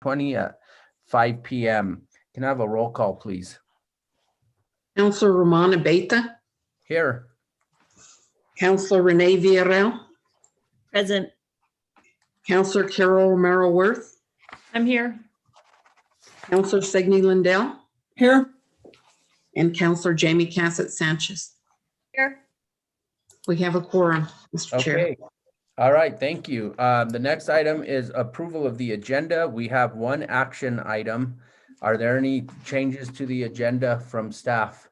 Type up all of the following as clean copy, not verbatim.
20 at 5 p.m. Can I have a roll call, please? Councilor Romana Beta, Here. Councilor Renee Villarreal, Present. Councilor Carol Romero Worth, I'm here. Councilor Signe Lindell, Here. and Councilor Jamie Cassett Sanchez. Here. We have a quorum, Mr. Chair. Okay. All right. Thank you. The next item is approval of the agenda. We have one action item. Are there any changes to the agenda from staff?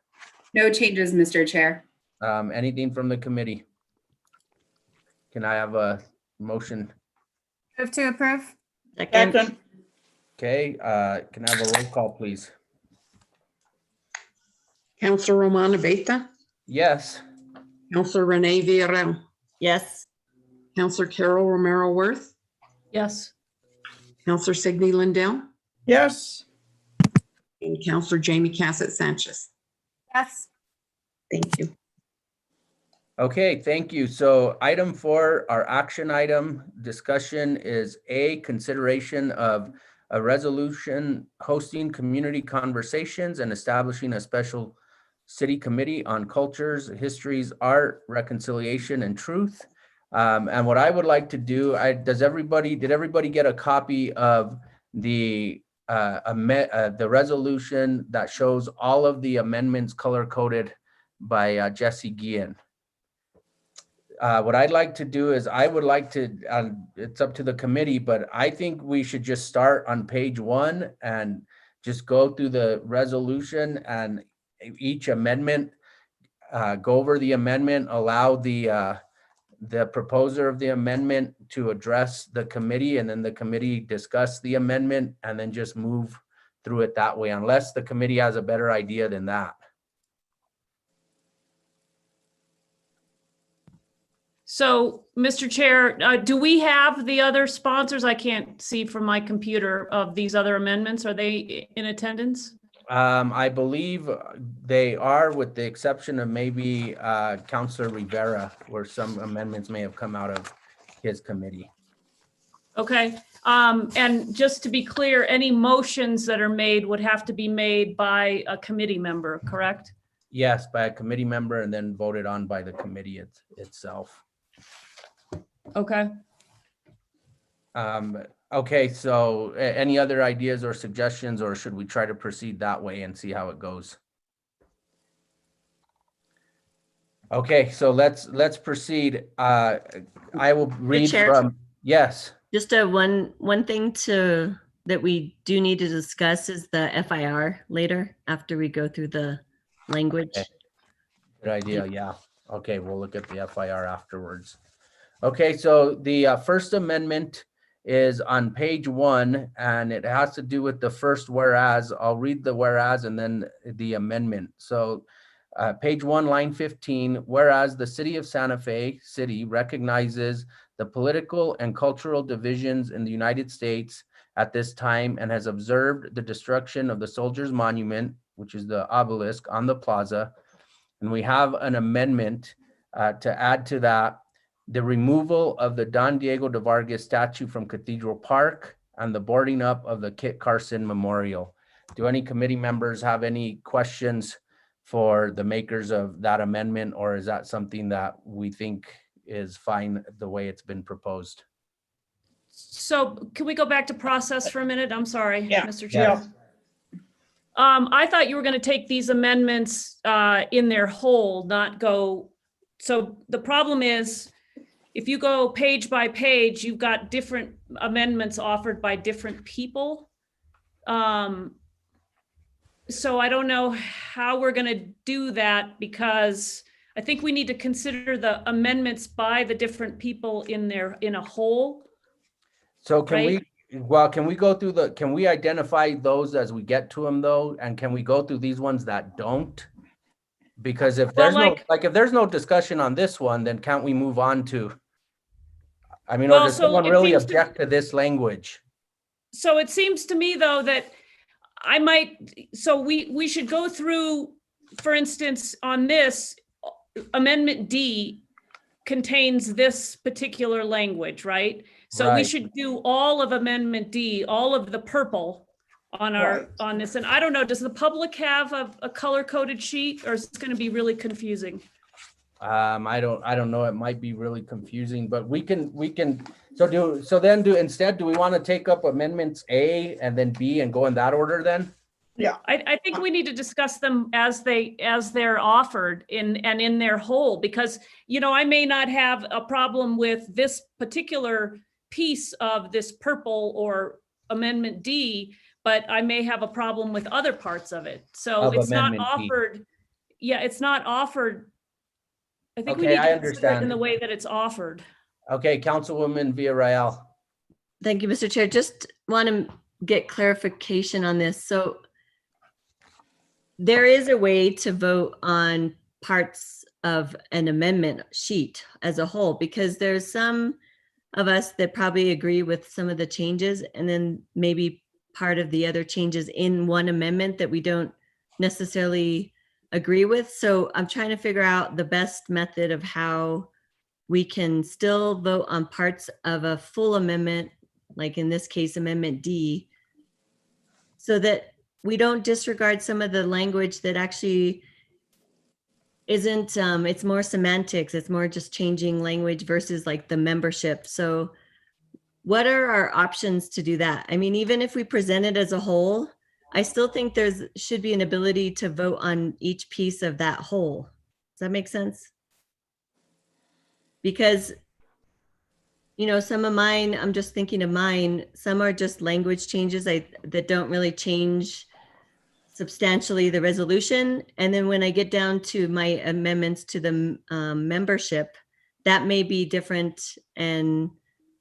No changes, Mr. Chair. Anything from the committee? Can I have a motion? Move to approve. Second. Okay. Can I have a roll call, please? Councilor Romana Beta, Yes. Councilor Renee Villarreal, Yes. Councilor Carol Romero Worth, Yes. Councilor Signe Lindell, Yes. and Councilor Jamie Cassett Sanchez. Yes. Thank you. Okay, thank you. So item 4, our action item discussion is A, consideration of a resolution hosting community conversations and establishing a special city committee on cultures, histories, art, reconciliation, and truth. And what I would like to do, did everybody get a copy of the resolution that shows all of the amendments color-coded by Jesse Guillen? What I'd like to do is I would like to, it's up to the committee, but I think we should just start on page 1 and just go through the resolution and each amendment, go over the amendment, allow the proposer of the amendment to address the committee, and then the committee discuss the amendment and then just move through it that way, unless the committee has a better idea than that. So, Mr. Chair, do we have the other sponsors? I can't see from my computer of these other amendments. Are they in attendance? I believe they are, with the exception of maybe Councilor Rivera, where some amendments may have come out of his committee. Okay. And just to be clear, any motions that are made would have to be made by a committee member, correct? Yes, by a committee member and then voted on by the committee itself. Okay. Okay, so any other ideas or suggestions, or should we try to proceed that way and see how it goes? Okay, so let's proceed. I will read Chair. from, yes. Just one thing that we do need to discuss is the FIR later after we go through the language. Okay. Good idea, yeah. Okay, we'll look at the FIR afterwards. Okay, so the First Amendment is on page 1, and it has to do with the first whereas. I'll read the whereas and then the amendment. So page 1, line 15, whereas the city of Santa Fe City recognizes the political and cultural divisions in the United States at this time and has observed the destruction of the Soldiers Monument, which is the obelisk on the plaza. And we have an amendment to add to that the removal of the Don Diego de Vargas statue from Cathedral Park and the boarding up of the Kit Carson Memorial. Do any committee members have any questions for the makers of that amendment, or is that something that we think is fine the way it's been proposed? So can we go back to process for a minute? I'm sorry, Mr. Chair. Yes. I thought you were going to take these amendments in their whole, not go. So the problem is, if you go page by page, you've got different amendments offered by different people. So I don't know how we're going to do that, because I think we need to consider the amendments by the different people in a whole. So can Right. can we go through can we identify those as we get to them though? And can we go through these ones that don't? Because if there's if there's no discussion on this one, then can't we move on to, I mean, or does someone really object to this language? So it seems to me though that we should go through, for instance, on this, Amendment D contains this particular language, right? So we Right. should do all of Amendment D, all of the purple on Right. on this. And I don't know, does the public have a color-coded sheet, or is it going to be really confusing? I don't know. It might be really confusing, but we can, so do we want to take up amendments A and then B and go in that order then? I think we need to discuss them as they're offered and in their whole, because, I may not have a problem with this particular piece of this purple or Amendment D, but I may have a problem with other parts of it. So Of it's not Amendment D. offered. Yeah, it's not offered. I think we Okay, need I to consider it in understand. the way that it's offered. Okay, Councilwoman Villarreal. Thank you, Mr. Chair. Just want to get clarification on this. So there is a way to vote on parts of an amendment sheet as a whole, because there's some of us that probably agree with some of the changes, and then maybe part of the other changes in one amendment that we don't necessarily agree with. So I'm trying to figure out the best method of how we can still vote on parts of a full amendment, like in this case, Amendment D, so that we don't disregard some of the language that actually isn't, it's more semantics, it's more just changing language versus like the membership. So what are our options to do that? I mean, even if we present it as a whole, I still think should be an ability to vote on each piece of that whole. Does that make sense? Because, some of mine, I'm just thinking of mine, some are just language changes that don't really change substantially the resolution. And then when I get down to my amendments to the membership, that may be different and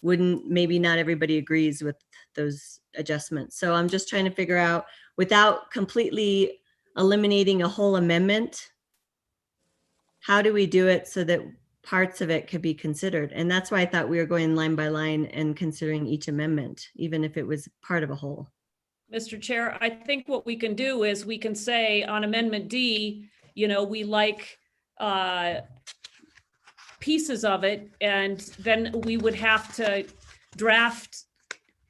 maybe not everybody agrees with those adjustments. So I'm just trying to figure out, without completely eliminating a whole amendment, how do we do it so that parts of it could be considered? And that's why I thought we were going line by line and considering each amendment, even if it was part of a whole. Mr. Chair, I think what we can do is we can say on Amendment D, we like pieces of it, and then we would have to draft,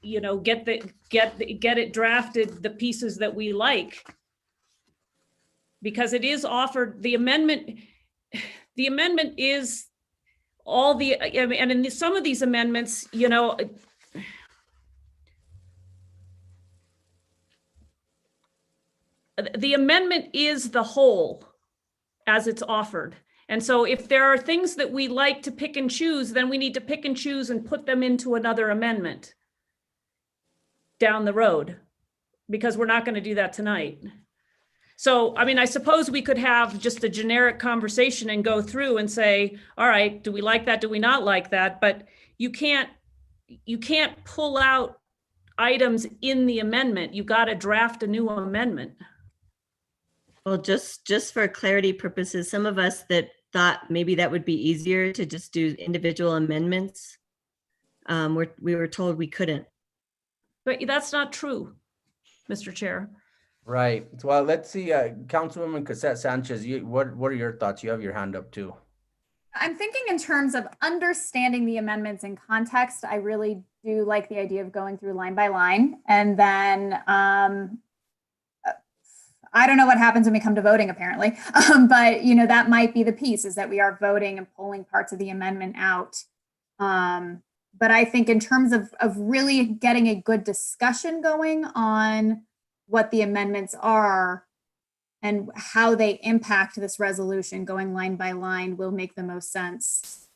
get it drafted, the pieces that we like. Because it is offered, the amendment is all the, and in some of these amendments, the amendment is the whole as it's offered. And so if there are things that we like to pick and choose, then we need to pick and choose and put them into another amendment down the road, because we're not going to do that tonight. So, I suppose we could have just a generic conversation and go through and say, all right, do we like that? Do we not like that? But you can't pull out items in the amendment. You got to draft a new amendment. Well, just for clarity purposes, some of us that thought maybe that would be easier to just do individual amendments, we were told we couldn't. But that's not true, Mr. Chair. Right. Well, let's see, Councilwoman Cassette Sanchez, what are your thoughts? You have your hand up too. I'm thinking in terms of understanding the amendments in context. I really do like the idea of going through line by line. And then I don't know what happens when we come to voting, apparently. But, that might be the piece, is that we are voting and pulling parts of the amendment out. But I think in terms of really getting a good discussion going on what the amendments are and how they impact this resolution, going line by line will make the most sense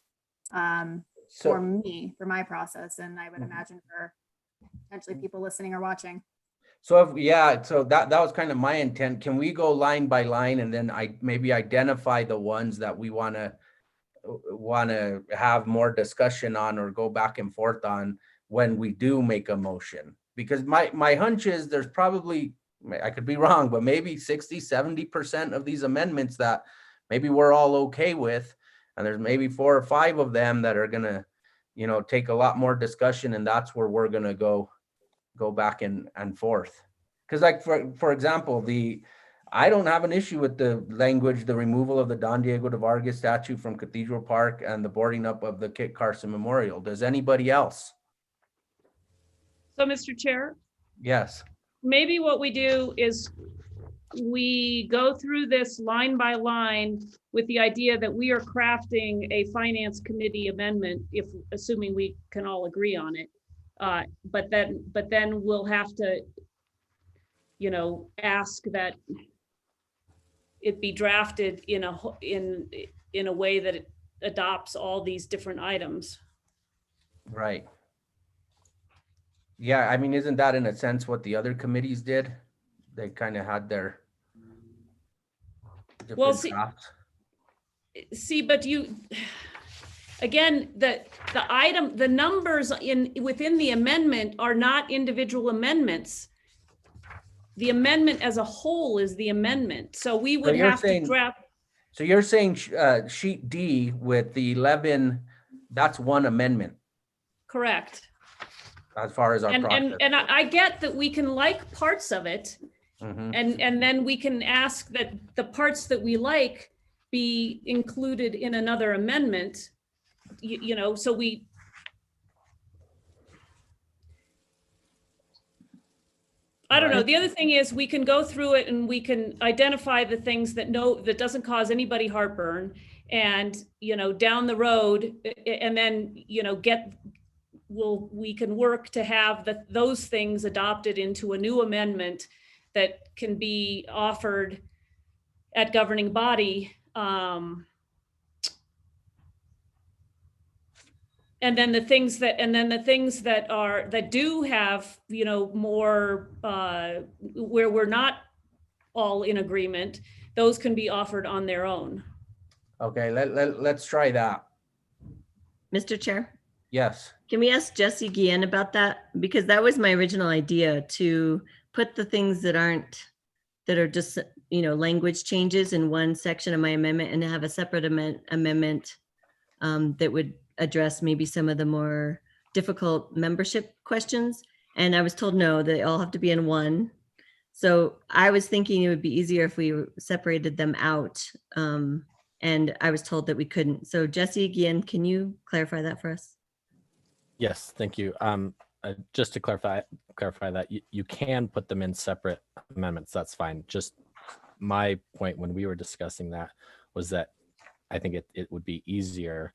for me, for my process. And I would imagine for potentially people listening or watching. So that was kind of my intent. Can we go line by line and then maybe identify the ones that we want to have more discussion on or go back and forth on when we do make a motion? Because my hunch is there's probably, I could be wrong, but maybe 60-70% of these amendments that maybe we're all okay with, and there's maybe 4 or 5 of them that are gonna, take a lot more discussion, and that's where we're gonna go back and forth. Because like for example, I don't have an issue with the language, the removal of the Don Diego de Vargas statue from Cathedral Park and the boarding up of the Kit Carson Memorial. Does anybody else? So, Mr. Chair, Yes, maybe what we do is we go through this line by line with the idea that we are crafting a finance committee amendment, if assuming we can all agree on it. But then we'll have to, ask that it be drafted in a way that it adopts all these different items. right. Yeah, I mean, isn't that in a sense what the other committees did? They kind of had their Well, different see- drafts. See, but again, the numbers within the amendment are not individual amendments. The amendment as a whole is the amendment. So we would you're have to saying- draft, So you're saying sheet D with the 11, that's one amendment correct. as far as our process. And I get that we can like parts of it, Mhm. and then we can ask that the parts that we like be included in another amendment, so we. I don't know. Right. The other thing is we can go through it and we can identify the things that doesn't cause anybody heartburn, and, down the road, and then, we can work to have those things adopted into a new amendment that can be offered at governing body. And then the things that do have, more, where we're not all in agreement, those can be offered on their own. Okay, let's try that. Mr. Chair, Yes, can we ask Jesse Guillen about that? Because that was my original idea, to put the things that are just, language changes in one section of my amendment, and to have a separate amendment that would address maybe some of the more difficult membership questions. And I was told, no, they all have to be in one. So I was thinking it would be easier if we separated them out. And I was told that we couldn't. So Jesse, again, can you clarify that for us? Yes, thank you. Just to clarify that you can put them in separate amendments. That's fine. Just my point when we were discussing that was that I think it would be easier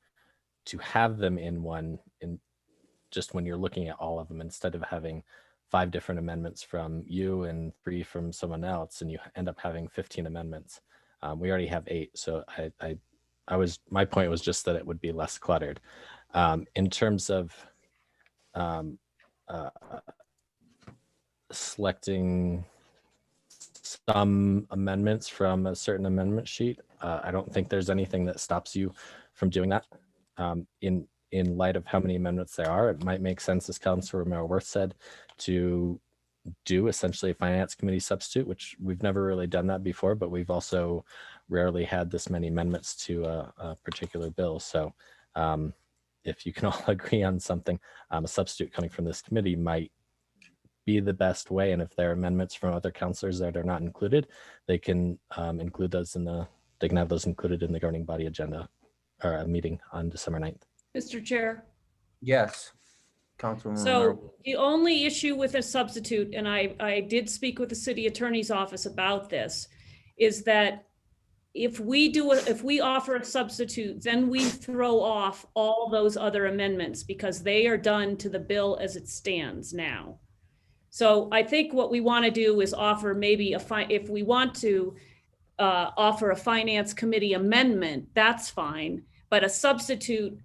to have them in one, in just when you're looking at all of them, instead of having 5 different amendments from you and 3 from someone else, and you end up having 15 amendments. We already have 8, so my point was just that it would be less cluttered. In terms of selecting some amendments from a certain amendment sheet, I don't think there's anything that stops you from doing that. In light of how many amendments there are, it might make sense, as Councilor Romero-Worth said, to do essentially a finance committee substitute, which we've never really done that before, but we've also rarely had this many amendments to a particular bill. So if you can all agree on something, a substitute coming from this committee might be the best way. And if there are amendments from other councilors that are not included, they can include those they can have those included in the governing body agenda or a meeting on December 9th. Mr. Chair. yes. Councilwoman Romero. So the only issue with a substitute, and I did speak with the city attorney's office about this, is that if we offer a substitute, then we throw off all those other amendments because they are done to the bill as it stands now. So I think what we want to do is offer maybe if we want to offer a finance committee amendment, that's fine. But a substitute,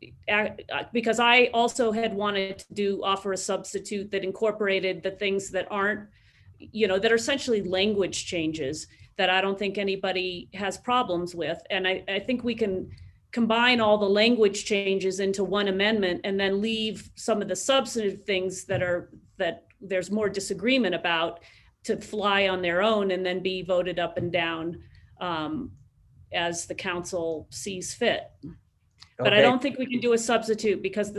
because I also had wanted to offer a substitute that incorporated the things that aren't, that are essentially language changes that I don't think anybody has problems with. And I think we can combine all the language changes into one amendment and then leave some of the substantive things that there's more disagreement about to fly on their own and then be voted up and down as the council sees fit. But I Okay. don't think we can do a substitute because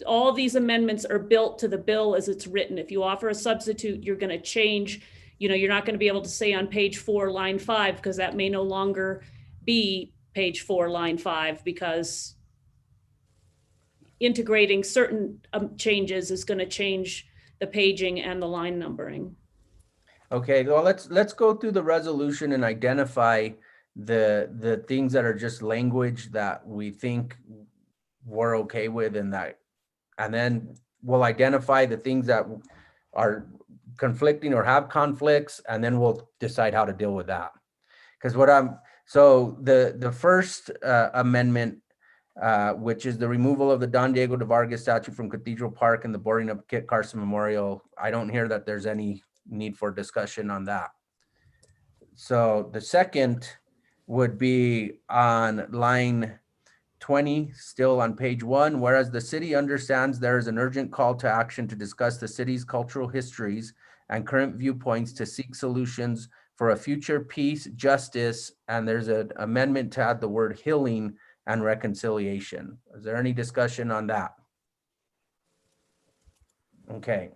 all these amendments are built to the bill as it's written. If you offer a substitute, you're going to change, you're not going to be able to say on page 4, line 5, because that may no longer be page 4, line 5, because integrating certain changes is going to change the paging and the line numbering. Okay, well, let's go through the resolution and identify the things that are just language that we think we're okay with, and then we'll identify the things that are conflicting or have conflicts, and then we'll decide how to deal with that. Because so the first amendment, which is the removal of the Don Diego de Vargas statue from Cathedral Park and the boarding of Kit Carson Memorial, I don't hear that there's any need for discussion on that. So the second would be on line 20, still on page 1, whereas the city understands there is an urgent call to action to discuss the city's cultural histories and current viewpoints to seek solutions for a future peace, justice, and there's an amendment to add the word healing and reconciliation. Is there any discussion on that? Okay.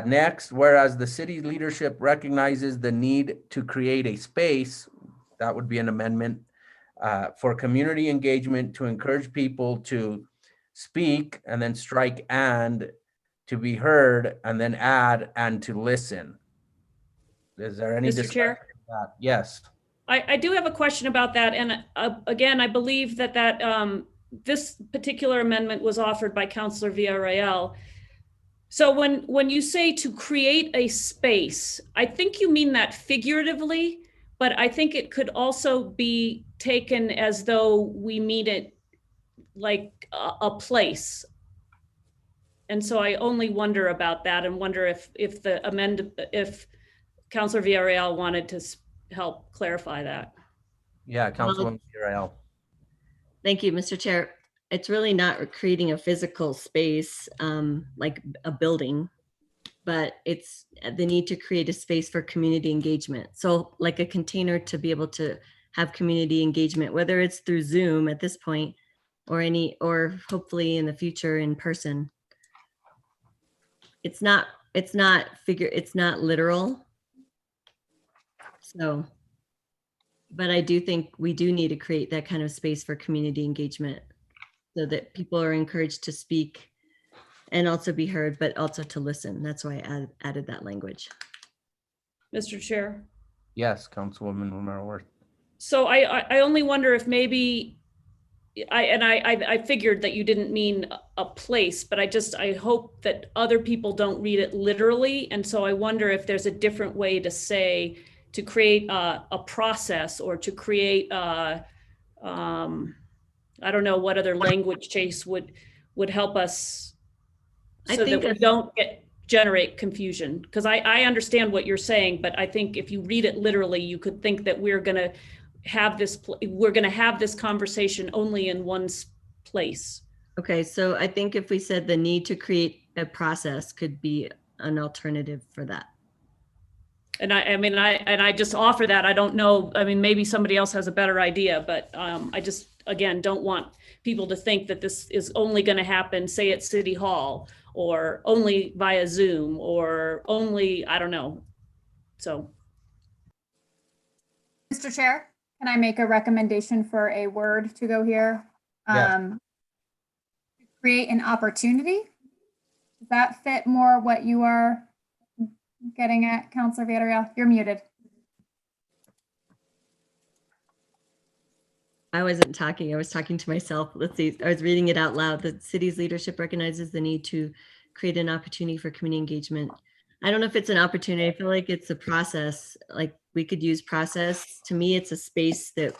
Next, whereas the city leadership recognizes the need to create a space, that would be an amendment, for community engagement to encourage people to speak, and then strike and to be heard, and then add and to listen. Is there any Mr. discussion Chair? on that? Yes. I do have a question about that. And again, I believe that this particular amendment was offered by Councilor Villarreal. So when you say to create a space, I think you mean that figuratively, but I think it could also be taken as though we mean it like a place. And so I only wonder about that and wonder if Councilor Villarreal wanted to help clarify that. Yeah, Councilwoman Villarreal. Thank you, Mr. Chair. It's really not creating a physical space like a building, but it's the need to create a space for community engagement. So like a container to be able to have community engagement, whether it's through Zoom at this point or hopefully in the future in person. It's not literal. So, but I do think we do need to create that kind of space for community engagement so that people are encouraged to speak and also be heard, but also to listen. That's why I added that language. Mr. Chair. Yes, Councilwoman Romero Worth. So I only wonder if maybe I figured that you didn't mean a place, but I hope that other people don't read it literally. And so I wonder if there's a different way to say, to create a process, or to create I don't know what other language Chase would help us so that we don't generate confusion. Because I understand what you're saying, but I think if you read it literally, you could think that we're going to have this conversation only in one place. Okay, so I think if we said the need to create a process could be an alternative for that. And I just offer that. I don't know. I mean, maybe somebody else has a better idea, but I just, again, don't want people to think that this is only going to happen, say at City Hall, or only via Zoom, or only, I don't know. So. Mr. Chair, can I make a recommendation for a word to go here? Yes. Create an opportunity. Does that fit more what you are getting at, Councilor Villarreal? You're muted. I wasn't talking, I was talking to myself. Let's see, I was reading it out loud. The city's leadership recognizes the need to create an opportunity for community engagement. I don't know if it's an opportunity. I feel like it's a process. Like we could use process. To me, it's a space that,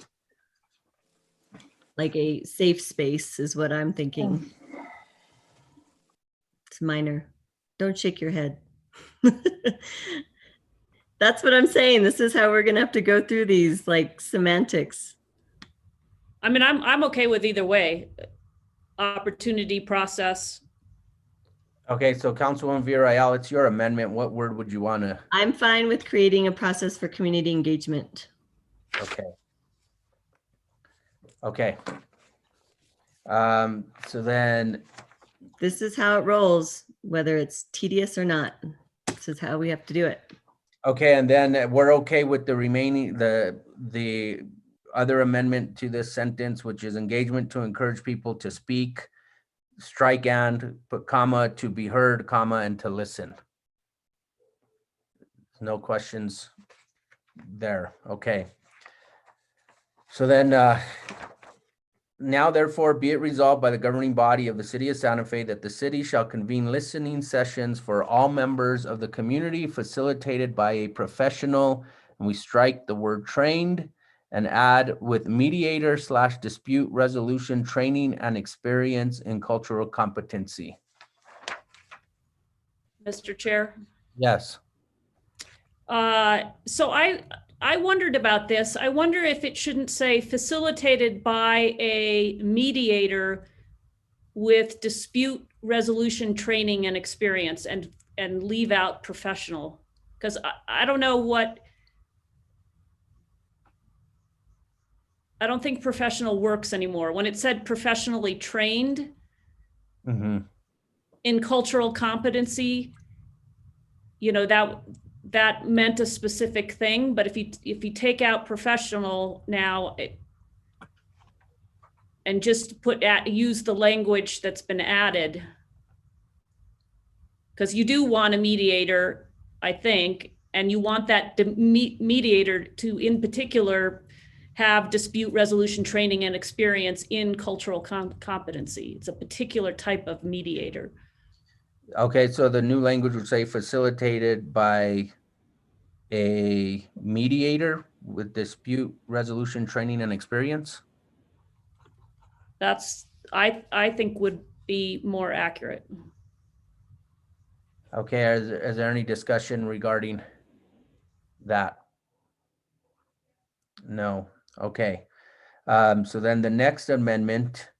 like a safe space is what I'm thinking. It's minor. Don't shake your head. That's what I'm saying. This is how we're gonna have to go through these like semantics. I mean, I'm okay with either way. Opportunity, process. Okay, so Councilwoman Villarreal, it's your amendment. What word would you want to? I'm fine with creating a process for community engagement. Okay. Okay. So then, This is how it rolls, whether it's tedious or not. This is how we have to do it. okay, and then we're okay with the remaining, the other amendment to this sentence, which is engagement to encourage people to speak. strike and, put comma, to be heard, comma, and to listen. No questions there. Okay. So then, now therefore be it resolved by the governing body of the city of Santa Fe that the city shall convene listening sessions for all members of the community facilitated by a professional, and we strike the word trained and add with mediator / dispute resolution training and experience in cultural competency. Mr. Chair. Yes. So I wondered about this. I wonder if it shouldn't say facilitated by a mediator with dispute resolution training and experience, and leave out professional, because I don't know what, I don't think professional works anymore. When it said professionally trained Mm-hmm. in cultural competency, you know, that meant a specific thing, but if you take out professional now and just use the language that's been added, because you do want a mediator, I think, and you want that mediator to, in particular, have dispute resolution training and experience in cultural competency. It's a particular type of mediator. Okay, so the new language would say facilitated by a mediator with dispute resolution training and experience. That's, I think, would be more accurate. Okay, is there any discussion regarding that? No. Okay. So then the next amendment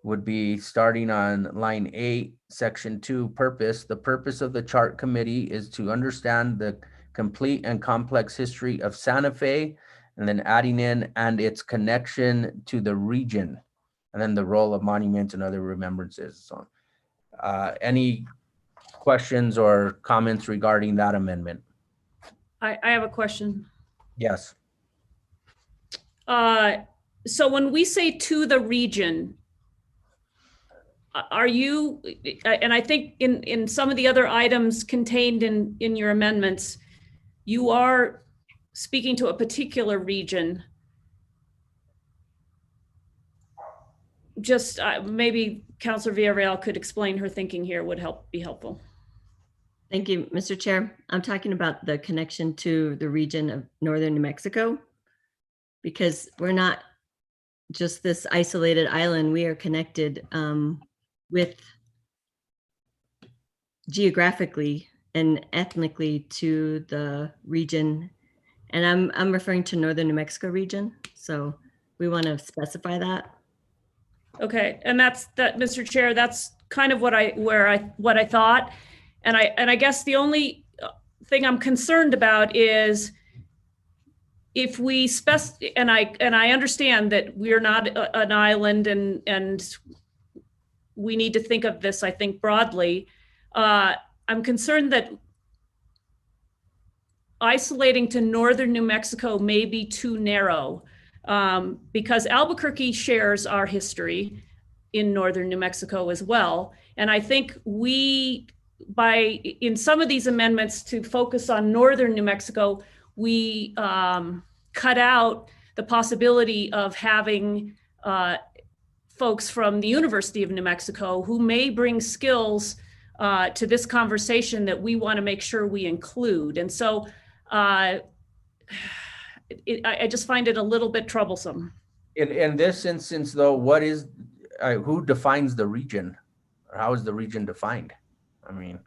would be starting on line 8, section 2, purpose. The purpose of the chart committee is to understand the complete and complex history of Santa Fe, and then adding in and its connection to the region, and then the role of monuments and other remembrances. So, any questions or comments regarding that amendment? I have a question. Yes. So when we say to the region, are you, and I think in some of the other items contained in your amendments, you are speaking to a particular region. Just maybe Councilor Villarreal could explain her thinking here, would be helpful. Thank you, Mr. Chair. I'm talking about the connection to the region of northern New Mexico, because we're not just this isolated island. We are connected with geographically and ethnically to the region. And I'm referring to northern New Mexico region. So we want to specify that. Okay, and that's that, Mr. Chair, that's kind of what I thought. And I guess the only thing I'm concerned about is if we and I understand that we're not an island, and we need to think of this, I think, broadly. I'm concerned that isolating to northern New Mexico may be too narrow, because Albuquerque shares our history in northern New Mexico as well. And I think in some of these amendments to focus on northern New Mexico, we cut out the possibility of having folks from the University of New Mexico who may bring skills to this conversation that we want to make sure we include. And so I just find it a little bit troublesome. In this instance, though, what is, who defines the region? Or how is the region defined? I mean,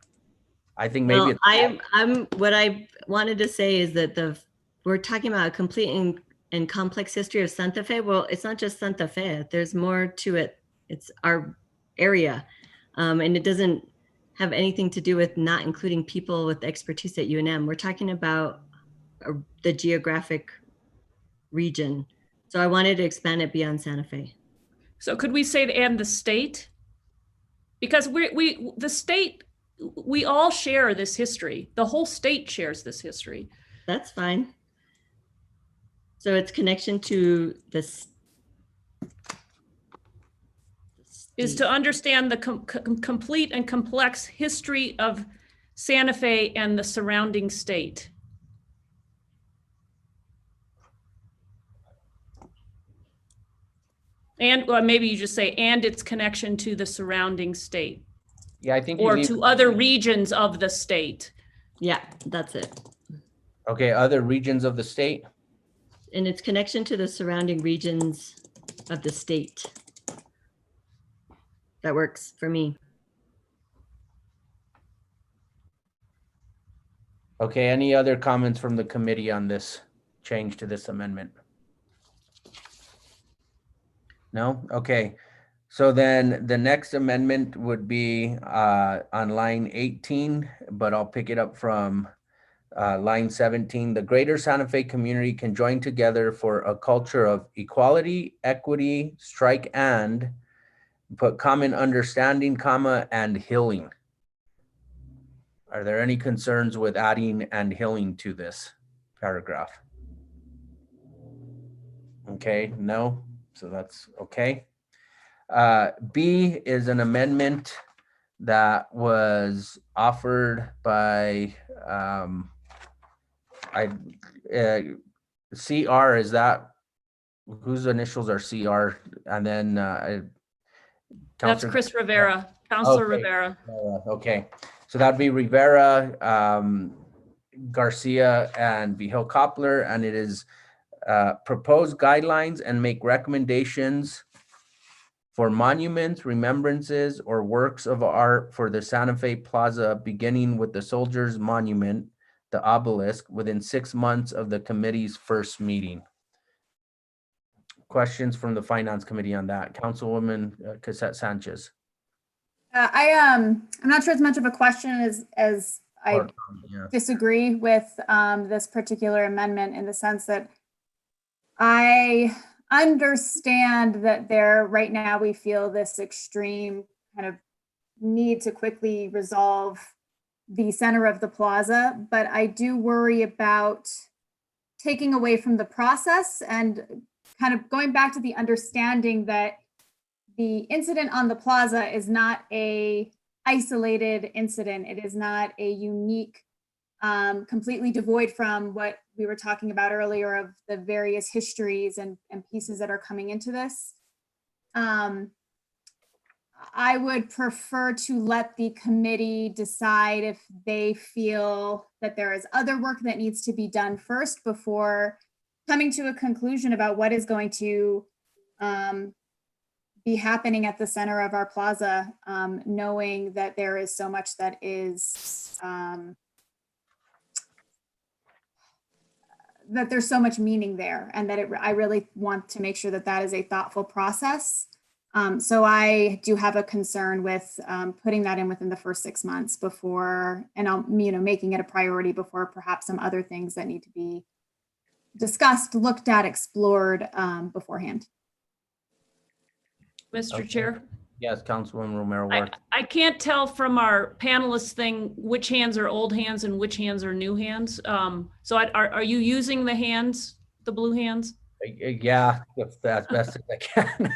I think maybe well, what I wanted to say is that we're talking about a complete and complex history of Santa Fe. Well, it's not just Santa Fe. There's more to it. It's our area, and it doesn't have anything to do with not including people with expertise at UNM. We're talking about the geographic region. So I wanted to expand it beyond Santa Fe. So could we say and the state? Because the state, we all share this history. The whole state shares this history. That's fine. So it's connection to the is to understand the complete and complex history of Santa Fe and the surrounding state. And, or maybe you just say, and its connection to the surrounding state, Yeah, I think you or leave, to other regions of the state. Yeah, that's it. okay, other regions of the state. And its connection to the surrounding regions of the state. That works for me. Okay, any other comments from the committee on this change to this amendment? No? Okay. So then the next amendment would be on line 18, but I'll pick it up from line 17. The greater Santa Fe community can join together for a culture of equality, equity, strike and, put common understanding, comma, and healing. Are there any concerns with adding and healing to this paragraph? Okay, no, so that's okay. B is an amendment that was offered by CR. Is that whose initials are CR? And then That's Councilor- Chris Rivera, Counselor Okay. Rivera. Okay, so that'd be Rivera, Garcia, and Vihel Koppler, and it is propose guidelines and make recommendations for monuments, remembrances, or works of art for the Santa Fe Plaza, beginning with the Soldiers Monument, the obelisk, within 6 months of the committee's first meeting. Questions from the Finance Committee on that? Councilwoman Cassette Sanchez. I'm not sure it's much of a question as I Or, yeah. disagree with this particular amendment in the sense that I understand that right now we feel this extreme kind of need to quickly resolve the center of the plaza, but I do worry about taking away from the process and kind of going back to the understanding that the incident on the plaza is not a isolated incident. It is not a unique, completely devoid from what we were talking about earlier of the various histories and pieces that are coming into this. I would prefer to let the committee decide if they feel that there is other work that needs to be done first before coming to a conclusion about what is going to be happening at the center of our plaza, knowing that there is so much that is that there's so much meaning there, and that I really want to make sure that that is a thoughtful process. So I do have a concern with putting that in within the first 6 months before, and making it a priority before perhaps some other things that need to be discussed, looked at, explored beforehand. Mr. Okay. Chair, Yes, Councilwoman Romero Worth. I can't tell from our panelist thing which hands are old hands and which hands are new hands. So are you using the hands, the blue hands? Yeah, as best as I can.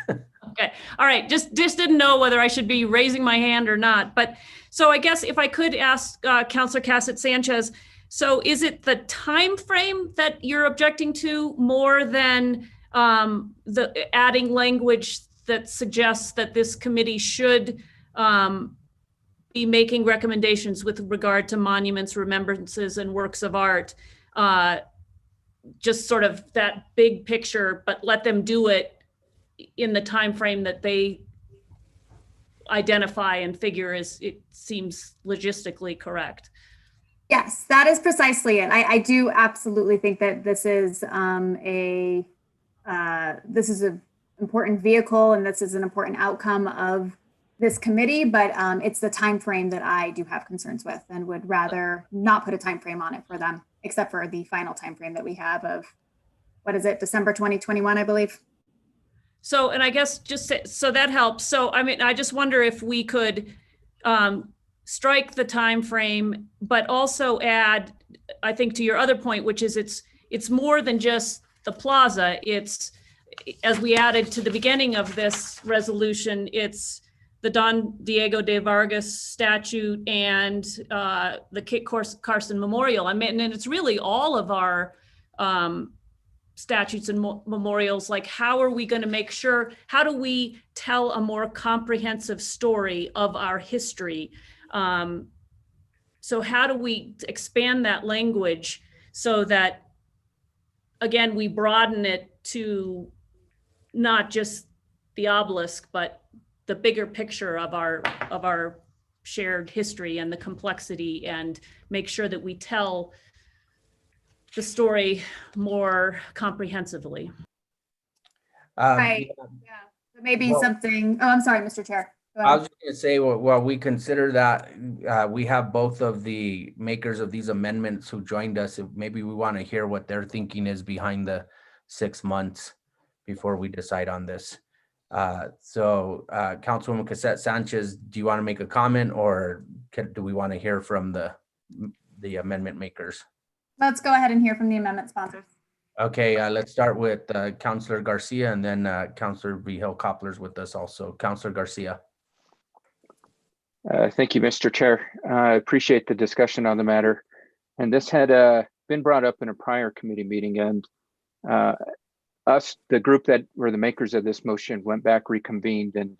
Okay, all right, just didn't know whether I should be raising my hand or not. But so I guess if I could ask Councilor Cassett Sanchez, so is it the time frame that you're objecting to more than the adding language that suggests that this committee should be making recommendations with regard to monuments, remembrances, and works of art? Just sort of that big picture, but let them do it in the time frame that they identify and figure it seems logistically correct. Yes, that is precisely it. I do absolutely think that this is an important vehicle, and this is an important outcome of this committee, but it's the time frame that I do have concerns with and would rather not put a time frame on it for them, except for the final time frame that we have of, what is it, December 2021, I believe. So, and I guess so that helps. So, I mean, I just wonder if we could strike the time frame, but also add, I think, to your other point, which is it's more than just the plaza. It's, as we added to the beginning of this resolution, it's the Don Diego de Vargas statute and the Kit Carson Memorial. I mean, and it's really all of our statutes and memorials. Like, how are we going to make sure, how do we tell a more comprehensive story of our history? So how do we expand that language so that, again, we broaden it to not just the obelisk, but the bigger picture of our shared history and the complexity, and make sure that we tell the story more comprehensively. Right. Yeah. So maybe Well- something, oh, I'm sorry, Mr. Chair. Go I ahead. was just gonna say, well, we consider that we have both of the makers of these amendments who joined us. If maybe we want to hear what their thinking is behind the 6 months before we decide on this. Councilwoman Cassette Sanchez, do you want to make a comment, or do we want to hear from the amendment makers? Let's go ahead and hear from the amendment sponsors. Okay, let's start with Councilor Garcia, and then Councilor Vigil Koppler's with us also. Councilor Garcia. Thank you, Mr. Chair. I appreciate the discussion on the matter. And this had been brought up in a prior committee meeting, and the group that were the makers of this motion, went back, reconvened, and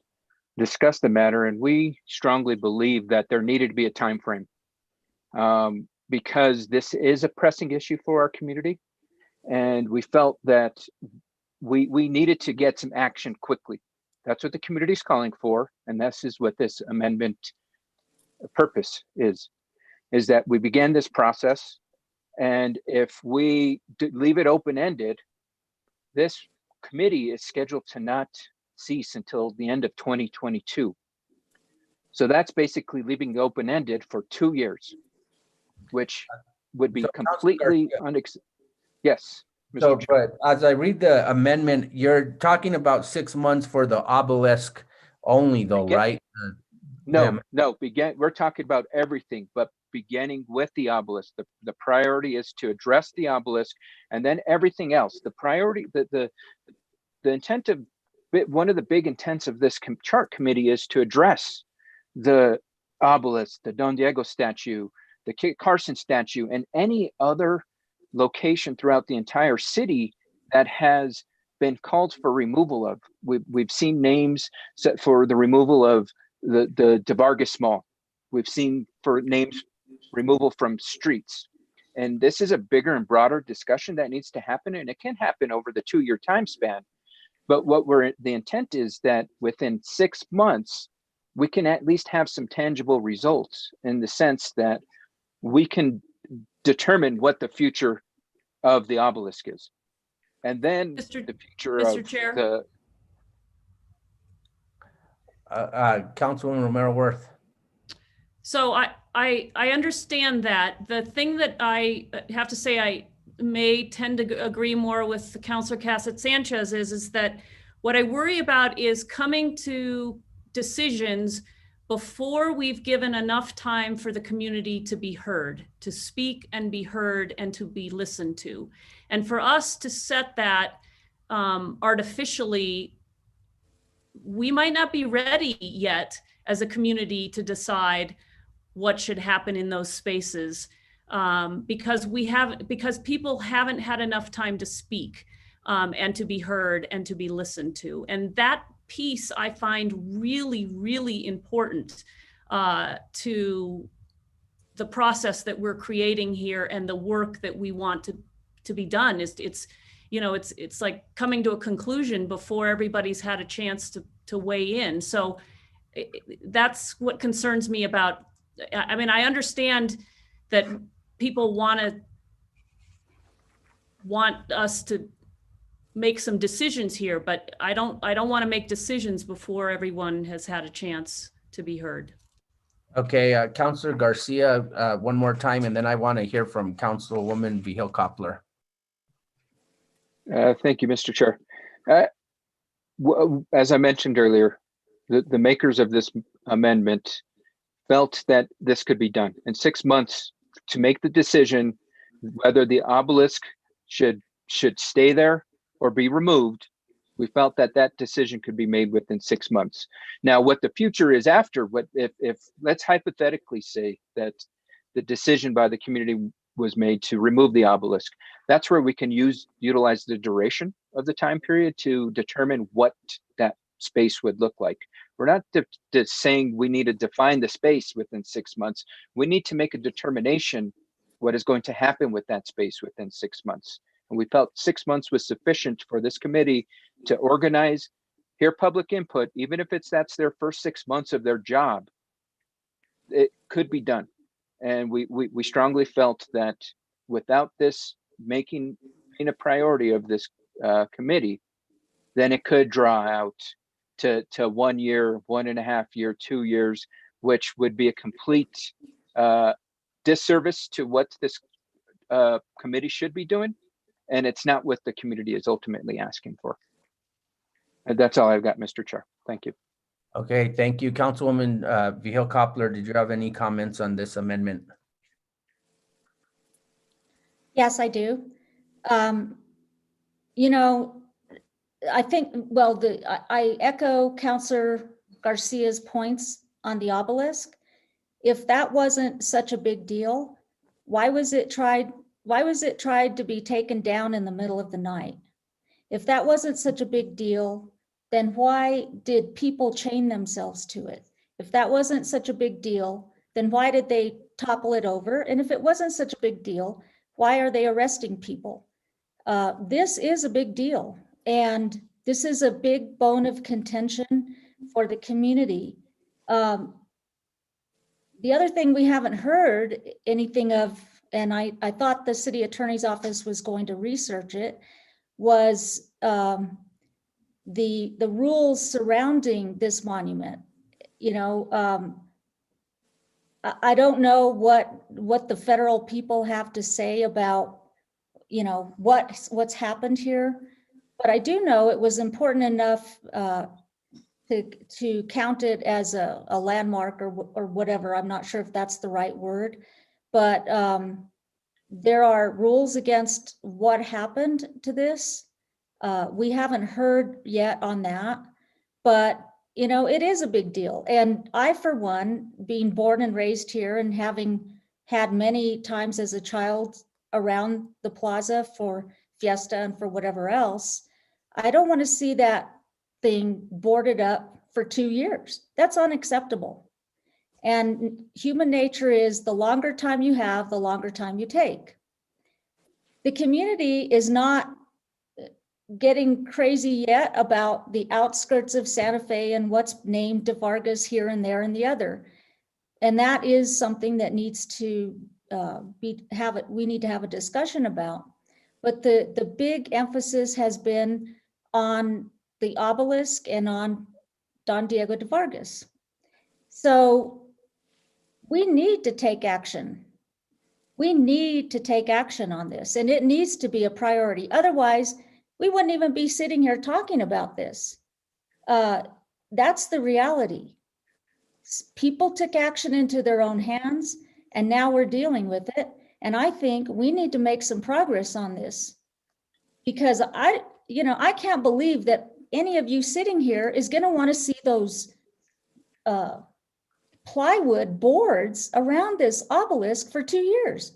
discussed the matter. And we strongly believe that there needed to be a time frame because this is a pressing issue for our community. And we felt that we needed to get some action quickly. That's what the community is calling for. And this is what this amendment purpose is that we began this process. And if we leave it open-ended, this committee is scheduled to not cease until the end of 2022. So that's basically leaving it open-ended for 2 years, which would be So, completely Yes. Mr. So, Chair. but as I read the amendment, you're talking about 6 months for the obelisk only though, right? No, we're talking about everything, but beginning with the obelisk. The priority is to address the obelisk, and then everything else. The priority, the intent of one of the big intents of this chart committee is to address the obelisk, the Don Diego statue, the Kit Carson statue, and any other location throughout the entire city that has been called for removal of. We've seen names set for the removal of the De Vargas Mall. We've seen for names removal from streets. And this is a bigger and broader discussion that needs to happen, and it can happen over the 2-year time span. But the intent is that within 6 months, we can at least have some tangible results, in the sense that we can determine what the future of the obelisk is. And then the future Mr. of Chair? the Councilwoman Romero Worth. So I understand that. The thing that I have to say, I may tend to agree more with Councilor Cassett Sanchez is that what I worry about is coming to decisions before we've given enough time for the community to be heard, to speak and be heard and to be listened to. And for us to set that artificially, we might not be ready yet as a community to decide what should happen in those spaces, because people haven't had enough time to speak and to be heard and to be listened to. And that piece I find really, really important to the process that we're creating here and the work that we want to be done. It's like coming to a conclusion before everybody's had a chance to weigh in. So that's what concerns me about. I mean, I understand that people want us to make some decisions here, but I don't want to make decisions before everyone has had a chance to be heard. Okay, Councilor Garcia, one more time, and then I want to hear from Councilwoman Vigil Koppler. Thank you, Mr. Chair. As I mentioned earlier, the makers of this amendment felt that this could be done in 6 months to make the decision whether the obelisk should stay there or be removed. We felt that that decision could be made within 6 months. Now, what the future is after, what if let's hypothetically say that the decision by the community was made to remove the obelisk, that's where we can utilize the duration of the time period to determine what that space would look like. We're not saying we need to define the space within 6 months. We need to make a determination what is going to happen with that space within 6 months. And we felt 6 months was sufficient for this committee to organize, hear public input, even if that's their first 6 months of their job. It could be done. And we strongly felt that without this making a priority of this committee, then it could draw out to 1 year, 1.5 years, 2 years, which would be a complete disservice to what this committee should be doing. And it's not what the community is ultimately asking for. And that's all I've got, Mr. Chair. Thank you. Okay, thank you. Councilwoman Vihel Coppler, did you have any comments on this amendment? Yes, I do. You know, I think, well, I echo Councilor Garcia's points on the obelisk. If that wasn't such a big deal, why was it tried to be taken down in the middle of the night? If that wasn't such a big deal, then why did people chain themselves to it? If that wasn't such a big deal, then why did they topple it over? And if it wasn't such a big deal, why are they arresting people? This is a big deal. And this is a big bone of contention for the community. The other thing we haven't heard anything of, and I thought the city attorney's office was going to research it, was the rules surrounding this monument. You know, I don't know what the federal people have to say about, you know, what's happened here, but I do know it was important enough to count it as a landmark or whatever. I'm not sure if that's the right word, but there are rules against what happened to this. We haven't heard yet on that, but you know, it is a big deal. And I, for one, being born and raised here and having had many times as a child around the plaza for fiesta and for whatever else, I don't want to see that thing boarded up for 2 years. That's unacceptable. And human nature is the longer time you have, the longer time you take. The community is not getting crazy yet about the outskirts of Santa Fe and what's named De Vargas here and there and the other. And that is something that needs to we need to have a discussion about. But the big emphasis has been on the obelisk and on Don Diego de Vargas. So we need to take action. We need to take action on this, and it needs to be a priority. Otherwise, we wouldn't even be sitting here talking about this. That's the reality. People took action into their own hands, and now we're dealing with it. And I think we need to make some progress on this, because I can't believe that any of you sitting here is going to want to see those plywood boards around this obelisk for 2 years.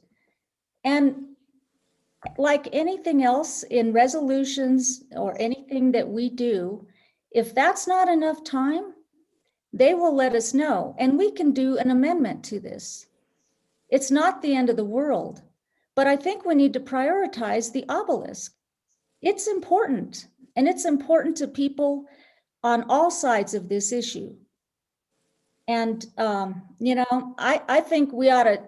And like anything else in resolutions or anything that we do, if that's not enough time, they will let us know, and we can do an amendment to this. It's not the end of the world, but I think we need to prioritize the obelisk. It's important, and it's important to people on all sides of this issue. And, I think we ought to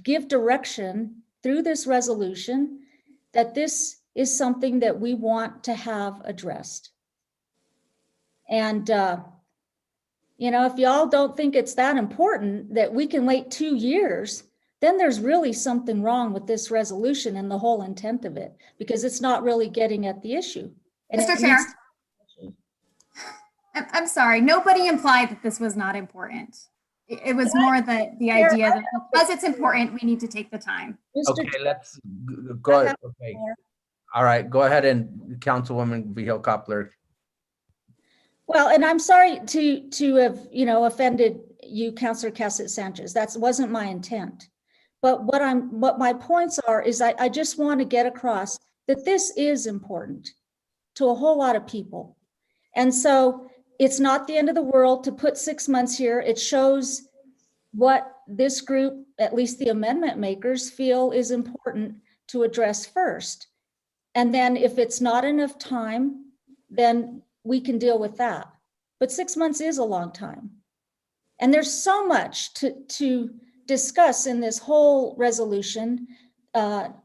give direction through this resolution that this is something that we want to have addressed. And, if y'all don't think it's that important that we can wait 2 years, then there's really something wrong with this resolution and the whole intent of it, because it's not really getting at the issue. And Mr. Chair, I'm sorry, nobody implied that this was not important. It was more the idea that because it's important, we need to take the time. Okay, let's go ahead. Okay. All right, go ahead, and Councilwoman Vihel Coppler. Well, and I'm sorry to have, offended you, Counselor Cassett Sanchez. That wasn't my intent. But what my points are is I just want to get across that this is important to a whole lot of people. And so it's not the end of the world to put 6 months here. It shows what this group, at least the amendment makers, feel is important to address first. And then if it's not enough time, then we can deal with that. But 6 months is a long time. And there's so much to discuss in this whole resolution. Not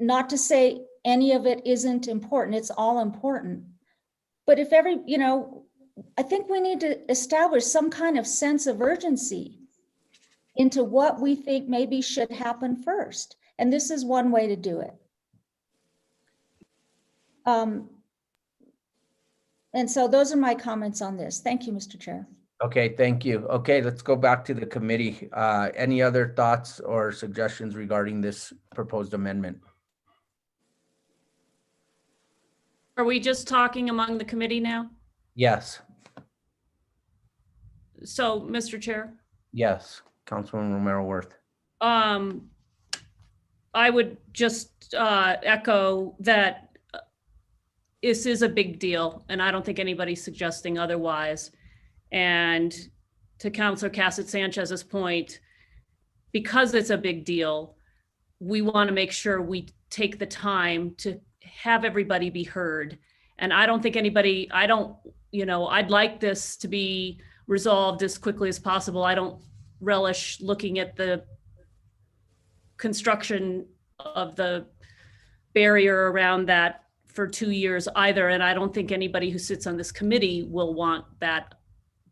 to say any of it isn't important, it's all important. But if I think we need to establish some kind of sense of urgency into what we think maybe should happen first. And this is one way to do it. And so those are my comments on this. Thank you, Mr. Chair. Okay, thank you. Okay, let's go back to the committee. Any other thoughts or suggestions regarding this proposed amendment? Are we just talking among the committee now? Yes, So, Mr. Chair, yes, Councilwoman Romero Worth. I would just echo that this is a big deal, and I don't think anybody's suggesting otherwise. And to Councilor Cassett Sanchez's point, because it's a big deal, we want to make sure we take the time to have everybody be heard. And I don't think anybody, I'd like this to be resolved as quickly as possible. I don't relish looking at the construction of the barrier around that for 2 years either. And I don't think anybody who sits on this committee will want that.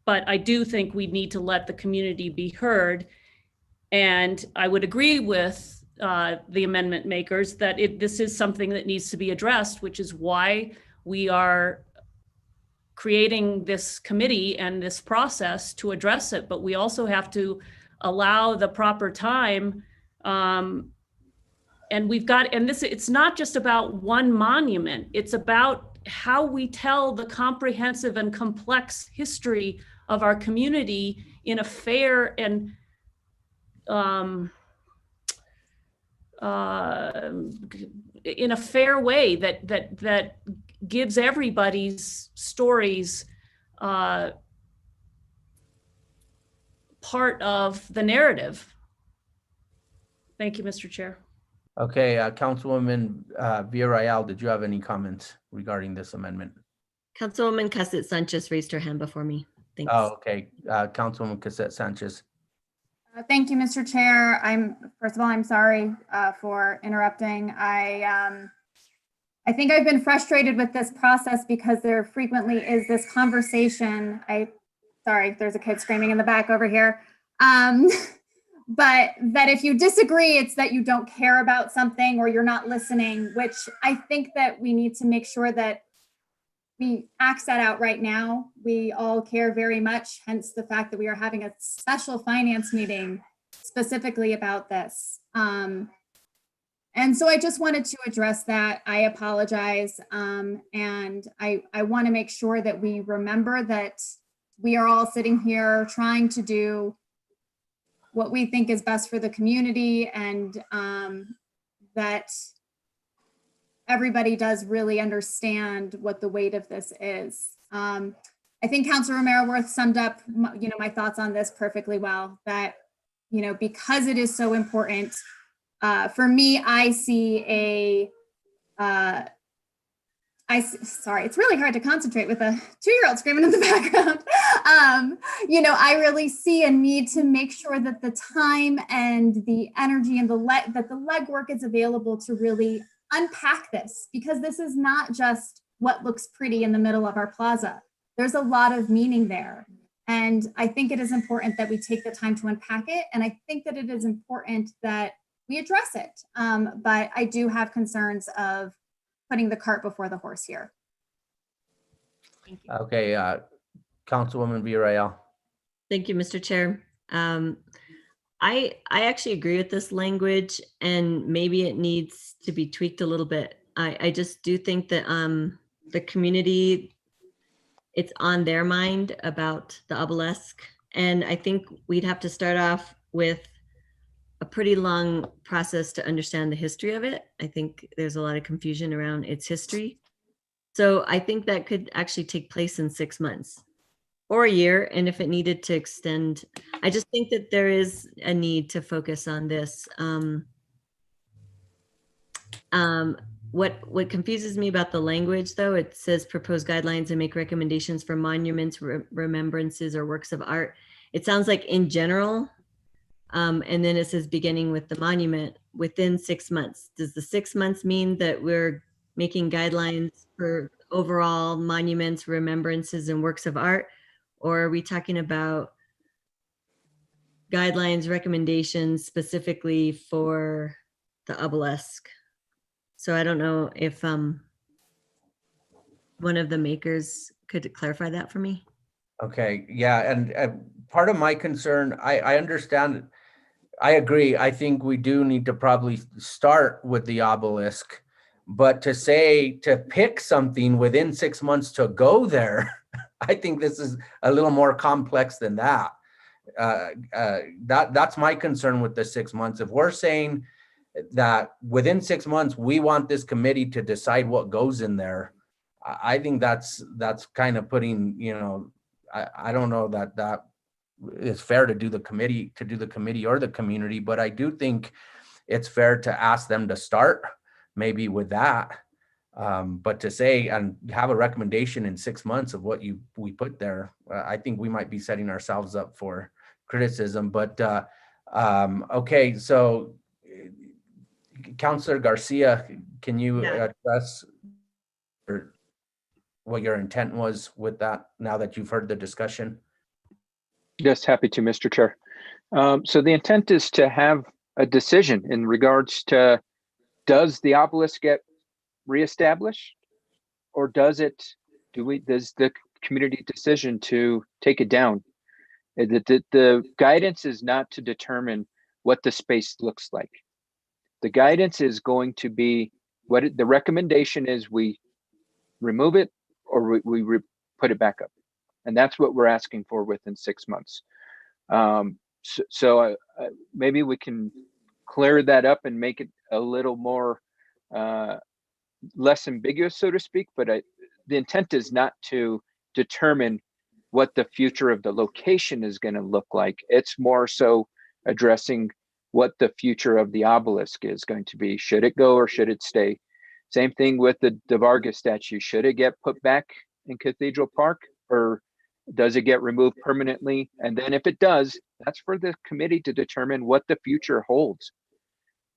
But I do think we need to let the community be heard. And I would agree with the amendment makers that this is something that needs to be addressed, which is why we are creating this committee and this process to address it. But we also have to allow the proper time. And it's not just about one monument. It's about how we tell the comprehensive and complex history of our community in a fair and in a fair way that gives everybody's stories part of the narrative. Thank you, Mr. Chair. Okay, Councilwoman Villarreal, did you have any comments regarding this amendment? Councilwoman Cassett Sanchez raised her hand before me. Thanks. Oh, okay, Councilwoman Cassette Sanchez. Thank you, Mr. Chair. First of all, I'm sorry for interrupting. I think I've been frustrated with this process because there frequently is this conversation. Sorry, there's a kid screaming in the back over here. But that if you disagree, it's that you don't care about something or you're not listening, which I think that we need to make sure that we axe that out right now. We all care very much, hence the fact that we are having a special finance meeting specifically about this. And so I just wanted to address that. I apologize. And I want to make sure that we remember that we are all sitting here trying to do what we think is best for the community, and that everybody does really understand what the weight of this is. I think Councilor Romero Worth summed up, my thoughts on this perfectly well, that, because it is so important, for me, I see sorry, it's really hard to concentrate with a 2-year-old screaming in the background. I really see a need to make sure that the time and the energy and that the legwork is available to really unpack this, because this is not just what looks pretty in the middle of our plaza. There's a lot of meaning there. And I think it is important that we take the time to unpack it. And I think that it is important that we address it. But I do have concerns of putting the cart before the horse here. Thank you. Okay, Councilwoman Villarreal. Thank you, Mr. Chair. I actually agree with this language, and maybe it needs to be tweaked a little bit. I just do think that the community it's on their mind about the obelisk. And I think we'd have to start off with a pretty long process to understand the history of it. I think there's a lot of confusion around its history. So I think that could actually take place in 6 months or a year. And if it needed to extend, I just think that there is a need to focus on this. What confuses me about the language, though, it says propose guidelines and make recommendations for monuments, remembrances, or works of art. It sounds like in general, and then it says beginning with the monument within 6 months. Does the 6 months mean that we're making guidelines for overall monuments, remembrances, and works of art? Or are we talking about guidelines, recommendations specifically for the obelisk? So I don't know if one of the makers could clarify that for me. Okay, yeah, and part of my concern, I understand, I agree. I think we do need to probably start with the obelisk, but to pick something within 6 months to go there, I think this is a little more complex than that. That's my concern with the 6 months. If we're saying that within 6 months, we want this committee to decide what goes in there, I think that's kind of putting, you know, I don't know that is fair to do the committee or the community, but I do think it's fair to ask them to start maybe with that. But to say and have a recommendation in 6 months of what we put there, I think we might be setting ourselves up for criticism. But okay, so Councilor Garcia, can you address what your intent was with that now that you've heard the discussion? Yes, happy to, Mr. Chair. So the intent is to have a decision in regards to, does the obelisk get reestablished, or does the community decision to take it down? The guidance is not to determine what the space looks like. The guidance is going to be the recommendation is we remove it or we put it back up. And that's what we're asking for within 6 months. So maybe we can clear that up and make it a little more less ambiguous, so to speak. But the intent is not to determine what the future of the location is going to look like. It's more so addressing what the future of the obelisk is going to be. Should it go or should it stay? Same thing with the Vargas statue. Should it get put back in Cathedral Park, or does it get removed permanently? And then if it does, that's for the committee to determine what the future holds.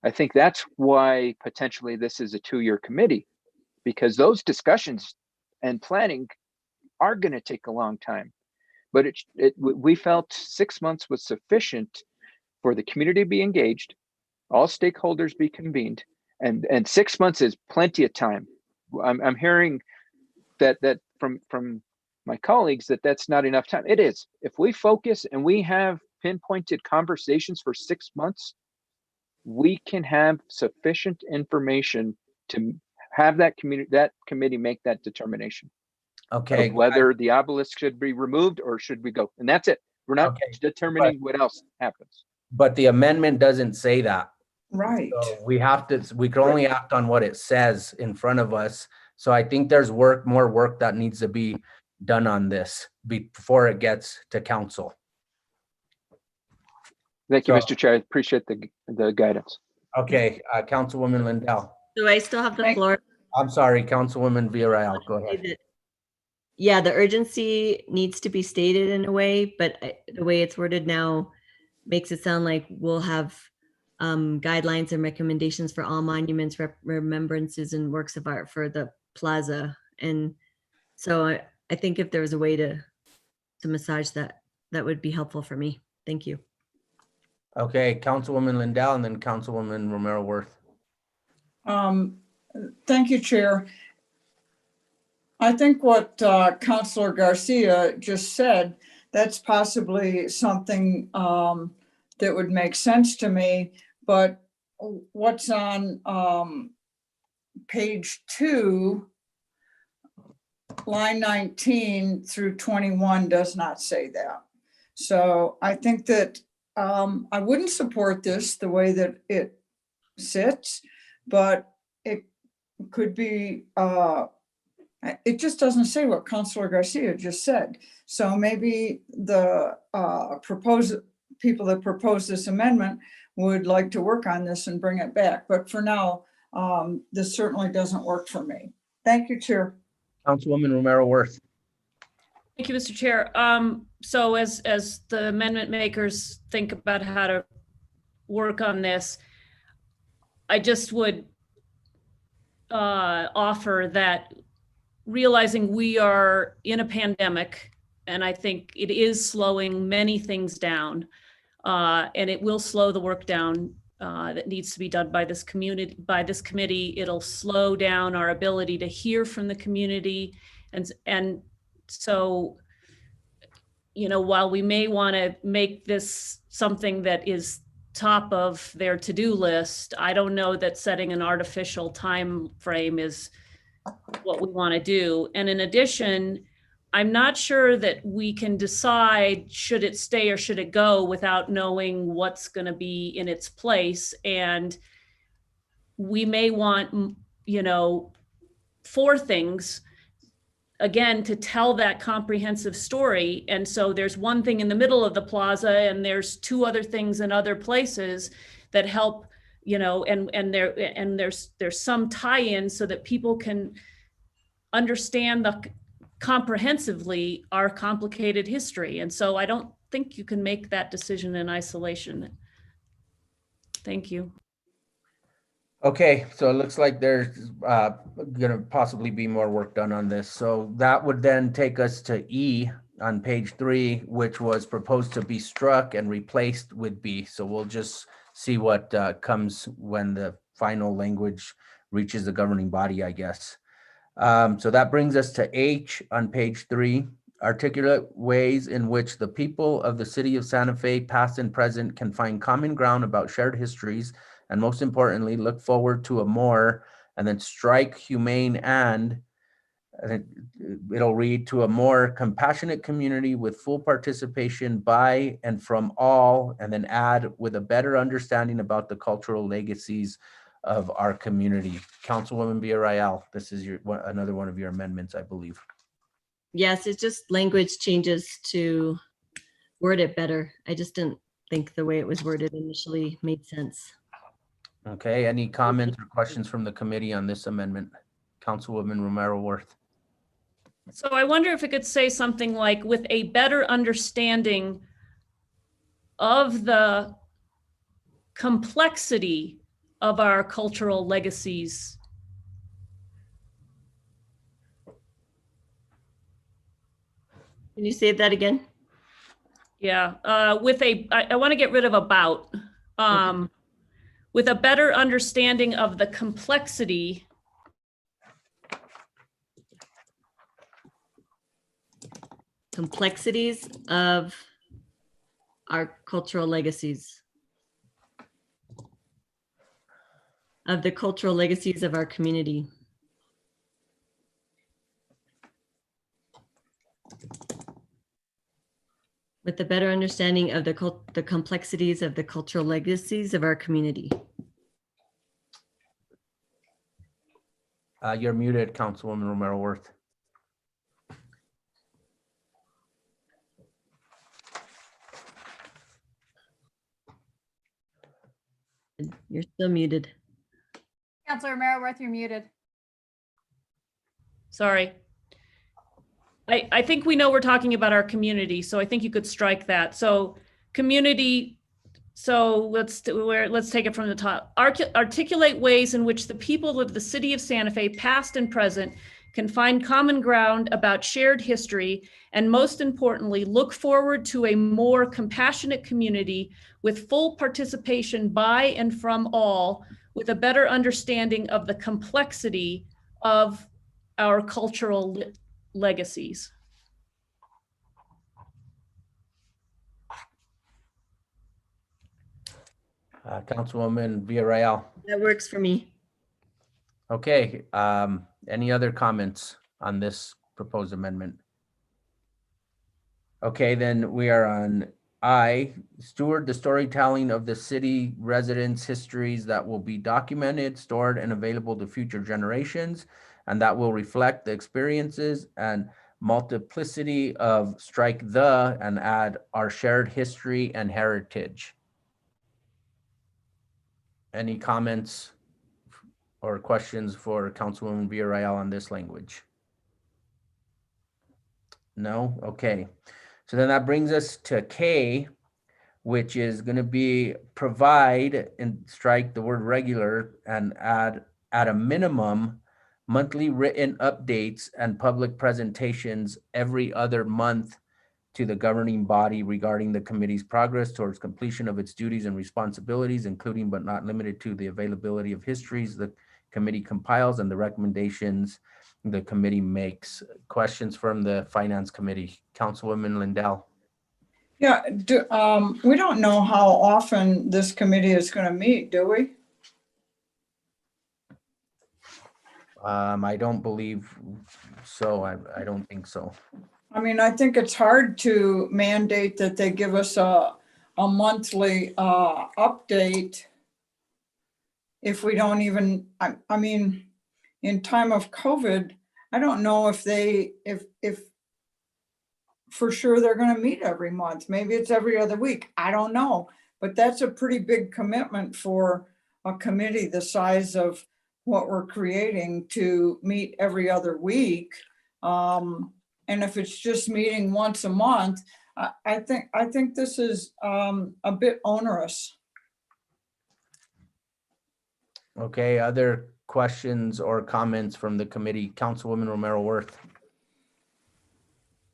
I think that's why potentially this is a 2-year committee, because those discussions and planning are going to take a long time. But we felt 6 months was sufficient for the community to be engaged, all stakeholders be convened, and 6 months is plenty of time. I'm hearing that from my colleagues that's not enough time. It is. If we focus and we have pinpointed conversations for 6 months, we can have sufficient information to have that committee make that determination. Okay. Whether the obelisk should be removed or should we go, and that's it. We're not determining what else happens. But the amendment doesn't say that. Right. So we can only act on what it says in front of us. So I think there's more work that needs to be done on this before it gets to council. Thank you, Mr. Chair. I appreciate the guidance. Okay, Councilwoman Lindell. Do I still have the floor? I'm sorry, Councilwoman Villarreal, go ahead. Yeah, the urgency needs to be stated in a way, but the way it's worded now makes it sound like we'll have guidelines and recommendations for all monuments, remembrances, and works of art for the plaza. And so I think if there was a way to massage that, that would be helpful for me. Thank you. Okay, Councilwoman Lindell and then Councilwoman Romero Worth. Thank you, Chair. I think what Councilor Garcia just said, that's possibly something that would make sense to me, but what's on page 2, line 19 through 21 does not say that. So I think that I wouldn't support this the way that it sits, but it could be, it just doesn't say what Councilor Garcia just said. So maybe the people that propose this amendment would like to work on this and bring it back. But for now, this certainly doesn't work for me. Thank you, Chair. Councilwoman Romero Worth. Thank you, Mr. Chair. So as the amendment makers think about how to work on this, I just would offer that realizing we are in a pandemic, and I think it is slowing many things down, and it will slow the work down that needs to be done by this committee. It'll slow down our ability to hear from the community. And so, while we may want to make this something that is top of their to-do list, I don't know that setting an artificial time frame is what we want to do. And in addition, I'm not sure that we can decide should it stay or should it go without knowing what's going to be in its place. And we may want, 4 things, again, to tell that comprehensive story. And so there's one thing in the middle of the plaza, and there's 2 other things in other places that help, and there's some tie-in so that people can understand comprehensively our complicated history. And so I don't think you can make that decision in isolation. Thank you. Okay, so it looks like there's going to possibly be more work done on this. So that would then take us to E on page 3, which was proposed to be struck and replaced with B. So we'll just see what comes when the final language reaches the governing body, I guess. So that brings us to H on page 3, articulate ways in which the people of the city of Santa Fe, past and present, can find common ground about shared histories, and most importantly, look forward to a more, and then strike humane and it'll read to a more compassionate community with full participation by and from all, and then add with a better understanding about the cultural legacies of our community. Councilwoman Villarreal, this is another one of your amendments, I believe. Yes, it's just language changes to word it better. I just didn't think the way it was worded initially made sense. Okay, any comments or questions from the committee on this amendment? Councilwoman Romero Worth. So I wonder if it could say something like, with a better understanding of the complexity of our cultural legacies. Can you say that again? Yeah, I want to get rid of about. Okay. With a better understanding of the complexity Complexities of our cultural legacies. Of the cultural legacies of our community. With a better understanding of the complexities of the cultural legacies of our community. You're muted, Councilwoman Romero Worth. You're still muted. Councilor Romero Worth, you're muted. Sorry. I think we know we're talking about our community, so I think you could strike that. So community, so let's take it from the top. Articulate ways in which the people of the city of Santa Fe, past and present, can find common ground about shared history, and most importantly, look forward to a more compassionate community with full participation by and from all, with a better understanding of the complexity of our cultural legacies. Councilwoman Villarreal. That works for me. Okay, any other comments on this proposed amendment. Okay, then we are on I, steward the storytelling of the city residents' histories that will be documented, stored, and available to future generations, and that will reflect the experiences and multiplicity of strike the and add our shared history and heritage. Any comments or questions for Councilwoman Villarreal on this language? No? Okay. So then that brings us to K, which is going to be provide and strike the word regular and add at a minimum monthly written updates and public presentations every other month to the governing body regarding the committee's progress towards completion of its duties and responsibilities, including but not limited to the availability of histories the committee compiles and the recommendations the committee makes. Questions from the Finance Committee? Councilwoman Lindell. Yeah, we don't know how often this committee is going to meet, do we? I don't believe so. I don't think so. I mean, I think it's hard to mandate that they give us a monthly update if we don't even, I mean, in time of COVID, I don't know if for sure they're going to meet every month. Maybe it's every other week. I don't know. But that's a pretty big commitment for a committee the size of what we're creating to meet every other week. And if it's just meeting once a month, I think this is a bit onerous. Okay, other questions or comments from the committee? Councilwoman Romero Worth.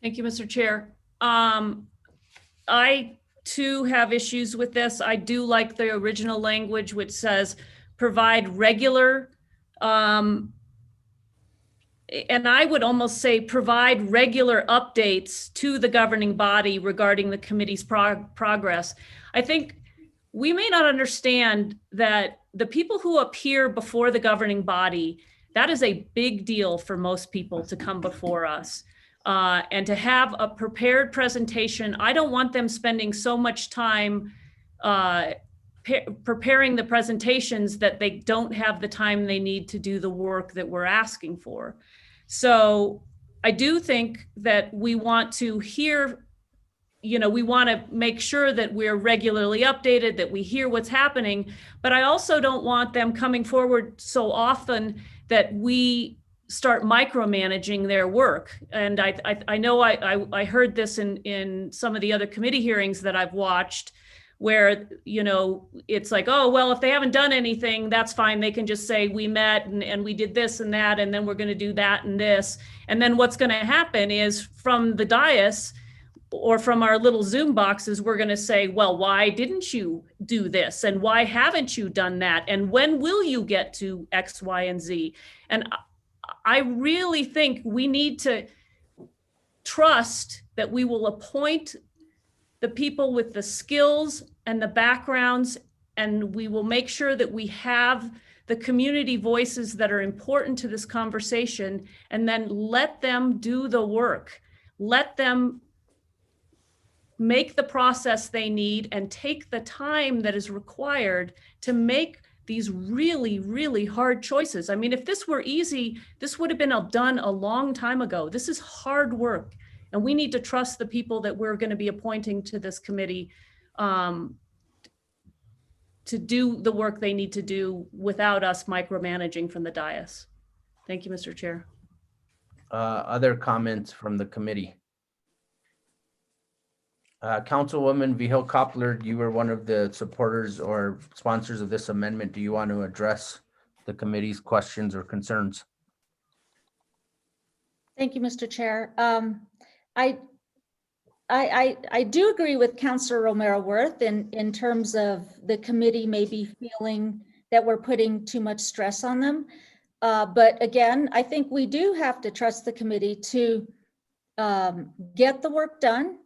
Thank you, Mr. Chair. I too have issues with this. I do like the original language which says provide regular, and I would almost say provide regular updates to the governing body regarding the committee's progress. I think we may not understand that the people who appear before the governing body, that is a big deal for most people to come before us. And to have a prepared presentation. I don't want them spending so much time preparing the presentations that they don't have the time they need to do the work that we're asking for. So I do think that we want to hear, we want to make sure that we're regularly updated, that we hear what's happening, but I also don't want them coming forward so often that we start micromanaging their work. And I know I heard this in some of the other committee hearings that I've watched where, it's like, oh, well, if they haven't done anything, that's fine. They can just say we met and we did this and that, and then we're going to do that and this. And then what's going to happen is from the dais or from our little Zoom boxes, we're going to say, well, why didn't you do this? And why haven't you done that? And when will you get to X, Y, and Z? And I really think we need to trust that we will appoint the people with the skills and the backgrounds, and we will make sure that we have the community voices that are important to this conversation, and then let them do the work. Let them make the process they need and take the time that is required to make these really, really hard choices. I mean, if this were easy, this would have been done a long time ago. This is hard work. And we need to trust the people that we're going to be appointing to this committee to do the work they need to do without us micromanaging from the dais. Thank you, Mr. Chair. Other comments from the committee? Councilwoman Vihel Coppler, you were one of the supporters or sponsors of this amendment. Do you want to address the committee's questions or concerns? Thank you, Mr. Chair. I do agree with Councilor Romero Worth in terms of the committee maybe feeling that we're putting too much stress on them. But again, I think we do have to trust the committee to get the work done,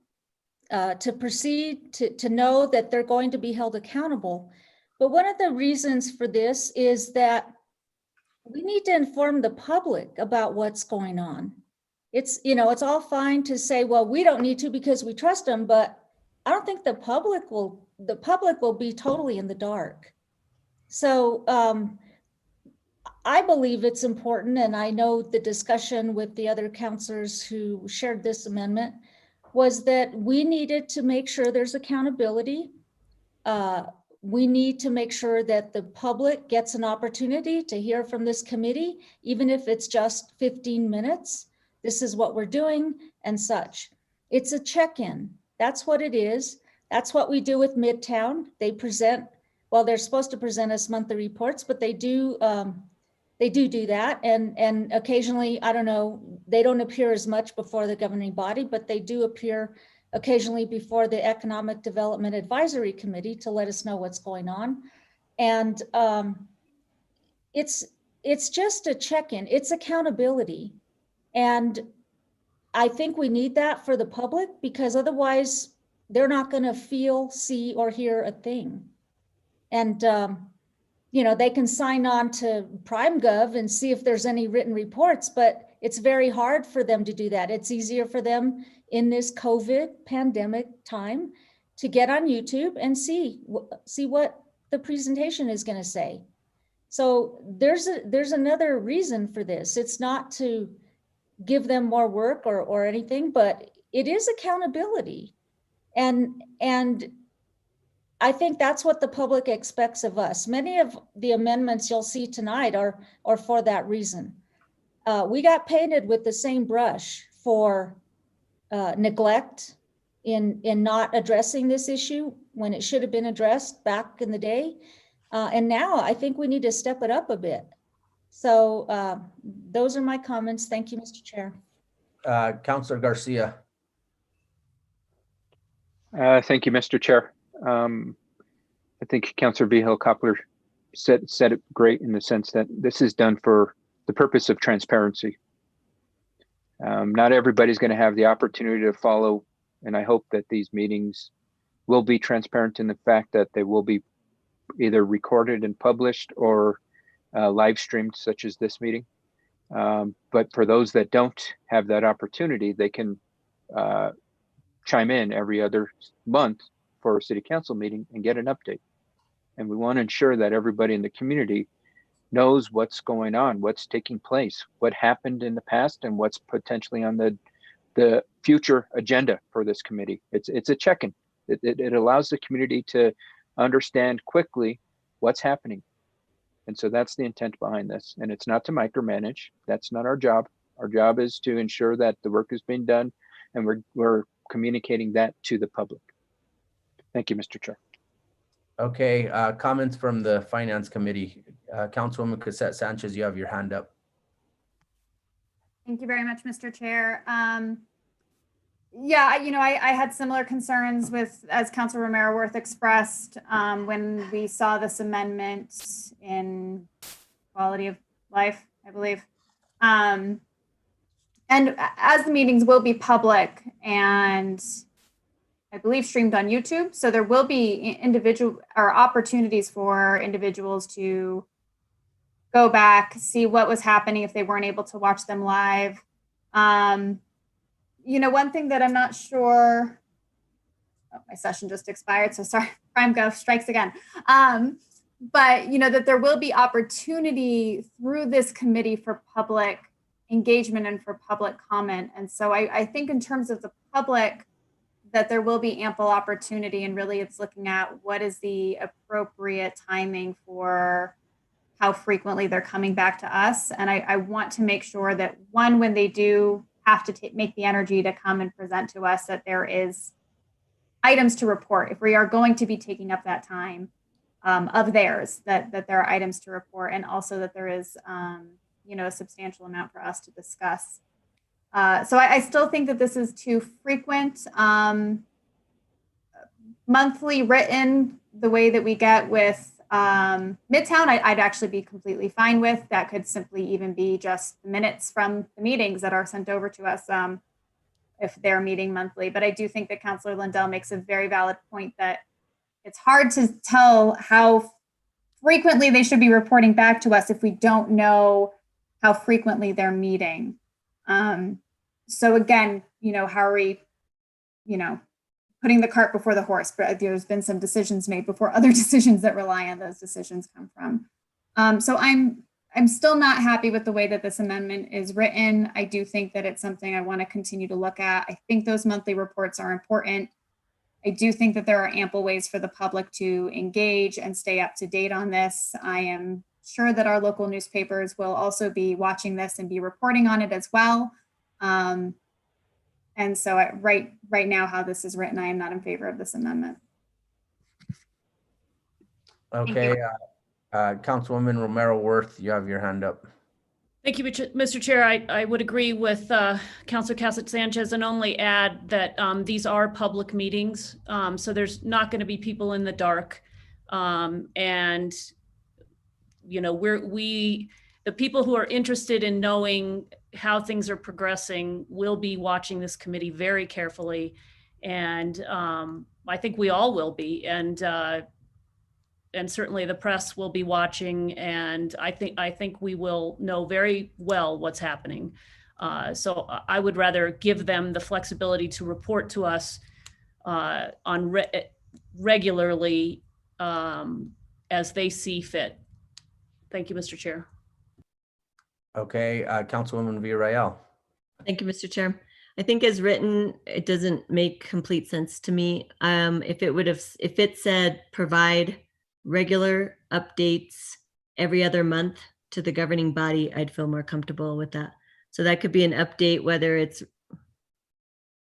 to proceed, to know that they're going to be held accountable. But one of the reasons for this is that we need to inform the public about what's going on. It's, it's all fine to say, well, we don't need to because we trust them, but I don't think the public will be totally in the dark. So I believe it's important, and I know the discussion with the other counselors who shared this amendment was that we needed to make sure there's accountability. We need to make sure that the public gets an opportunity to hear from this committee, even if it's just 15 minutes. This is what we're doing and such. It's a check-in. That's what it is. That's what we do with Midtown. They present, well, they're supposed to present us monthly reports, but they do that. And occasionally, I don't know, they don't appear as much before the governing body, but they do appear occasionally before the Economic Development Advisory Committee to let us know what's going on. And it's just a check-in, it's accountability. And I think we need that for the public, because otherwise they're not going to feel, see, or hear a thing. And, they can sign on to PrimeGov and see if there's any written reports, but it's very hard for them to do that. It's easier for them in this COVID pandemic time to get on YouTube and see what the presentation is going to say. So there's another reason for this. It's not to give them more work or anything, but it is accountability. And I think that's what the public expects of us. Many of the amendments you'll see tonight are for that reason. We got painted with the same brush for neglect in not addressing this issue when it should have been addressed back in the day. And now I think we need to step it up a bit. So those are my comments. Thank you, Mr. Chair. Councilor Garcia. Thank you, Mr. Chair. I think Councilor Vihel-Coppler said it great in the sense that this is done for the purpose of transparency. Not everybody's going to have the opportunity to follow, and I hope that these meetings will be transparent in the fact that they will be either recorded and published or live streamed, such as this meeting. But for those that don't have that opportunity, they can chime in every other month for a city council meeting and get an update. And we want to ensure that everybody in the community knows what's going on, what's taking place, what happened in the past, and what's potentially on the future agenda for this committee. It's a check-in. It allows the community to understand quickly what's happening. And so that's the intent behind this. And it's not to micromanage. That's not our job. Our job is to ensure that the work is being done, and we're communicating that to the public. Thank you, Mr. Chair. Okay, comments from the Finance Committee. Councilwoman Cassette Sanchez, you have your hand up. Thank you very much, Mr. Chair. Yeah, I had similar concerns as Councilor Romero-Worth expressed when we saw this amendment in quality of life, I believe. And as the meetings will be public and I believe streamed on YouTube, so there will be individual or opportunities for individuals to go back, see what was happening if they weren't able to watch them live. One thing that I'm not sure, my session just expired, so sorry, PrimeGov strikes again. But that there will be opportunity through this committee for public engagement and for public comment. And so I think in terms of the public, that there will be ample opportunity, and really it's looking at what is the appropriate timing for how frequently they're coming back to us. And I want to make sure that when they do have to make the energy to come and present to us, that there is items to report. If we are going to be taking up that time of theirs, that there are items to report, and also that there is, a substantial amount for us to discuss. So I still think that this is too frequent. Monthly written, the way that we get with Midtown, I'd actually be completely fine with. That could simply even be just minutes from the meetings that are sent over to us if they're meeting monthly. But I do think that Councilor Lindell makes a very valid point that it's hard to tell how frequently they should be reporting back to us if we don't know how frequently they're meeting. So again, how are we, putting the cart before the horse? But there's been some decisions made before other decisions that rely on those decisions come from. So I'm still not happy with the way that this amendment is written. I do think that it's something I want to continue to look at. I think those monthly reports are important. I do think that there are ample ways for the public to engage and stay up to date on this. I am sure that our local newspapers will also be watching this and be reporting on it as well. And so right now, how this is written, I am not in favor of this amendment. Okay, Councilwoman Romero Worth, you have your hand up. Thank you, Mr. Chair. I would agree with Councilor Cassett Sanchez and only add that these are public meetings. So there's not going to be people in the dark. And, the people who are interested in knowing how things are progressing will be watching this committee very carefully. And I think we all will be. And certainly the press will be watching, and I think we will know very well what's happening. So I would rather give them the flexibility to report to us regularly as they see fit. Thank you, Mr. Chair. Okay, Councilwoman Villarreal. Thank you, Mr. Chair. I think as written, it doesn't make complete sense to me. If it said provide regular updates every other month to the governing body, I'd feel more comfortable with that. So that could be an update, whether it's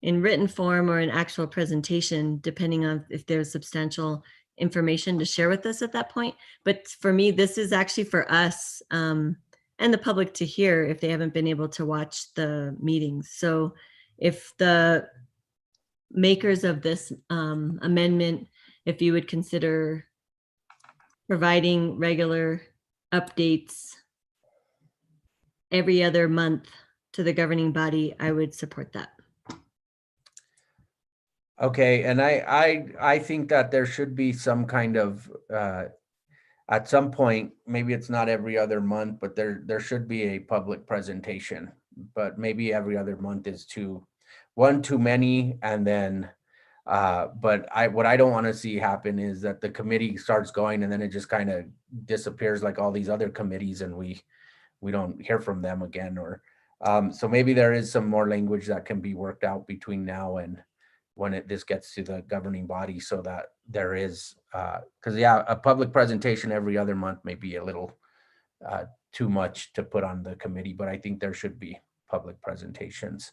in written form or an actual presentation, depending on if there's substantial information to share with us at that point. But for me, this is actually for us and the public to hear if they haven't been able to watch the meetings. So if the makers of this amendment, if you would consider providing regular updates every other month to the governing body, I would support that. Okay, and I think that there should be some kind of at some point, maybe it's not every other month, but there should be a public presentation. But maybe every other month is too many, and then but what I don't want to see happen is that the committee starts going and then it just kind of disappears like all these other committees, and we don't hear from them again. Or so maybe there is some more language that can be worked out between now and when this gets to the governing body, so that there is because a public presentation every other month may be a little too much to put on the committee, but I think there should be public presentations.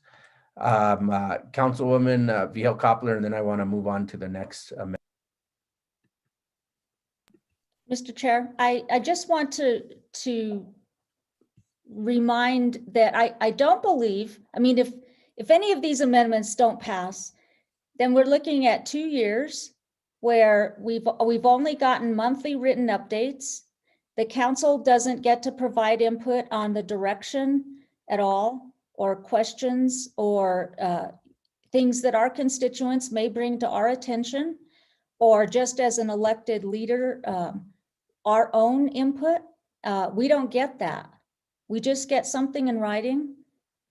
Councilwoman Vihel Koppler, and then I want to move on to the next amendment. Mr. Chair, I just want to remind that I don't believe, I mean, if any of these amendments don't pass, then we're looking at 2 years where we've only gotten monthly written updates. The council doesn't get to provide input on the direction at all, or questions, or things that our constituents may bring to our attention, or just as an elected leader, our own input. We don't get that. We just get something in writing.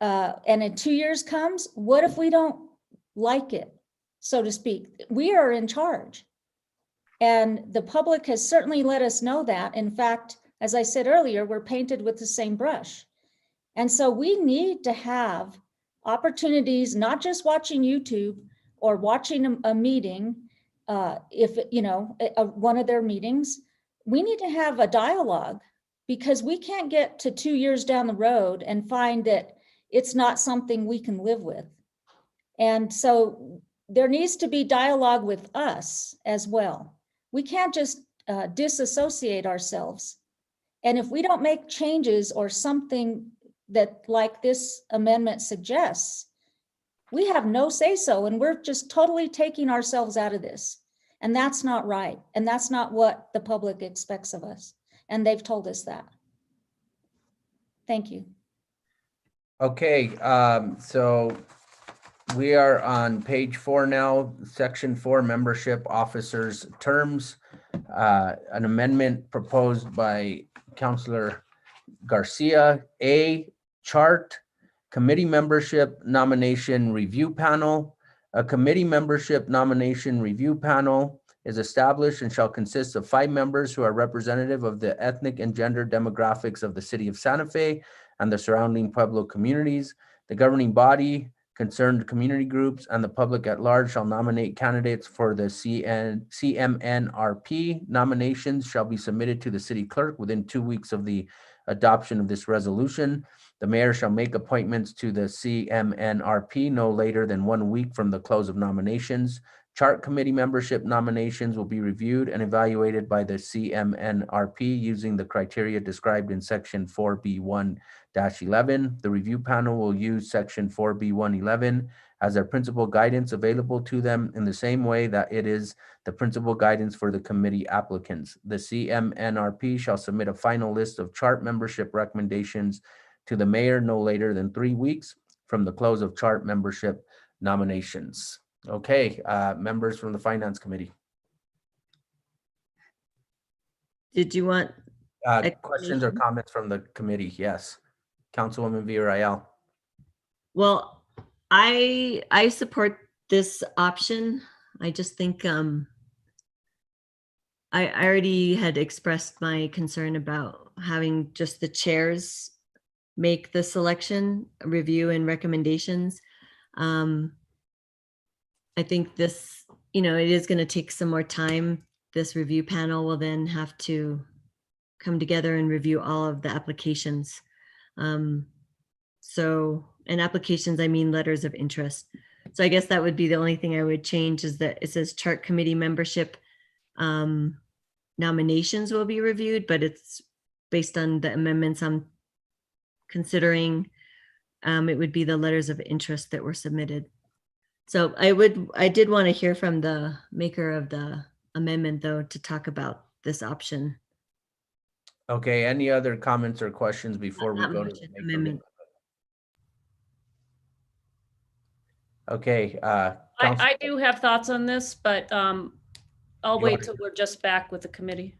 And in 2 years comes, what if we don't like it, so to speak? We are in charge. And the public has certainly let us know that. In fact, as I said earlier, we're painted with the same brush. And so we need to have opportunities, not just watching YouTube or watching a meeting, if, one of their meetings. We need to have a dialogue, because we can't get to 2 years down the road and find that it's not something we can live with. And so there needs to be dialogue with us as well. We can't just disassociate ourselves. And if we don't make changes or something that like this amendment suggests, we have no say-so, and we're just totally taking ourselves out of this. And that's not right. And that's not what the public expects of us. And they've told us that. Thank you. Okay, so we are on page 4 now, section 4, membership officers terms. An amendment proposed by Councilor Garcia, A, chart Committee membership nomination review panel. A committee membership nomination review panel is established and shall consist of 5 members who are representative of the ethnic and gender demographics of the city of Santa Fe and the surrounding Pueblo communities. The governing body, concerned community groups, and the public at large shall nominate candidates for the CMNRP. Nominations shall be submitted to the city clerk within 2 weeks of the adoption of this resolution. The mayor shall make appointments to the CMNRP no later than 1 week from the close of nominations. Chart committee membership nominations will be reviewed and evaluated by the CMNRP using the criteria described in section 4B1-11. The review panel will use section 4B111 as their principal guidance available to them in the same way that it is the principal guidance for the committee applicants. The CMNRP shall submit a final list of chart membership recommendations to the mayor no later than 3 weeks from the close of chart membership nominations. Okay, members from the Finance Committee. Did you want, Questions or Explanation? comments from the committee? Yes. Councilwoman Villarreal. well, I support this option. I just think I already had expressed my concern about having just the chairs make the selection, review, and recommendations. I think this, it is going to take some more time. This review panel will then have to come together and review all of the applications. And applications, I mean letters of interest. So I guess that would be the only thing I would change, is that it says chart committee membership nominations will be reviewed, but it's based on the amendments I'm considering. It would be the letters of interest that were submitted. So I did want to hear from the maker of the amendment, though, to talk about this option. Okay, any other comments or questions before we Not go to motion, the maker? amendment. Okay, I do have thoughts on this, but I'll You wait want- till we're just back with the committee.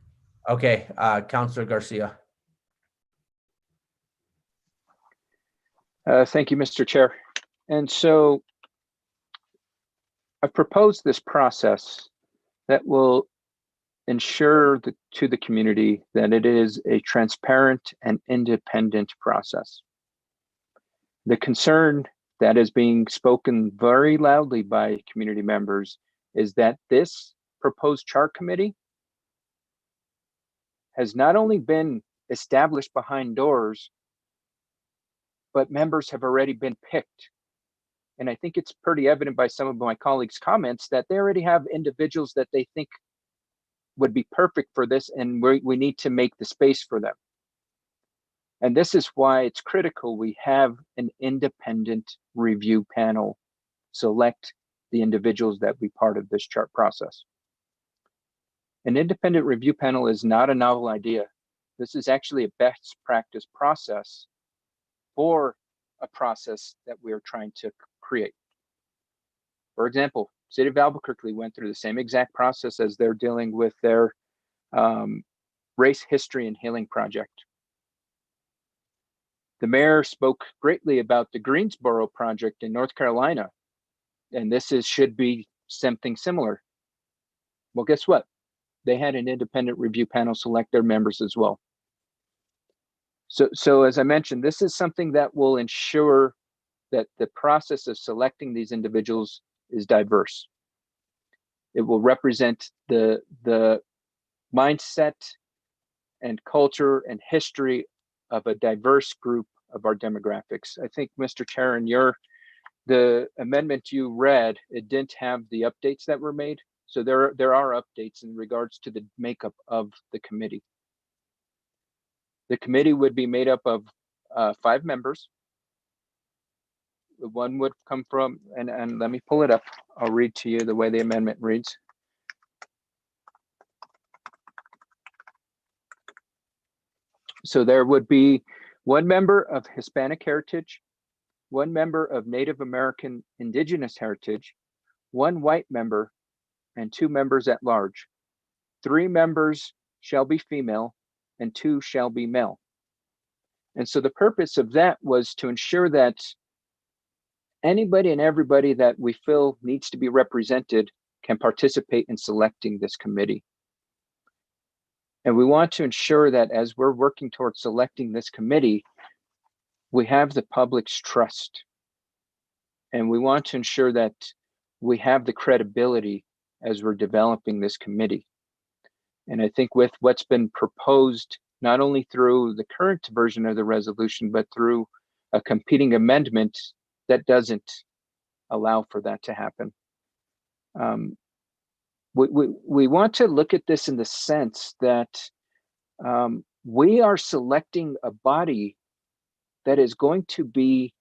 okay, Councilor Garcia. Thank you, Mr. Chair. And so I've proposed this process that will ensure to the community that it is a transparent and independent process. The concern that is being spoken very loudly by community members is that this proposed chart committee has not only been established behind doors, but members have already been picked. And I think it's pretty evident by some of my colleagues' comments that they already have individuals that they think would be perfect for this, and we need to make the space for them. And this is why it's critical we have an independent review panel select the individuals that be part of this chart process. An independent review panel is not a novel idea. This is actually a best practice process for a process that we are trying to create. For example, City of Albuquerque went through the same exact process as they're dealing with their race history and healing project. The mayor spoke greatly about the Greensboro project in North Carolina, and this should be something similar. Well, guess what? They had an independent review panel select their members as well. So as I mentioned, this is something that will ensure that the process of selecting these individuals is diverse. It will represent the mindset and culture and history of a diverse group of our demographics. I think, Mr. Chair, in the amendment you read, it didn't have the updates that were made. So there are updates in regards to the makeup of the committee. The committee would be made up of 5 members. One would come from, and let me pull it up. I'll read to you the way the amendment reads. So there would be 1 member of Hispanic heritage, 1 member of Native American Indigenous heritage, 1 white member, and 2 members at large. 3 members shall be female and 2 shall be male. And so the purpose of that was to ensure that anybody and everybody that we feel needs to be represented can participate in selecting this committee. And we want to ensure that as we're working towards selecting this committee, we have the public's trust. And we want to ensure that we have the credibility as we're developing this committee. And I think with what's been proposed, not only through the current version of the resolution, but through a competing amendment that doesn't allow for that to happen. We want to look at this in the sense that we are selecting a body that is going to be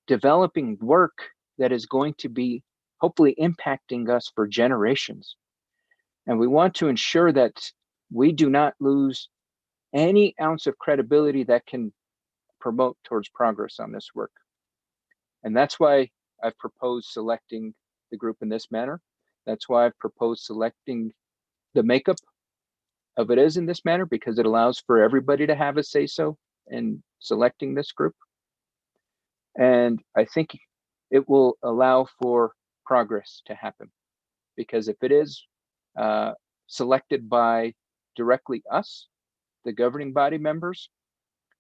developing work that is going to be hopefully impacting us for generations. And we want to ensure that we do not lose any ounce of credibility that can promote towards progress on this work. And that's why I've proposed selecting the group in this manner. That's why I've proposed selecting the makeup of it is in this manner, because it allows for everybody to have a say-so in selecting this group. And I think it will allow for progress to happen, because if it is selected by directly us, the governing body members,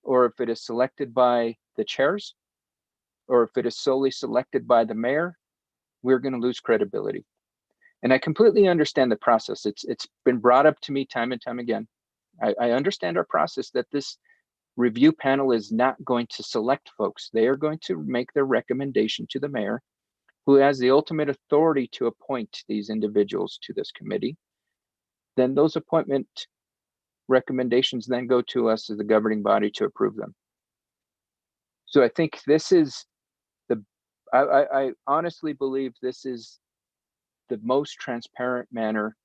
or if it is selected by the chairs, or if it is solely selected by the mayor, we're going to lose credibility. And I completely understand the process. It's been brought up to me time and time again. I understand our process, that this review panel is not going to select folks. They are going to make their recommendation to the mayor, who has the ultimate authority to appoint these individuals to this committee. Then those appointment recommendations then go to us as the governing body to approve them. So I think this is I honestly believe this is the most transparent manner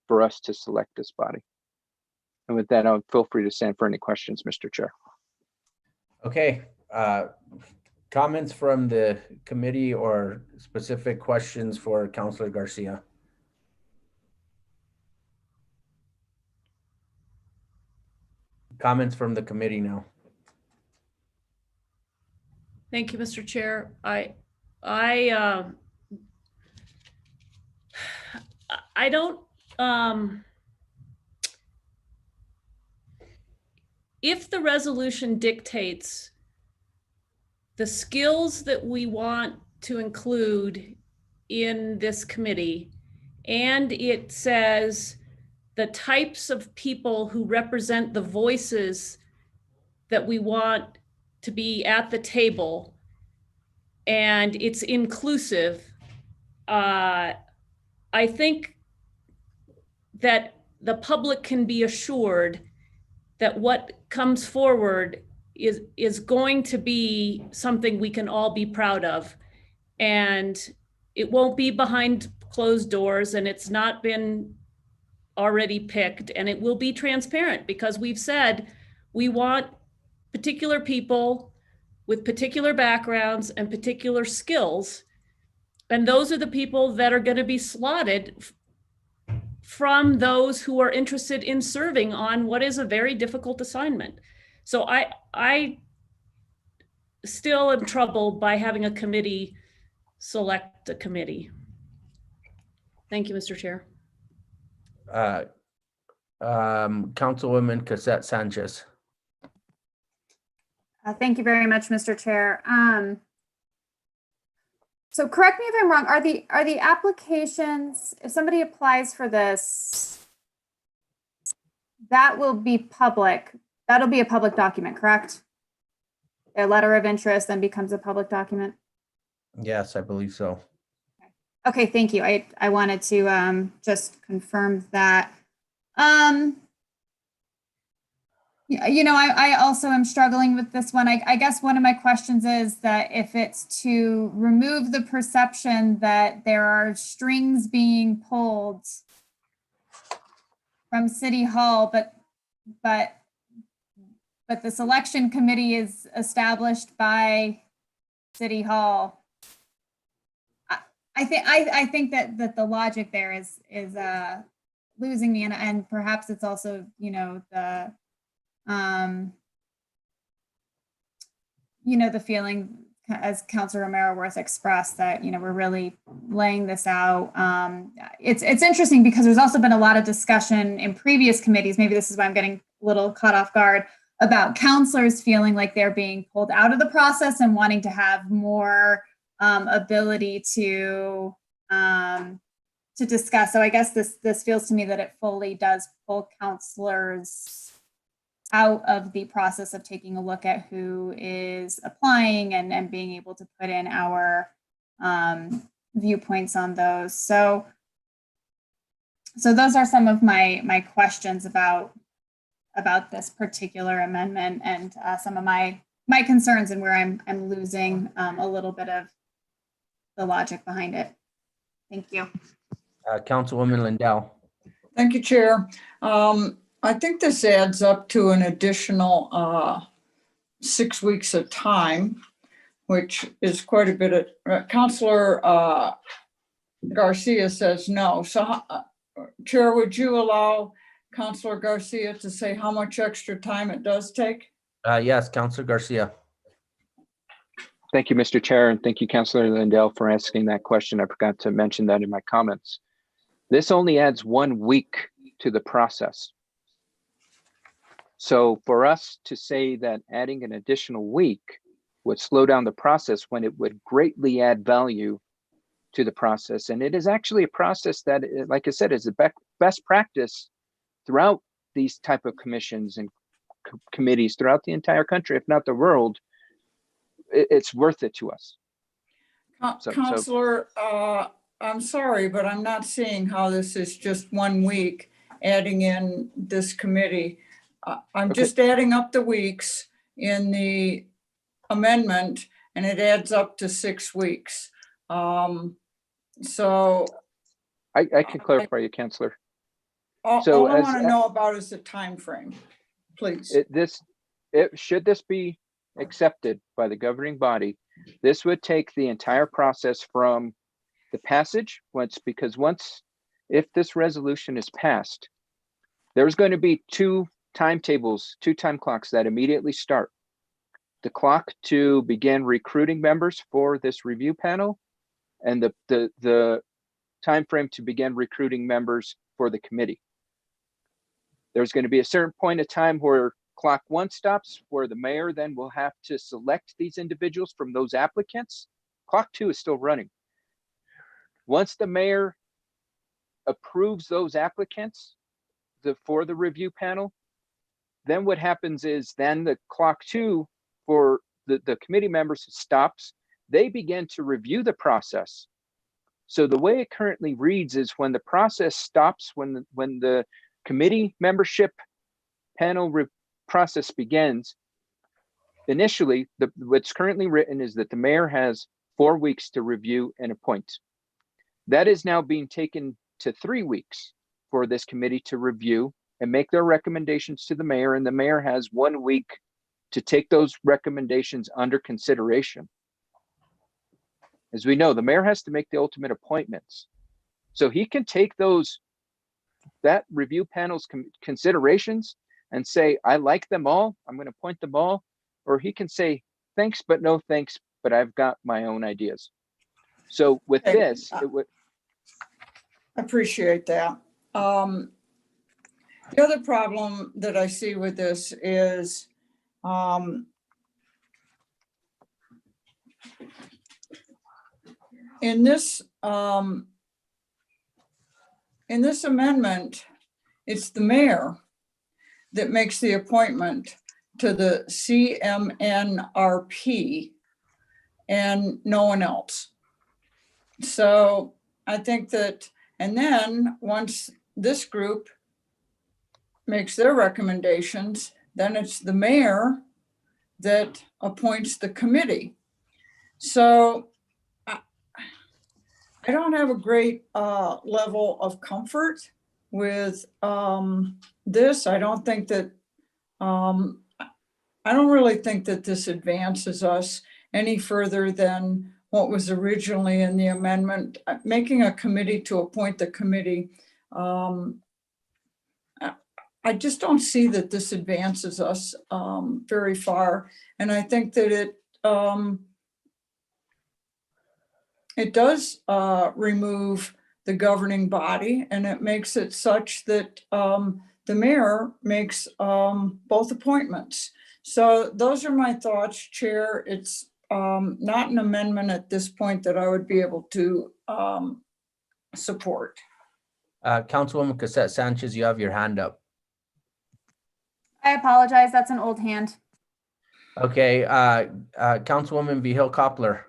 for us to select this body. And with that, I'll feel free to stand for any questions, Mr. Chair. Okay, comments from the committee or specific questions for Councilor Garcia? Comments from the committee now. Thank you, Mr. Chair. I don't, if the resolution dictates the skills that we want to include in this committee, and it says the types of people who represent the voices that we want to be at the table, and it's inclusive, I think that the public can be assured that what comes forward is going to be something we can all be proud of. And it won't be behind closed doors, and it's not been already picked, and it will be transparent, because we've said we want particular people with particular backgrounds and particular skills. And those are the people that are going to be slotted from those who are interested in serving on what is a very difficult assignment. So I still am troubled by having a committee select a committee. Thank you, Mr. Chair. Councilwoman Cassette Sanchez. Thank you very much, Mr. Chair. So correct me if I'm wrong, are the applications, if somebody applies for this, that will be public, that'll be a public document, correct? Their letter of interest then becomes a public document? Yes, I believe so. Okay, thank you. I wanted to just confirm that. You know, I also am struggling with this one. I guess one of my questions is that if it's to remove the perception that there are strings being pulled from City Hall, but the selection committee is established by City Hall. I think that the logic there is losing me, and perhaps it's also, you know, the feeling as Councilor Romero-Worth expressed, that, you know, we're really laying this out. It's interesting because there's also been a lot of discussion in previous committees. Maybe this is why I'm getting a little caught off guard about counselors feeling like they're being pulled out of the process and wanting to have more ability to discuss. So I guess this feels to me that it fully does pull counselors out of the process of taking a look at who is applying and being able to put in our viewpoints on those. So those are some of my questions about this particular amendment and some of my concerns and where I'm losing a little bit of the logic behind it. Thank you. Councilwoman Lindell. Thank you, Chair. I think this adds up to an additional 6 weeks of time, which is quite a bit of, Councilor Garcia says no. So Chair, would you allow Councilor Garcia to say how much extra time it does take? Yes, Councilor Garcia. Thank you, Mr. Chair, and thank you, Councilor Lindell, for asking that question. I forgot to mention that in my comments. This only adds 1 week to the process. So for us to say that adding an additional week would slow down the process when it would greatly add value to the process. And it is actually a process that, like I said, is a best practice throughout these type of commissions and committees throughout the entire country, if not the world. It's worth it to us. Councilor, I'm sorry, but I'm not seeing how this is just 1 week adding in this committee. I'm just adding up the weeks in the amendment and it adds up to 6 weeks. So I can clarify you, Councilor. All I want to know about is the time frame, please. Should this be accepted by the governing body, this would take the entire process from the passage if this resolution is passed, there's going to be 2 timetables, 2 time clocks that immediately start. The clock to begin recruiting members for this review panel and the time frame to begin recruiting members for the committee. There's going to be a certain point of time where clock 1 stops, where the mayor then will have to select these individuals from those applicants. Clock 2 is still running. Once the mayor approves those applicants for the review panel, then what happens is then the clock 2 for the committee members stops. They begin to review the process. So the way it currently reads is when the process stops, when the committee membership panel process begins, initially, what's currently written is that the mayor has 4 weeks to review and appoint. That is now being taken to 3 weeks for this committee to review and make their recommendations to the mayor, and the mayor has 1 week to take those recommendations under consideration. As we know, the mayor has to make the ultimate appointments. So he can take that review panel's considerations and say, I like them all, I'm going to appoint them all. Or he can say, thanks, but no thanks, but I've got my own ideas. So with this, it would. I appreciate that. The other problem that I see with this is in this amendment, it's the mayor that makes the appointment to the CMNRP and no one else. So I think that, and then once this group makes their recommendations, then it's the mayor that appoints the committee. So I don't have a great level of comfort with this. I don't think that, I don't really think that this advances us any further than what was originally in the amendment. Making a committee to appoint the committee, I just don't see that this advances us very far. And I think that it does remove the governing body, and it makes it such that the mayor makes both appointments. So those are my thoughts, Chair. It's not an amendment at this point that I would be able to support. Councilwoman Cassette Sanchez, you have your hand up. I apologize. That's an old hand. Okay, Councilwoman Vihil Coppler.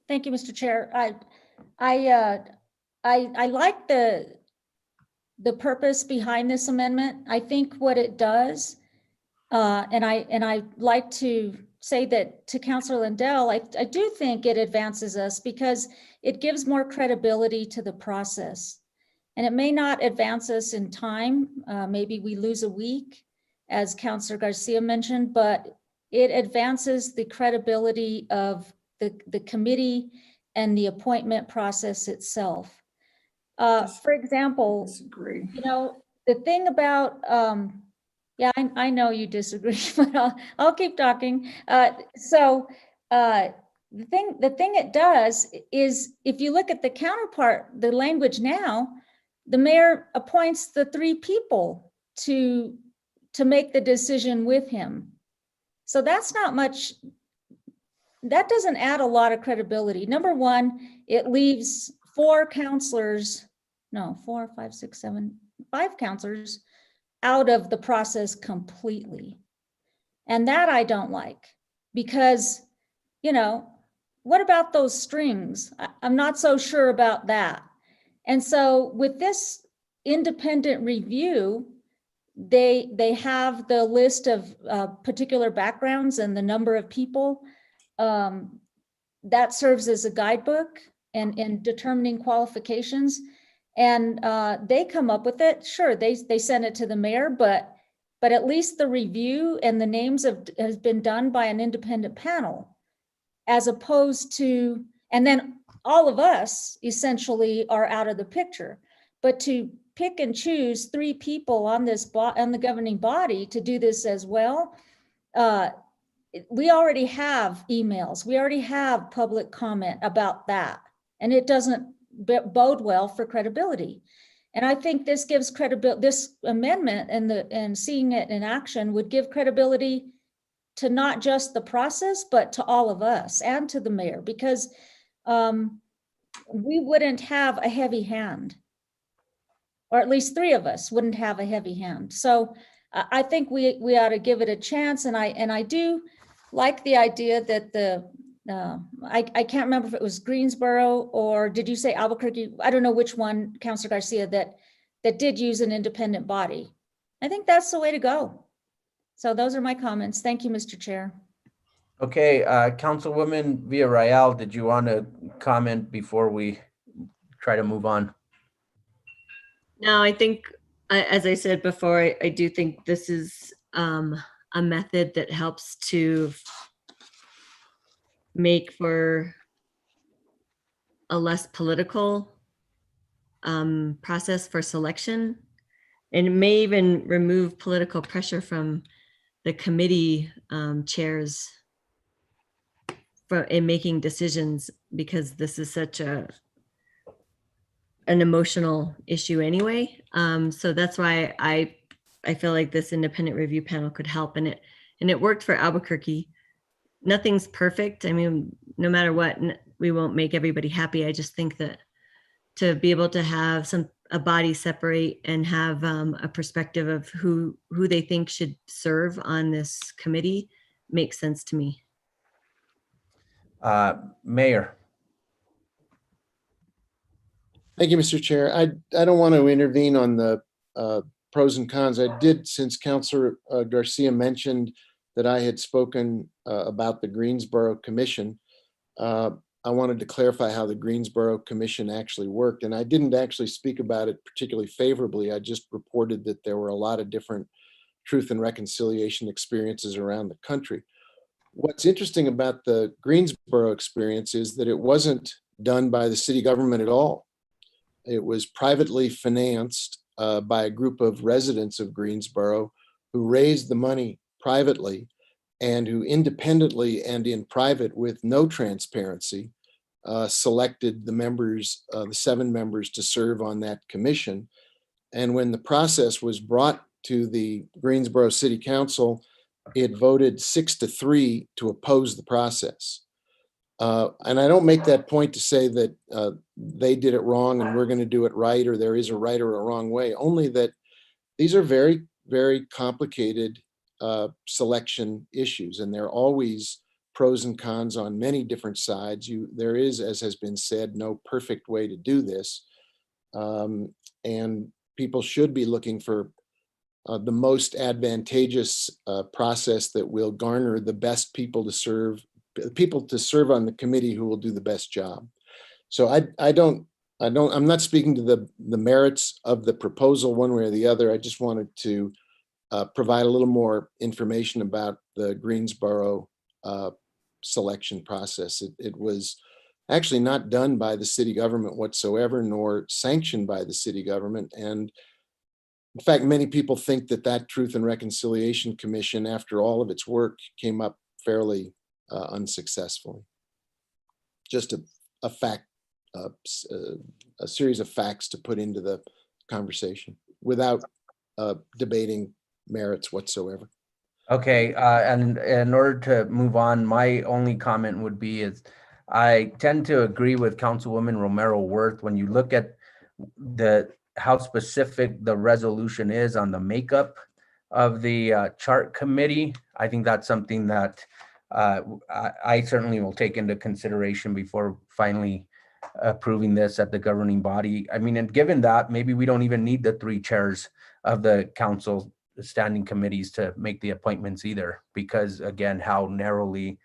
Thank you, Mr. Chair. I like the purpose behind this amendment. I think what it does, and I like to say that to Councilor Lindell, I do think it advances us because it gives more credibility to the process. And it may not advance us in time. Maybe we lose a week, as Councilor Garcia mentioned, but it advances the credibility of the committee and the appointment process itself. For example, Disagree. you know, the thing about, yeah, I know you disagree, but I'll keep talking. The thing it does is, if you look at the counterpart, the language now, the mayor appoints the 3 people to make the decision with him. So that's not much, that doesn't add a lot of credibility. Number one, it leaves 5 counselors out of the process completely. And that I don't like, because, you know, what about those strings? I'm not so sure about that. And so with this independent review, they have the list of particular backgrounds and the number of people. That serves as a guidebook in determining qualifications. And they come up with it. Sure, they send it to the mayor, but at least the review and the names has been done by an independent panel, as opposed to, and then all of us essentially are out of the picture. But to pick and choose 3 people on the governing body to do this as well, we already have emails, we already have public comment about that, and it doesn't bode well for credibility. And I think this gives credibility, this amendment and seeing it in action would give credibility to not just the process, but to all of us and to the mayor, because we wouldn't have a heavy hand, or at least 3 of us wouldn't have a heavy hand. So I think we ought to give it a chance. And I do like the idea that I can't remember if it was Greensboro or did you say Albuquerque? I don't know which one, Councilor Garcia, that did use an independent body. I think that's the way to go. So those are my comments. Thank you, Mr. Chair. Okay, Councilwoman Villarreal, did you want to comment before we try to move on? No, I think, as I said before, I do think this is a method that helps to make for a less political process for selection. And it may even remove political pressure from the committee chairs in making decisions, because this is such an emotional issue anyway. So that's why I feel like this independent review panel could help, and it worked for Albuquerque. Nothing's perfect. I mean, no matter what, we won't make everybody happy. I just think that to be able to have a body separate and have a perspective of who they think should serve on this committee makes sense to me. Mayor. Thank you, Mr. Chair. I don't want to intervene on the pros and cons. I did, since Councilor Garcia mentioned that I had spoken about the Greensboro Commission. I wanted to clarify how the Greensboro Commission actually worked. And I didn't actually speak about it particularly favorably. I just reported that there were a lot of different truth and reconciliation experiences around the country. What's interesting about the Greensboro experience is that it wasn't done by the city government at all. It was privately financed by a group of residents of Greensboro who raised the money privately and who independently and in private with no transparency selected the members, the 7 members to serve on that commission. And when the process was brought to the Greensboro City Council, it voted 6-3 to oppose the process. And I don't make that point to say that they did it wrong and we're going to do it right, or there is a right or a wrong way, only that these are very, very complicated selection issues, and there are always pros and cons on many different sides. There is, as has been said, no perfect way to do this. And people should be looking for the most advantageous process that will garner the best people to serve on the committee who will do the best job. So I'm not speaking to the merits of the proposal one way or the other. I just wanted to provide a little more information about the Greensboro selection process. It was actually not done by the city government whatsoever, nor sanctioned by the city government. And in fact, many people think that Truth and Reconciliation Commission, after all of its work, came up fairly unsuccessfully. Just a fact, a series of facts to put into the conversation without debating merits whatsoever. Okay, and in order to move on, my only comment would be is I tend to agree with Councilwoman Romero Worth when you look at how specific the resolution is on the makeup of the chart committee. I think that's something that I certainly will take into consideration before finally approving this at the governing body. I mean, and given that, maybe we don't even need the 3 chairs of the council standing committees to make the appointments either, because again, how narrowly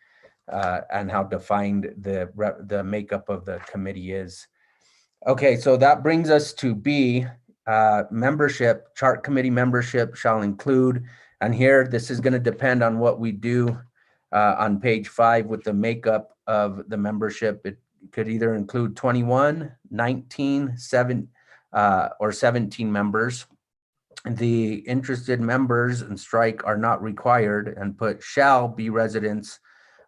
and how defined the makeup of the committee is. Okay, so that brings us to B, membership. Chart committee membership shall include, and here this is going to depend on what we do on page 5 with the makeup of the membership. It could either include 21, 19, 7, or 17 members. The interested members and strike are not required, and put shall be residents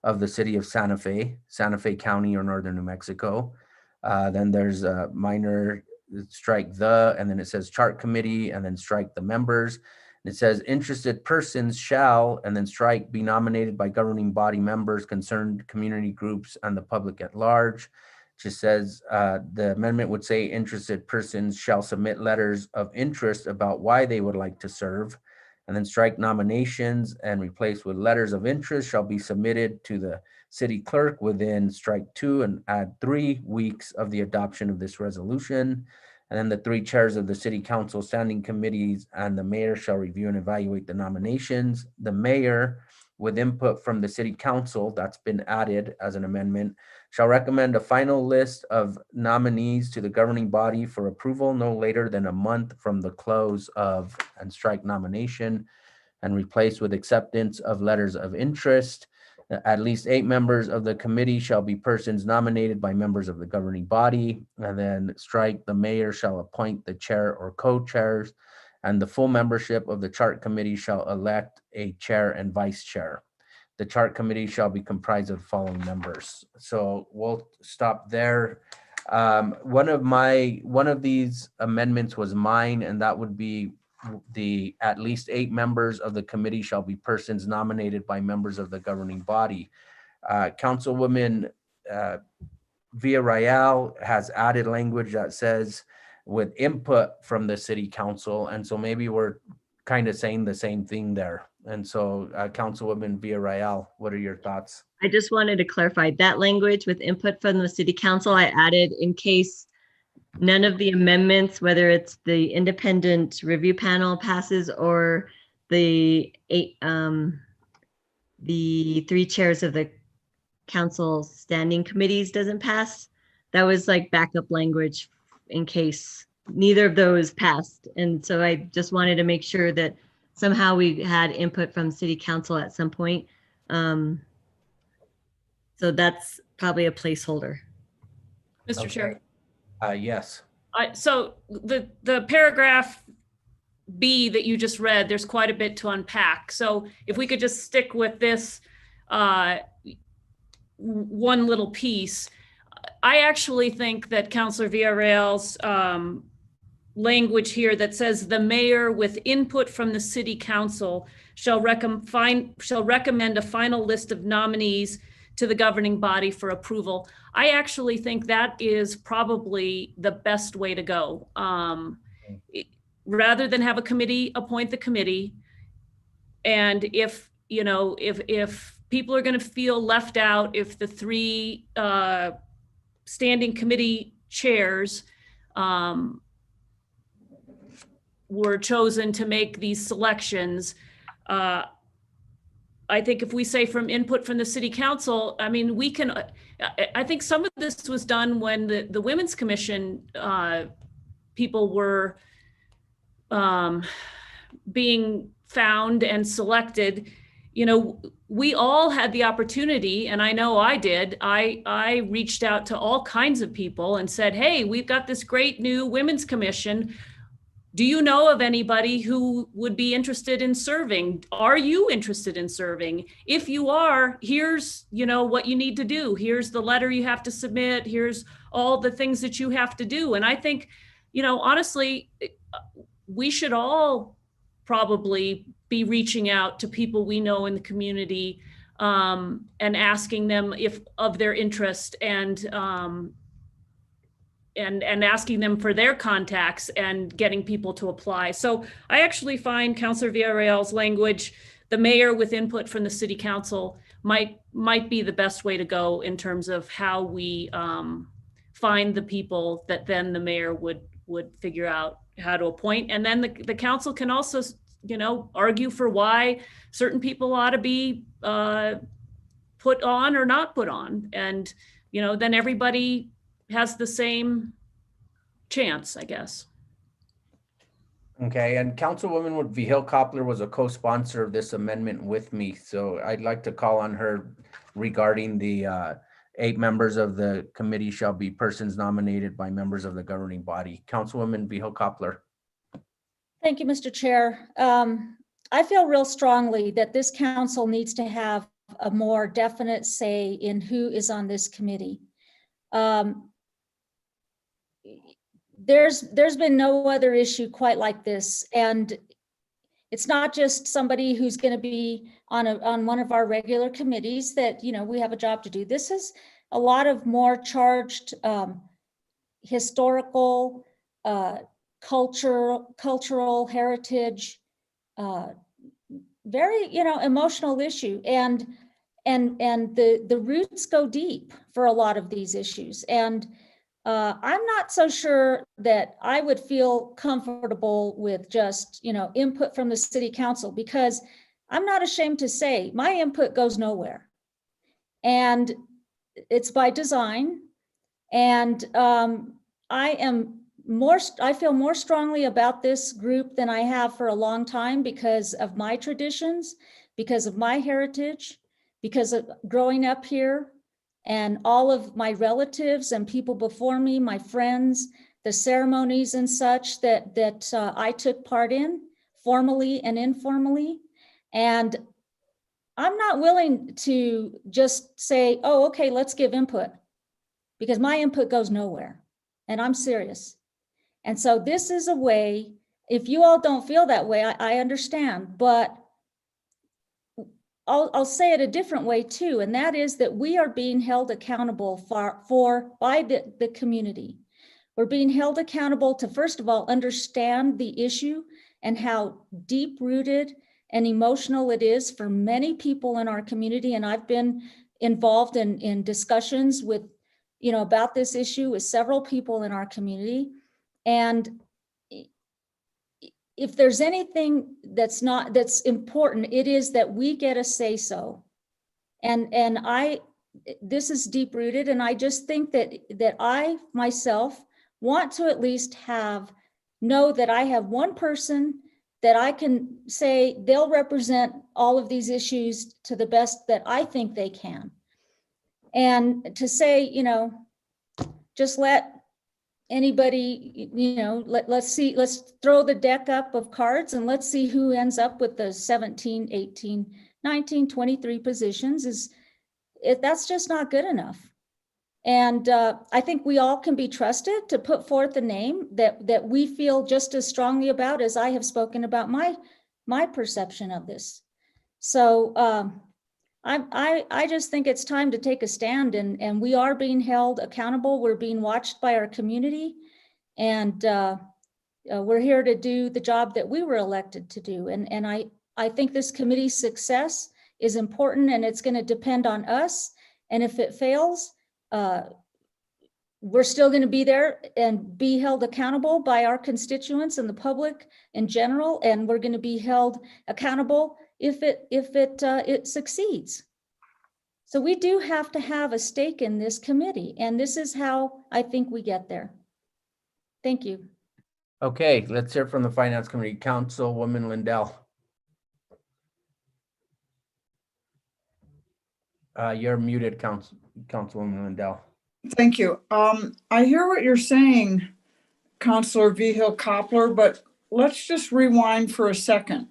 of the city of Santa Fe County, or northern New Mexico. Then there's a minor strike and then it says chart committee, and then strike the members. And it says interested persons shall, and then strike, be nominated by governing body members, concerned community groups, and the public at large. Just says the amendment would say interested persons shall submit letters of interest about why they would like to serve, and then strike nominations and replace with letters of interest shall be submitted to the city clerk within strike 2 and add 3 weeks of the adoption of this resolution. And then the 3 chairs of the city council standing committees and the mayor shall review and evaluate the nominations. The mayor, with input from the city council, that's been added as an amendment, shall recommend a final list of nominees to the governing body for approval no later than a month from the close of, and strike nomination, and replace with acceptance of letters of interest. At least 8 members of the committee shall be persons nominated by members of the governing body, and then strike the mayor shall appoint the chair or co-chairs, and the full membership of the chart committee shall elect a chair and vice chair. The chart committee shall be comprised of the following members. So we'll stop there. One of these amendments was mine, and that would be the at least 8 members of the committee shall be persons nominated by members of the governing body. Councilwoman Villarreal has added language that says with input from the city council, and so maybe we're kind of saying the same thing there. And so Councilwoman Villarreal, what are your thoughts? I just wanted to clarify that language with input from the city council. I added in case none of the amendments, whether it's the independent review panel passes or the 3 chairs of the council standing committees doesn't pass. That was like backup language in case neither of those passed. And so I just wanted to make sure that somehow we had input from city council at some point. So that's probably a placeholder. Mr. Chair. Yes. So the paragraph B that you just read, there's quite a bit to unpack. So if we could just stick with this one little piece, I actually think that Councilor Villarreal's language here that says the mayor with input from the city council shall recommend a final list of nominees to the governing body for approval. I actually think that is probably the best way to go. Rather than have a committee appoint the committee, and if people are going to feel left out, if the three standing committee chairs were chosen to make these selections, I think if we say from input from the city council, I mean, we can, I think some of this was done when the Women's Commission people were being found and selected. We all had the opportunity, and I know I did. I reached out to all kinds of people and said, hey, we've got this great new Women's Commission. Do you know of anybody who would be interested in serving? Are you interested in serving? If you are, here's, what you need to do. Here's the letter you have to submit. Here's all the things that you have to do. And I think, honestly, we should all probably be reaching out to people we know in the community and asking them if of their interest, and asking them for their contacts and getting people to apply. So I actually find Councilor Villarreal's language, the mayor with input from the city council, might be the best way to go in terms of how we find the people that then the mayor would figure out how to appoint. And then the council can also, argue for why certain people ought to be put on or not put on. And, then everybody has the same chance, I guess. Okay, and Councilwoman Vihil Coppler was a co-sponsor of this amendment with me, so I'd like to call on her regarding the 8 members of the committee shall be persons nominated by members of the governing body. Councilwoman Vihil Coppler. Thank you, Mr. Chair. I feel real strongly that this council needs to have a more definite say in who is on this committee. There's been no other issue quite like this, and it's not just somebody who's going to be on one of our regular committees that we have a job to do. This is a lot of more charged historical, cultural heritage, very emotional issue, and the roots go deep for a lot of these issues. And I'm not so sure that I would feel comfortable with just, input from the city council, because I'm not ashamed to say my input goes nowhere. And it's by design. And I feel more strongly about this group than I have for a long time because of my traditions, because of my heritage, because of growing up here. And all of my relatives and people before me, my friends, the ceremonies and such that I took part in, formally and informally. And I'm not willing to just say, oh, okay, let's give input, because my input goes nowhere. And I'm serious. And so this is a way, if you all don't feel that way, I understand, but I'll say it a different way too, and that is that we are being held accountable by the community. We're being held accountable to, first of all, understand the issue and how deep-rooted and emotional it is for many people in our community. And I've been involved in discussions with, about this issue with several people in our community. And if there's anything that's important, it is that we get a say so. And this is deep rooted. And I just think that I myself want to at least know that I have one person that I can say they'll represent all of these issues to the best that I think they can. And to say, just let anybody, let's throw the deck up of cards and let's see who ends up with the 17, 18, 19, 23 positions. That's just not good enough. And I think we all can be trusted to put forth a name that we feel just as strongly about as I have spoken about my perception of this. So I just think it's time to take a stand, and we are being held accountable. We're being watched by our community, and we're here to do the job that we were elected to do. And I think this committee's success is important, and it's going to depend on us. And if it fails, we're still going to be there and be held accountable by our constituents and the public in general. And we're going to be held accountable if it succeeds. So we do have to have a stake in this committee, and this is how I think we get there. Thank you. Okay, let's hear from the Finance Committee. Councilwoman Lindell. You're muted, Councilwoman Lindell. Thank you. I hear what you're saying, Councilor Vigil Koppler, but let's just rewind for a second.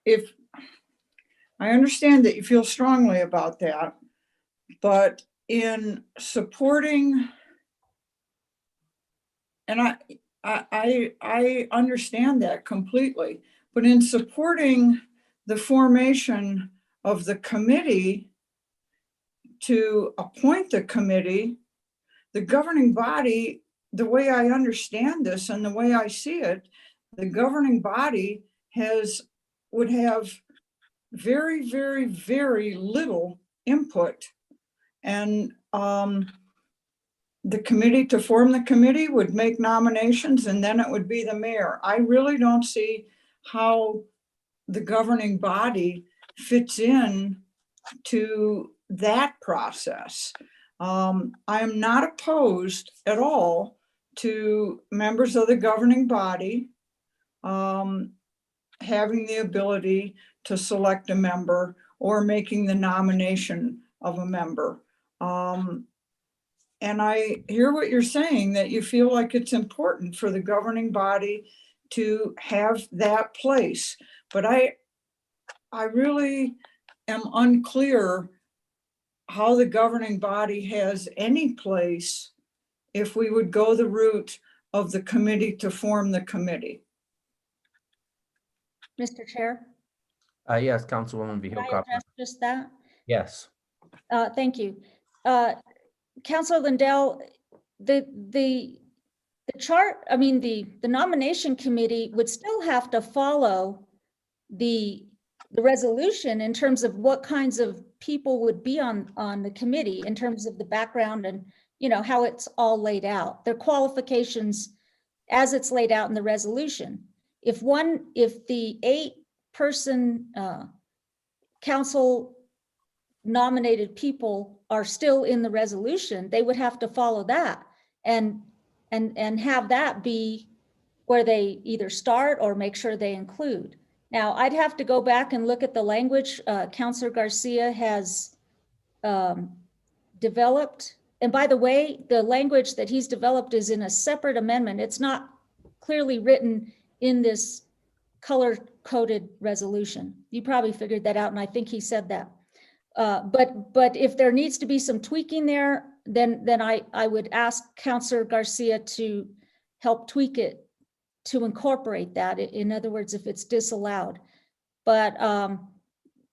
If I understand that you feel strongly about that, but in supporting, and I understand that completely, but in supporting the formation of the committee to appoint the committee, the governing body, the way I understand this and the way I see it, the governing body would have very, very, very little input. And the committee, to form the committee, would make nominations, and then it would be the mayor. I really don't see how the governing body fits in to that process. I am not opposed at all to members of the governing body having the ability to select a member or making the nomination of a member. And I hear what you're saying, that you feel like it's important for the governing body to have that place. But I really am unclear how the governing body has any place if we would go the route of the committee to form the committee. Mr. Chair, Yes, Councilwoman can Vigil I Koppler. address just that? Yes. Thank you. Councilor Lindell, the chart, I mean, the nomination committee would still have to follow the resolution in terms of what kinds of people would be on the committee, in terms of the background and, how it's all laid out, their qualifications as it's laid out in the resolution. If the 8-person council nominated people are still in the resolution, they would have to follow that and have that be where they either start or make sure they include. Now, I'd have to go back and look at the language Councilor Garcia has developed. And by the way, the language that he's developed is in a separate amendment. It's not clearly written in this color-coded resolution. You probably figured that out, and I think he said that. But if there needs to be some tweaking there, then I would ask Councilor Garcia to help tweak it to incorporate that. In other words, if it's disallowed. But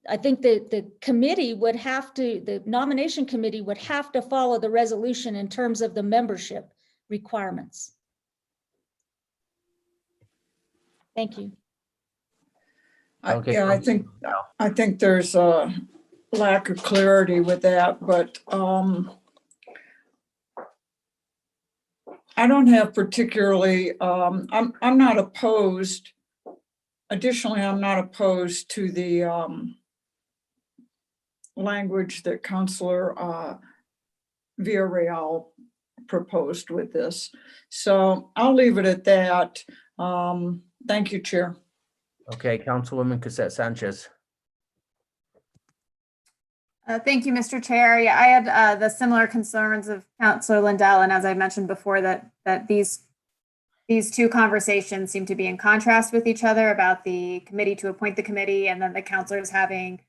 I think the committee would have to, the nomination committee would have to follow the resolution in terms of the membership requirements. Thank you. Okay. Yeah, I think there's a lack of clarity with that, but I don't have particularly, I'm not opposed. Additionally, I'm not opposed to the language that Councilor Villarreal proposed with this. So I'll leave it at that. Thank you, Chair. Okay, Councilwoman Cassette Sanchez. Thank you, Mr. Chair. Yeah, I had the similar concerns of Councilor Lindell, and as I mentioned before, that these two conversations seem to be in contrast with each other about the committee to appoint the committee, and then the councilors having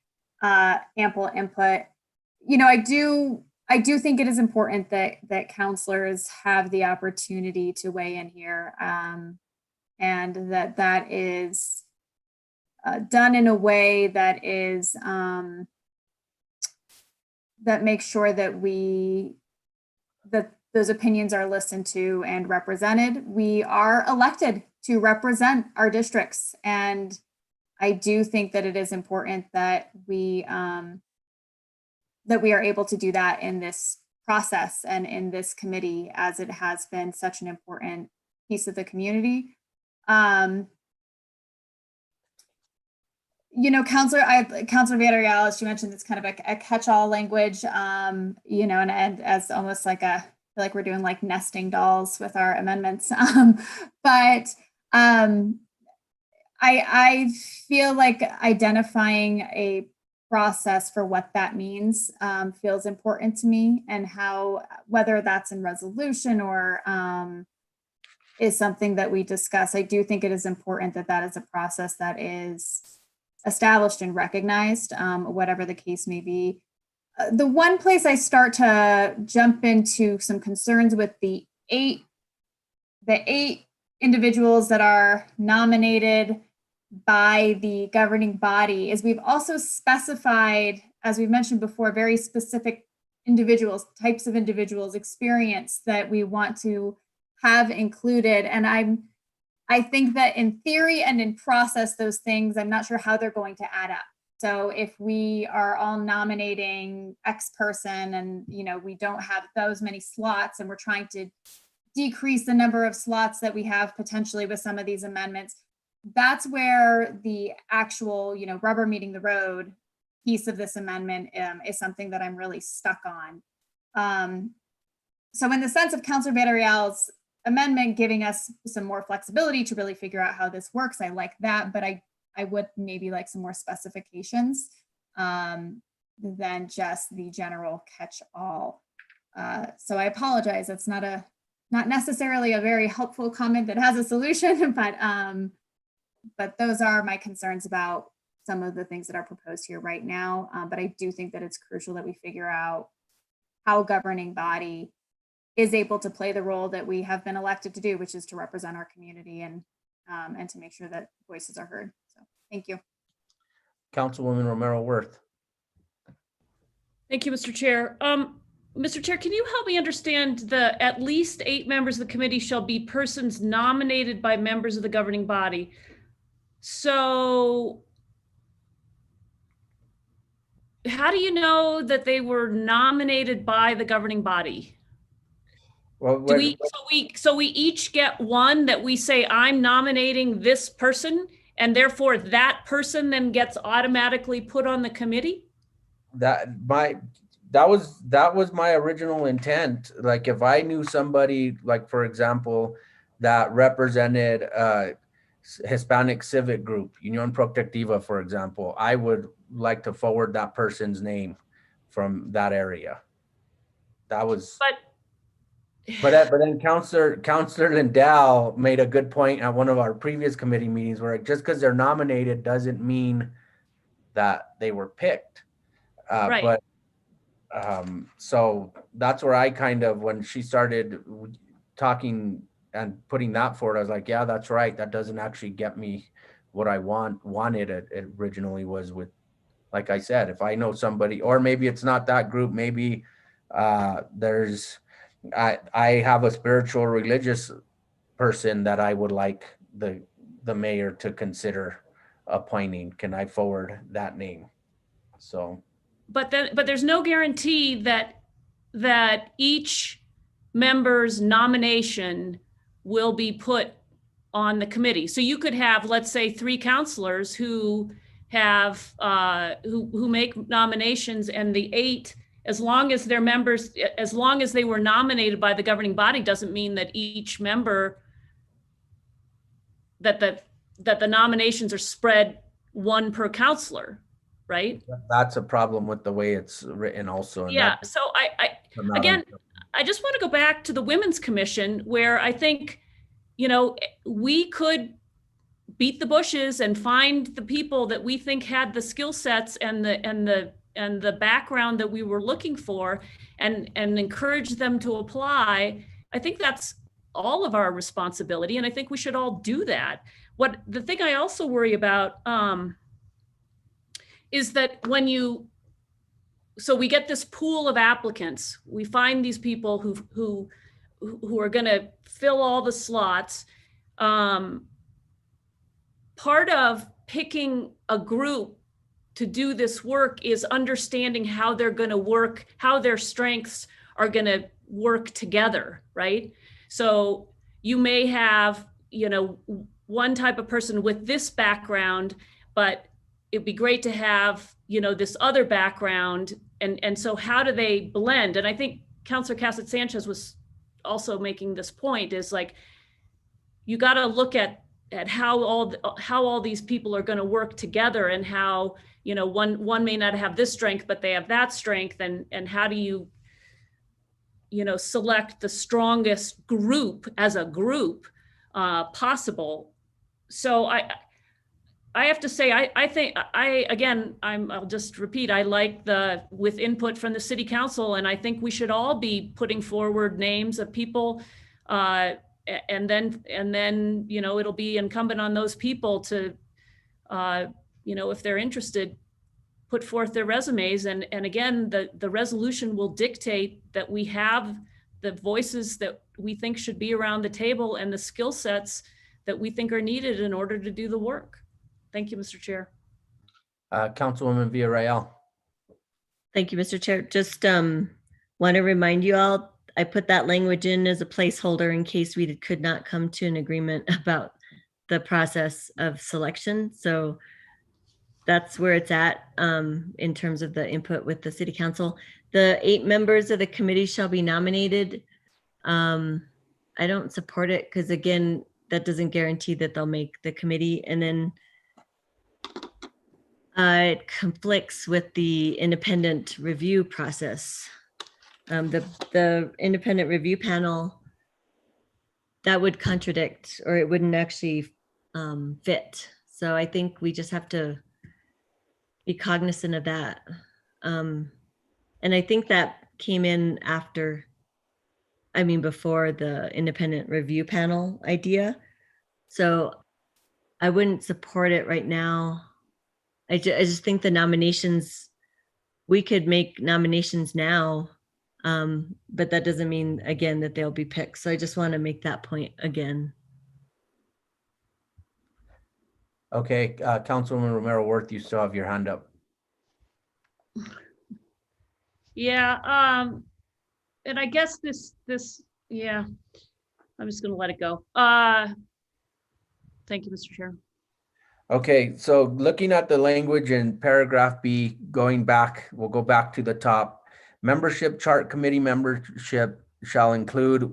ample input. You know, I do think it is important that councilors have the opportunity to weigh in here, and that is done in a way that is that makes sure that those opinions are listened to and represented. We are elected to represent our districts, and I do think that it is important that we are able to do that in this process and in this committee, as it has been such an important piece of the community. You know, Councilor Villarreal, she mentioned it's kind of a catch-all language, you know, and as almost like I feel like we're doing like nesting dolls with our amendments. But I feel like identifying a process for what that means feels important to me, and how, whether that's in resolution or is something that we discuss. I do think it is important that that is a process that is established and recognized, whatever the case may be. The one place I start to jump into some concerns with the eight individuals that are nominated by the governing body is we've also specified, as we've mentioned before, very specific individuals, types of individuals, experience that we want to have included. And I think that in theory and in process, those things, I'm not sure how they're going to add up. So if we are all nominating X person and, you know, we don't have those many slots, and we're trying to decrease the number of slots that we have potentially with some of these amendments, that's where the actual, you know, rubber meeting the road piece of this amendment is something that I'm really stuck on. So in the sense of Councilor Villarreal's amendment giving us some more flexibility to really figure out how this works, I like that, but I would maybe like some more specifications than just the general catch-all. So I apologize. That's not necessarily a very helpful comment that has a solution, but those are my concerns about some of the things that are proposed here right now. But I do think that it's crucial that we figure out how governing body is able to play the role that we have been elected to do, which is to represent our community and to make sure that voices are heard. So thank you. Councilwoman Romero Worth. Thank you, Mr. Chair. Mr. Chair, can you help me understand the at least 8 members of the committee shall be persons nominated by members of the governing body? So how do you know that they were nominated by the governing body? Well, So we each get one that we say, I'm nominating this person, and therefore that person then gets automatically put on the committee? that was my original intent. Like, if I knew somebody, like, for example, that represented Hispanic civic group, Unión Protectiva, for example, I would like to forward that person's name from that area. That was, but then Councilor Lindell made a good point at one of our previous committee meetings, where just because they're nominated doesn't mean that they were picked. Right. But so that's where I kind of, when she started talking and putting that forward, I was like, yeah, that's right. That doesn't actually get me what I wanted. It originally was with, like I said, if I know somebody, or maybe it's not that group, maybe I have a spiritual religious person that I would like the mayor to consider appointing. Can I forward that name? So. But there's no guarantee that each member's nomination will be put on the committee. So you could have, let's say, 3 counselors who have who make nominations, and the 8, as long as they're members, as long as they were nominated by the governing body, doesn't mean that each member, that the nominations are spread 1 per counselor, right? That's a problem with the way it's written also. And Yeah, that so I come out on- again, I just want to go back to the Women's Commission where I think, you know, we could beat the bushes and find the people that we think had the skill sets and the background that we were looking for and encourage them to apply. I think that's all of our responsibility. And I think we should all do that. What the thing I also worry about is that so we get this pool of applicants, we find these people who are going to fill all the slots. Part of picking a group to do this work is understanding how they're going to work, how their strengths are going to work together, right? So you may have, you know, one type of person with this background, but it'd be great to have, you know, this other background. And so how do they blend? And I think Councilor Cassett Sanchez was also making this point, is like, you got to look at how all these people are going to work together, and how, you know, one may not have this strength, but they have that strength. And how do you know, select the strongest group as a group possible? So I have to say, I think I'll just repeat, I like with input from the city council, and I think we should all be putting forward names of people, and then, you know, it'll be incumbent on those people to, you know, if they're interested, put forth their resumes. And again, the resolution will dictate that we have the voices that we think should be around the table and the skill sets that we think are needed in order to do the work. Thank you, Mr. Chair. Councilwoman Villarreal. Thank you, Mr. Chair. Just want to remind you all, I put that language in as a placeholder in case we could not come to an agreement about the process of selection. So that's where it's at in terms of the input with the city council. The 8 members of the committee shall be nominated. I don't support it because, again, that doesn't guarantee that they'll make the committee. And then it conflicts with the independent review process. The independent review panel, that would contradict, or it wouldn't actually fit. So I think we just have to be cognizant of that. And I think that came in before the independent review panel idea. So I wouldn't support it right now. I just think the nominations, we could make nominations now, but that doesn't mean, again, that they'll be picked. So I just want to make that point again. Okay, Councilwoman Romero Worth, you still have your hand up. Yeah, and I guess this, yeah, I'm just gonna let it go. Thank you, Mr. Chair. Okay, so looking at the language in paragraph B, going back, we'll go back to the top. Membership chart committee membership shall include,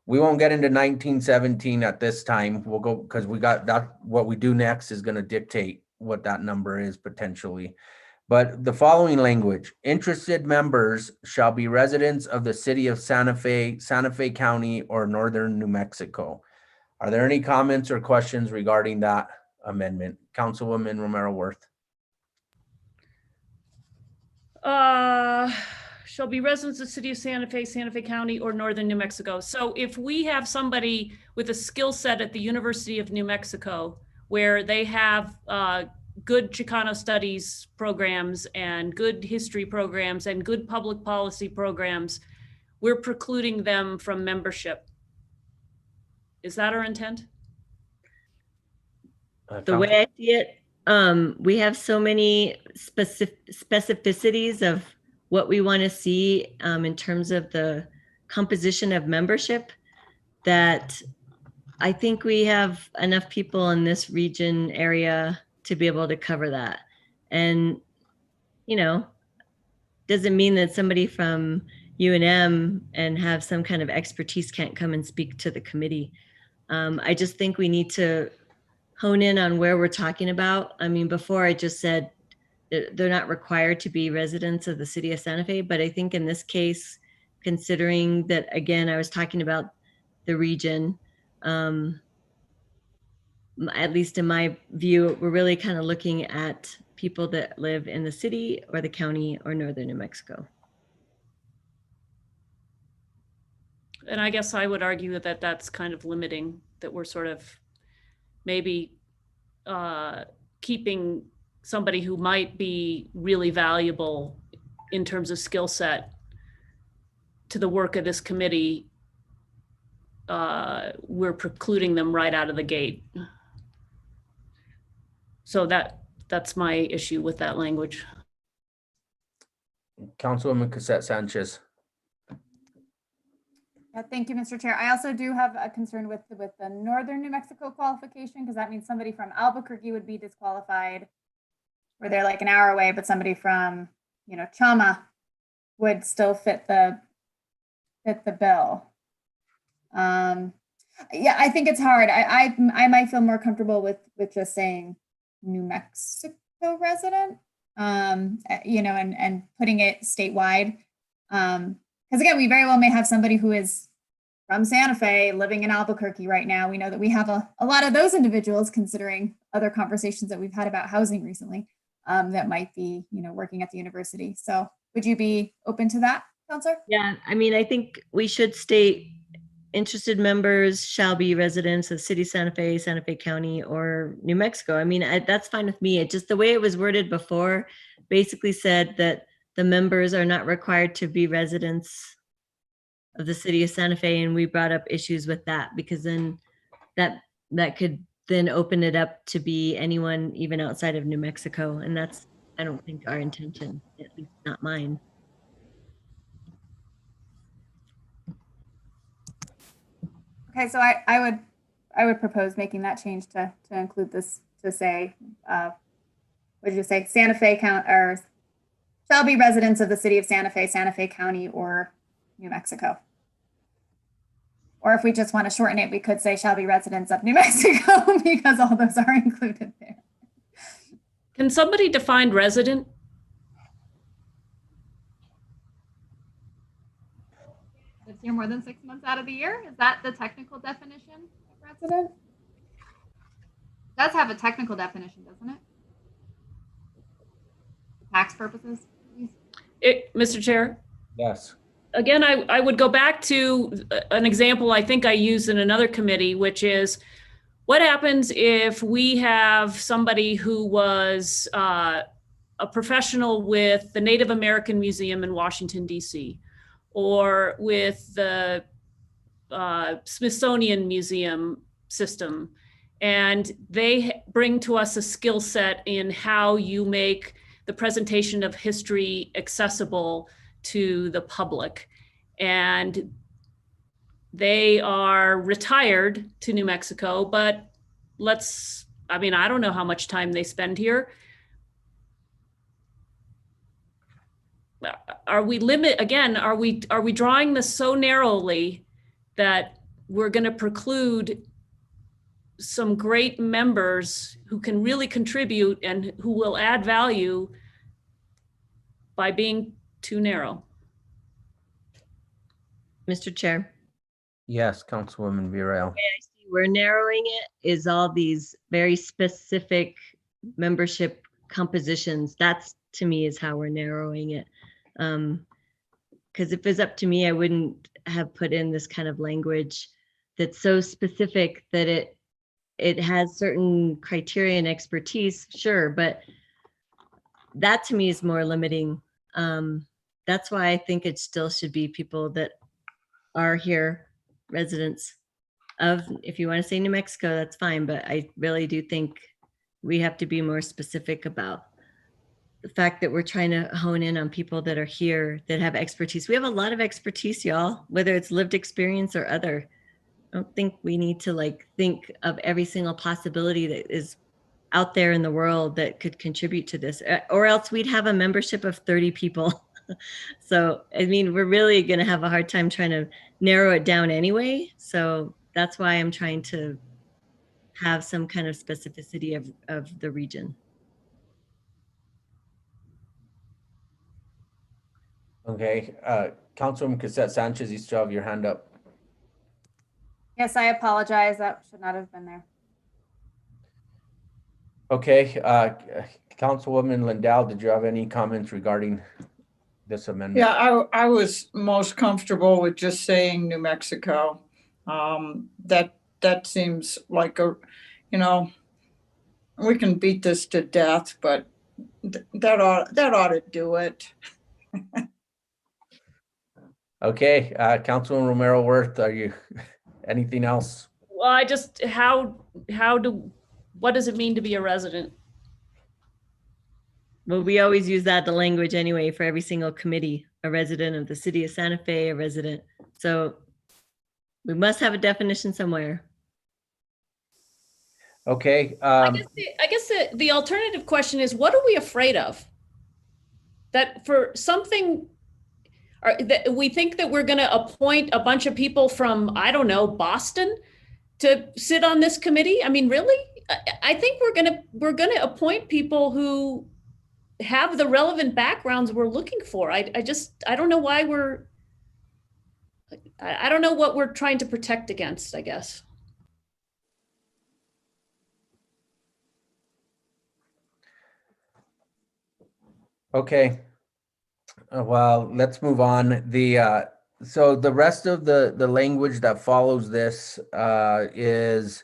we won't get into 1917 at this time. We'll go, because we got that, what we do next is going to dictate what that number is potentially. But the following language, interested members shall be residents of the city of Santa Fe County, or northern New Mexico. Are there any comments or questions regarding that amendment? Councilwoman Romero Worth. Shall be residents of the city of Santa Fe County, or northern New Mexico. So if we have somebody with a skill set at the University of New Mexico, where they have good Chicano studies programs and good history programs and good public policy programs, we're precluding them from membership. Is that our intent? The way I see it, we have so many specificities of what we want to see in terms of the composition of membership, that I think we have enough people in this region area to be able to cover that. And, you know, doesn't mean that somebody from UNM and have some kind of expertise can't come and speak to the committee. I just think we need to hone in on where we're talking about. I mean, before I just said they're not required to be residents of the city of Santa Fe, but I think in this case, considering that, again, I was talking about the region, at least in my view, we're really kind of looking at people that live in the city or the county or northern New Mexico. And I guess I would argue that that's kind of limiting, that we're sort of maybe keeping somebody who might be really valuable in terms of skill set to the work of this committee. We're precluding them right out of the gate. So that's my issue with that language. Councilwoman Cassette Sanchez. Yeah, thank you, Mr. Chair. I also do have a concern with the northern New Mexico qualification, because that means somebody from Albuquerque would be disqualified, where they're like an hour away, but somebody from, you know, Chama would still fit the bill. Yeah, I think it's hard. I might feel more comfortable with just saying New Mexico resident, you know, and putting it statewide. Because again, we very well may have somebody who is from Santa Fe living in Albuquerque right now. We know that we have a lot of those individuals, considering other conversations that we've had about housing recently, that might be, you know, working at the university. So would you be open to that, Counselor? Yeah, I mean, I think we should state interested members shall be residents of City Santa Fe County, or New Mexico. I mean, that's fine with me. It just, the way it was worded before basically said that the members are not required to be residents of the city of Santa Fe. And we brought up issues with that, because then that could then open it up to be anyone even outside of New Mexico. And that's, I don't think, our intention, at least not mine. Okay, so I would propose making that change to include this, to say, what did you say? Santa Fe County, or shall be residents of the city of Santa Fe County, or New Mexico. Or if we just want to shorten it, we could say shall be residents of New Mexico, because all those are included there. Can somebody define resident? Lives here more than 6 months out of the year? Is that the technical definition of resident? It does have a technical definition, doesn't it? For tax purposes. Mr. Chair? Yes. Again, I would go back to an example I think I used in another committee, which is, what happens if we have somebody who was a professional with the Native American Museum in Washington, D.C., or with the Smithsonian Museum system, and they bring to us a skill set in how you make the presentation of history accessible to the public. And they are retired to New Mexico, but I mean, I don't know how much time they spend here. Are we drawing this so narrowly that we're going to preclude some great members who can really contribute and who will add value by being too narrow? Mr. Chair. Yes, Councilwoman Vireo. We're narrowing it is all these very specific membership compositions. That's, to me, is how we're narrowing it. Because if it's up to me, I wouldn't have put in this kind of language that's so specific that it has certain criteria and expertise, sure, but that to me is more limiting. That's why I think it still should be people that are here, residents of, if you want to say New Mexico, that's fine, but I really do think we have to be more specific about the fact that we're trying to hone in on people that are here, that have expertise. We have a lot of expertise, y'all, whether it's lived experience or other. I don't think we need to think of every single possibility that is out there in the world that could contribute to this, or else we'd have a membership of 30 people. So, I mean, we're really going to have a hard time trying to narrow it down anyway. So that's why I'm trying to have some kind of specificity of the region. Okay, Councilwoman Cassette Sanchez, you still have your hand up. Yes, I apologize. That should not have been there. Okay, Councilwoman Lindell, did you have any comments regarding this amendment? Yeah, I was most comfortable with just saying New Mexico. That seems like we can beat this to death, but that ought to do it. Okay, Councilwoman Romero Worth, are you, anything else? Well, what does it mean to be a resident? Well, we always use the language anyway for every single committee, a resident of the city of Santa Fe, a resident. So we must have a definition somewhere. Okay. I guess the alternative question is, what are we afraid of? That for something, or that we think that we're going to appoint a bunch of people from, I don't know, Boston to sit on this committee? I mean, really? I think we're gonna appoint people who have the relevant backgrounds we're looking for. I don't know why I don't know what we're trying to protect against, I guess. Okay. Well, let's move on. So the rest of the language that follows this is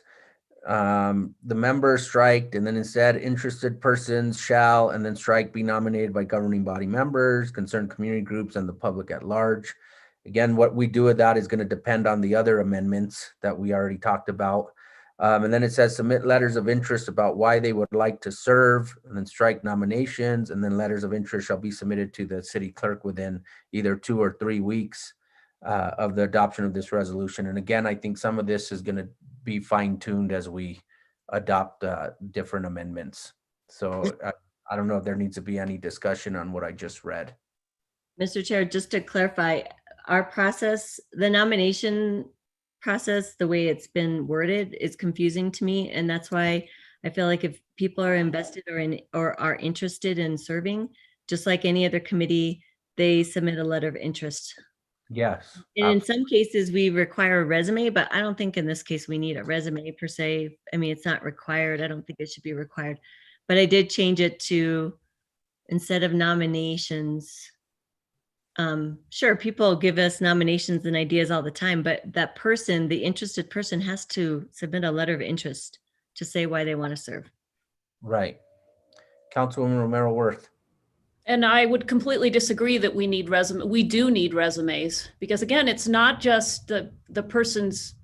the member striked, and then instead interested persons shall, and then strike be nominated by governing body members, concerned community groups, and the public at large. Again, what we do with that is going to depend on the other amendments that we already talked about. And then it says submit letters of interest about why they would like to serve, and then strike nominations, and then letters of interest shall be submitted to the city clerk within either 2 or 3 weeks of the adoption of this resolution. And again, I think some of this is going to be fine-tuned as we adopt different amendments. So I don't know if there needs to be any discussion on what I just read. Mr. Chair, just to clarify, our process, the nomination process, the way it's been worded is confusing to me. And that's why I feel like if people are invested or are interested in serving, just like any other committee, they submit a letter of interest. Yes. And in some cases we require a resume, but I don't think in this case we need a resume per se. I mean, it's not required. I don't think it should be required, but I did change it to, instead of nominations, sure, people give us nominations and ideas all the time, but that person, the interested person, has to submit a letter of interest to say why they want to serve. Right. Councilwoman Romero Worth. And I would completely disagree that we do need resumes, because again, it's not just the person's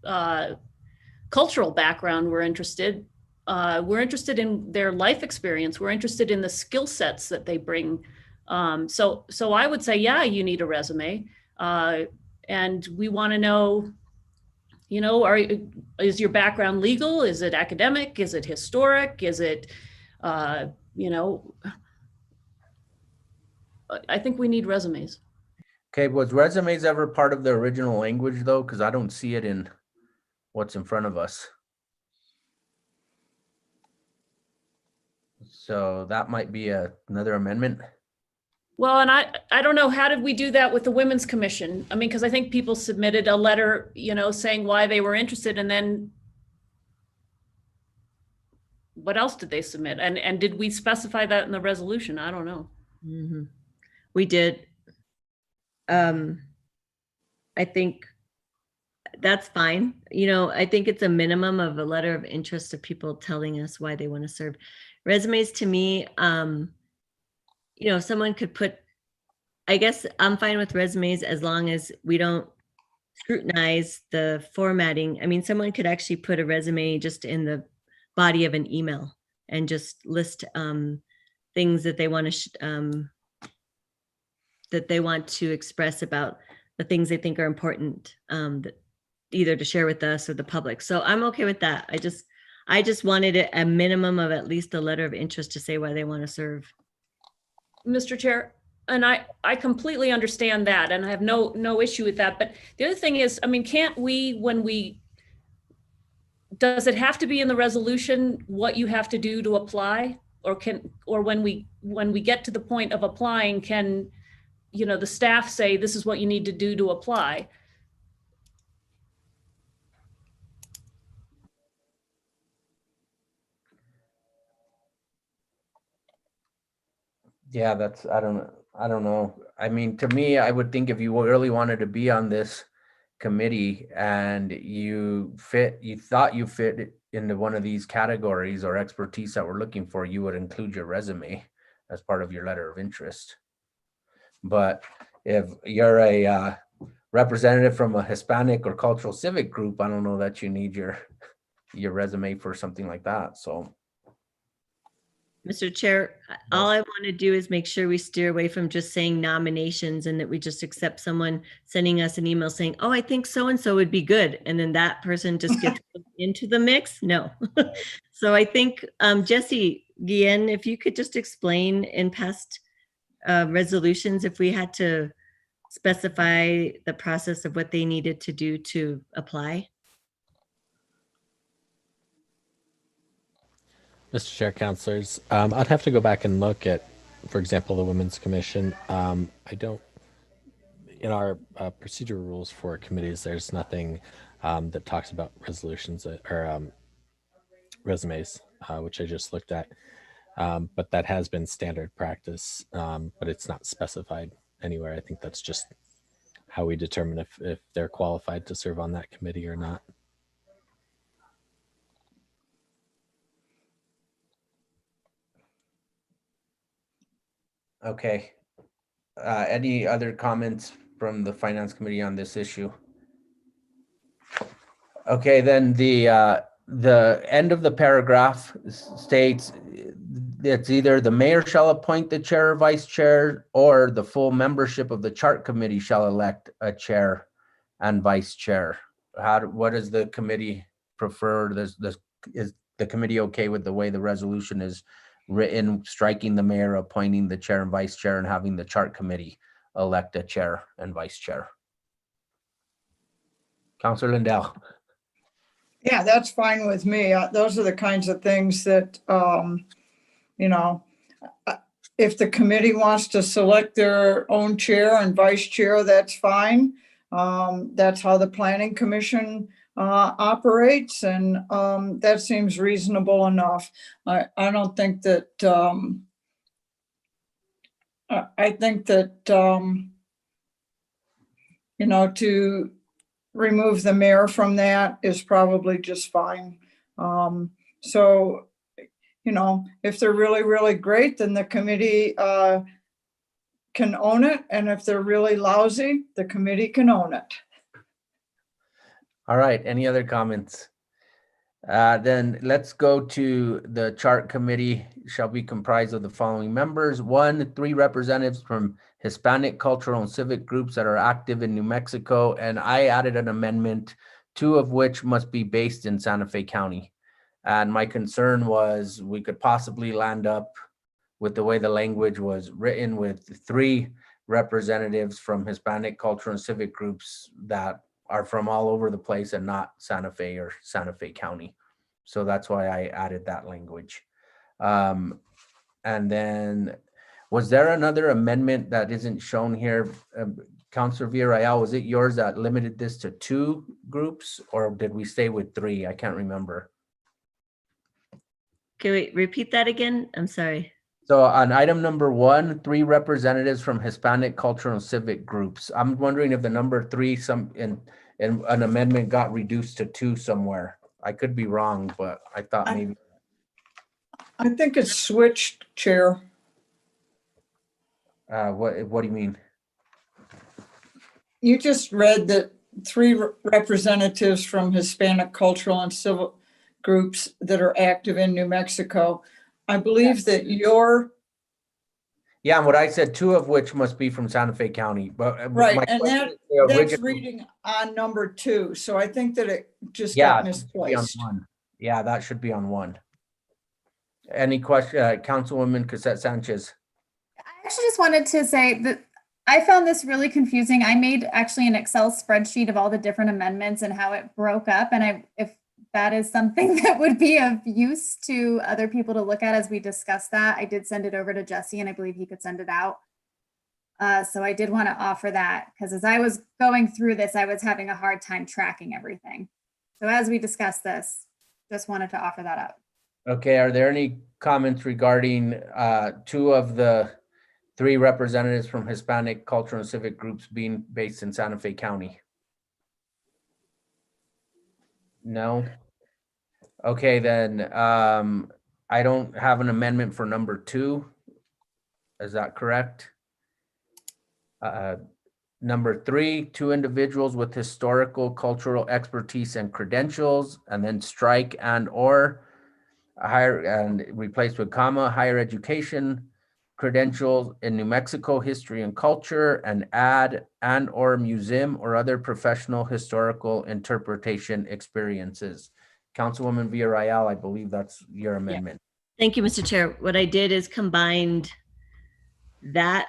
cultural background we're interested. We're interested in their life experience. We're interested in the skill sets that they bring. So I would say, yeah, you need a resume. And we want to know, is your background legal? Is it academic? Is it historic? Is it, I think we need resumes. Okay, was resumes ever part of the original language though? Because I don't see it in what's in front of us. So that might be another amendment. Well, and I don't know, how did we do that with the Women's Commission? I mean, because I think people submitted a letter, saying why they were interested, and then what else did they submit? And did we specify that in the resolution? I don't know. Mm-hmm. We did. I think that's fine. I think it's a minimum of a letter of interest of people telling us why they want to serve. Resumes to me, someone could put, I guess I'm fine with resumes as long as we don't scrutinize the formatting. I mean, someone could actually put a resume just in the body of an email and just list things that they want to express about the things they think are important, either to share with us or the public. So I'm okay with that. I just wanted a minimum of at least a letter of interest to say why they want to serve. Mr. Chair, and I completely understand that, and I have no issue with that. But the other thing is, I mean, can't we, does it have to be in the resolution what you have to do to apply? Or when we get to the point of applying, can you know, the staff say, this is what you need to do to apply. Yeah, that's, I don't know. I mean, to me, I would think if you really wanted to be on this committee and you thought you fit into one of these categories or expertise that we're looking for, you would include your resume as part of your letter of interest. But if you're a representative from a Hispanic or cultural civic group, I don't know that you need your resume for something like that. So Mr. Chair, all I want to do is make sure we steer away from just saying nominations and that we just accept someone sending us an email saying, oh, I think so-and-so would be good. And then that person just gets into the mix. No. So I think, Jesse Guillen, if you could just explain in past resolutions, if we had to specify the process of what they needed to do to apply. Mr. Chair, councilors, I'd have to go back and look at, for example, the Women's Commission. I don't, in our procedure rules for committees, there's nothing that talks about resolutions or resumes, which I just looked at. But that has been standard practice, but it's not specified anywhere. I think that's just how we determine if they're qualified to serve on that committee or not. okay. Any other comments from the Finance Committee on this issue? Okay, then the end of the paragraph states it's either the mayor shall appoint the chair or vice chair, or the full membership of the chart committee shall elect a chair and vice chair. What does the committee prefer? Is the committee okay with the way the resolution is written, striking the mayor, appointing the chair and vice chair, and having the chart committee elect a chair and vice chair? Councilor Lindell. Yeah, that's fine with me. Those are the kinds of things that, you know, if the committee wants to select their own chair and vice chair, that's fine. That's how the Planning Commission operates, and that seems reasonable enough. I don't think that, I think that, you know, to remove the mayor from that is probably just fine. So, you know, if they're really, really great, then the committee can own it. And if they're really lousy, the committee can own it. All right, any other comments? Then let's go to the chart committee shall be comprised of the following members. 1, 3 representatives from Hispanic, cultural, and civic groups that are active in New Mexico. And I added an amendment, 2 of which must be based in Santa Fe County. And my concern was we could possibly land up with the way the language was written with 3 representatives from Hispanic, cultural, and civic groups that are from all over the place and not Santa Fe or Santa Fe County. So that's why I added that language. And then, was there another amendment that isn't shown here? Councilor Villarreal, was it yours that limited this to 2 groups, or did we stay with 3? I can't remember. Okay, wait, repeat that again. I'm sorry. So on item number 1, 3 representatives from Hispanic, cultural, and civic groups. I'm wondering if the number 3 in an amendment got reduced to 2 somewhere. I could be wrong, but I thought maybe. I think it's switched, Chair. What do you mean? You just read that 3 representatives from Hispanic, cultural, and civil groups that are active in New Mexico. I believe that your. Yeah, and what I said, 2 of which must be from Santa Fe County, but Right, my and question is the that's original- reading on number 2. So I think that it just Yeah, got it should be on misplaced. 1. Yeah, that should be on 1. Any question, Councilwoman Cassette Sanchez? I actually just wanted to say that I found this really confusing. I made actually an Excel spreadsheet of all the different amendments and how it broke up. And if that is something that would be of use to other people to look at as we discuss that, I did send it over to Jesse, and I believe he could send it out. So I did want to offer that because as I was going through this, I was having a hard time tracking everything. So as we discuss this, just wanted to offer that up. Okay, are there any comments regarding 2 of the 3 representatives from Hispanic cultural and civic groups being based in Santa Fe County? No? Okay, then I don't have an amendment for number 2. Is that correct? Number 3, 2 individuals with historical, cultural expertise and credentials, and then strike and or higher and replaced with comma, higher education credentials in New Mexico history and culture, and add and or museum or other professional historical interpretation experiences. Councilwoman Villarreal, I believe that's your amendment. Thank you, Mr. Chair. What I did is combined that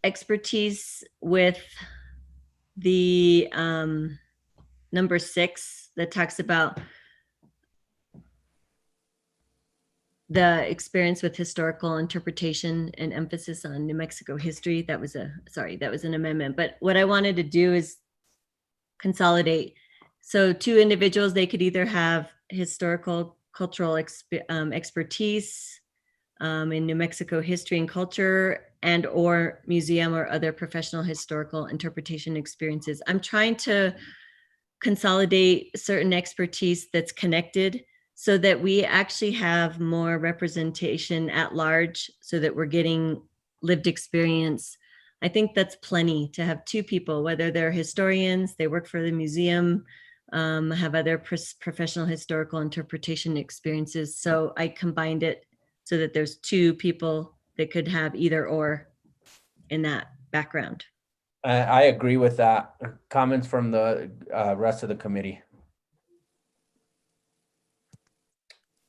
expertise with the number 6 that talks about the experience with historical interpretation and emphasis on New Mexico history. That was an amendment. But what I wanted to do is consolidate. So 2 individuals, they could either have historical cultural expertise in New Mexico history and culture, and or museum or other professional historical interpretation experiences. I'm trying to consolidate certain expertise that's connected so that we actually have more representation at large, so that we're getting lived experience. I think that's plenty to have 2 people, whether they're historians, they work for the museum, have other professional historical interpretation experiences. So I combined it so that there's 2 people that could have either or in that background. I agree with that. Comments from the rest of the committee?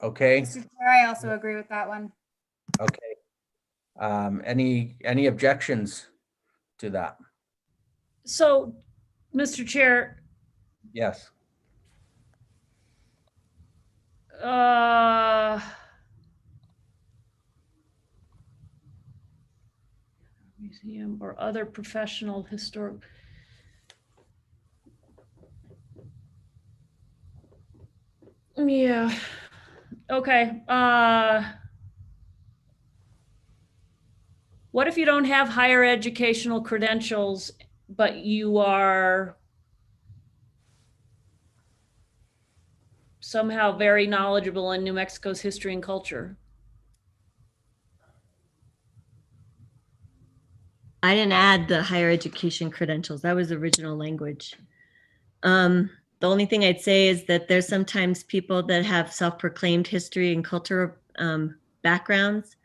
Okay. Mr. Chair, I also agree with that one. Okay. Any objections to that? So, Mr. Chair, Yes. Museum or other professional historic. Yeah. Okay. What if you don't have higher educational credentials, but you are somehow very knowledgeable in New Mexico's history and culture? I didn't add the higher education credentials. That was the original language. The only thing I'd say is that there's sometimes people that have self-proclaimed history and culture backgrounds,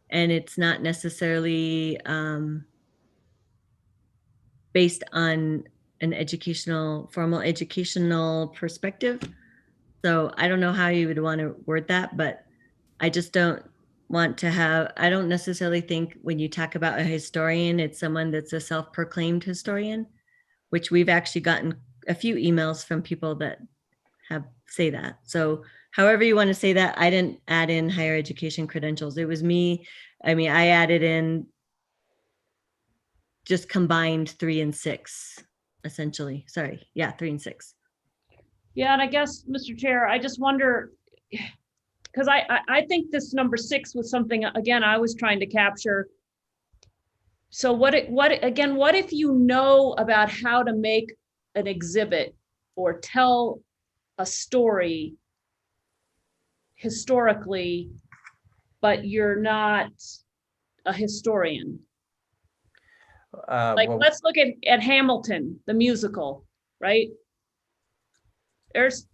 and it's not necessarily based on an formal educational perspective. So I don't know how you would want to word that, but I just don't want to have, I don't necessarily think when you talk about a historian, it's someone that's a self-proclaimed historian, which we've actually gotten a few emails from people that say that. So however you want to say that, I didn't add in higher education credentials. It was me. I mean, I added in just combined 3 and 6, essentially. Sorry. Yeah, 3 and 6. Yeah, and I guess, Mr. Chair, I just wonder, because I think this number 6 was something, again, I was trying to capture. So what if you know about how to make an exhibit or tell a story historically, but you're not a historian? Like, Well, let's look at Hamilton, the musical, right? There's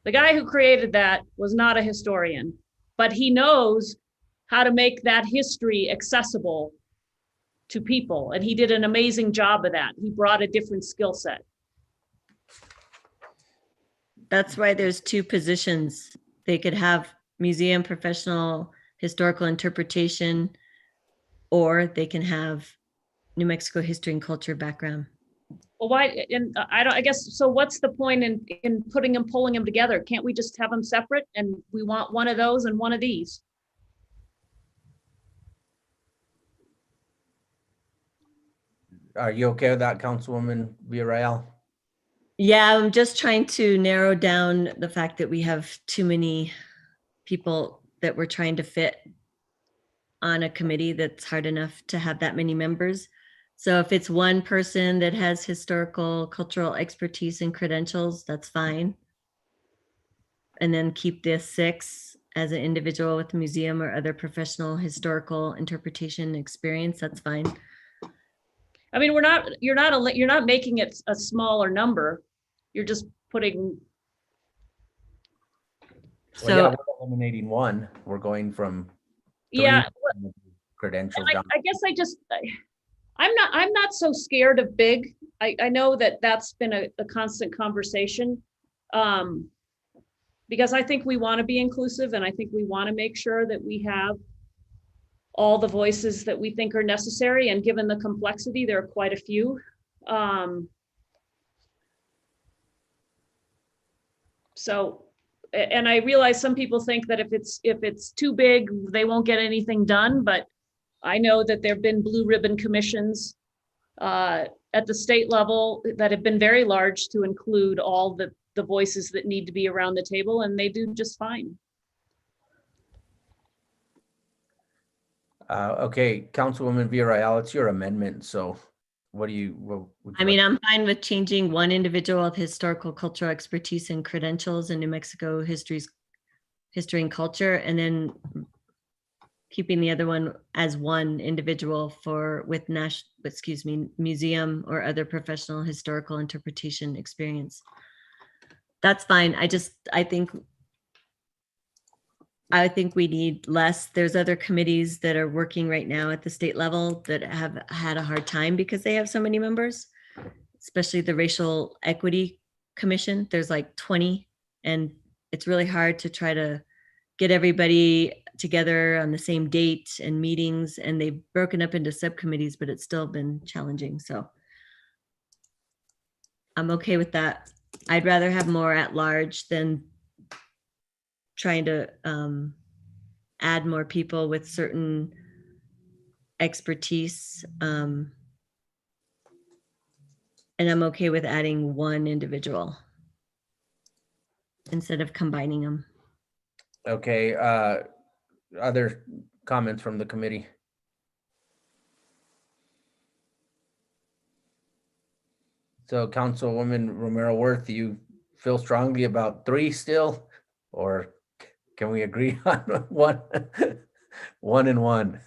the guy who created that was not a historian, but he knows how to make that history accessible to people. And he did an amazing job of that. He brought a different skill set. That's why there's 2 positions. They could have museum professional historical interpretation, or they can have New Mexico history and culture background. Well, why? And I guess, so what's the point in putting and pulling them together? Can't we just have them separate? And we want one of those and one of these. Are you okay with that, Councilwoman Villarreal? Yeah, I'm just trying to narrow down the fact that we have too many people that we're trying to fit on a committee that's hard enough to have that many members. So if it's one person that has historical, cultural expertise and credentials, that's fine. And then keep this 6 as an individual with museum or other professional historical interpretation experience, that's fine. I mean, you're not making it a smaller number. You're just putting, Well, yeah, So we're eliminating one. We're going from yeah. credentials And down. I guess I'm not so scared of big. I know that that's been a constant conversation. Because I think we want to be inclusive, and I think we want to make sure that we have all the voices that we think are necessary. And given the complexity, there are quite a few. So, and I realize some people think that if it's too big, they won't get anything done, but I know that there've been blue ribbon commissions at the state level that have been very large to include all the voices that need to be around the table, and they do just fine. Okay, Councilwoman Villarreal, it's your amendment, so what do you? What would I you mean, like? I'm fine with changing one individual with historical, cultural expertise and credentials in New Mexico history and culture, and then keeping the other one as one individual with museum or other professional historical interpretation experience. That's fine. I think we need less. There's other committees that are working right now at the state level that have had a hard time because they have so many members, especially the Racial Equity Commission. There's like 20, and it's really hard to try to get everybody together on the same date and meetings, and they've broken up into subcommittees, but it's still been challenging. So I'm okay with that. I'd rather have more at large than trying to add more people with certain expertise. And I'm okay with adding one individual instead of combining them. Okay, other comments from the committee? So Councilwoman Romero Worth, you feel strongly about 3 still, or can we agree on one? 1 and 1.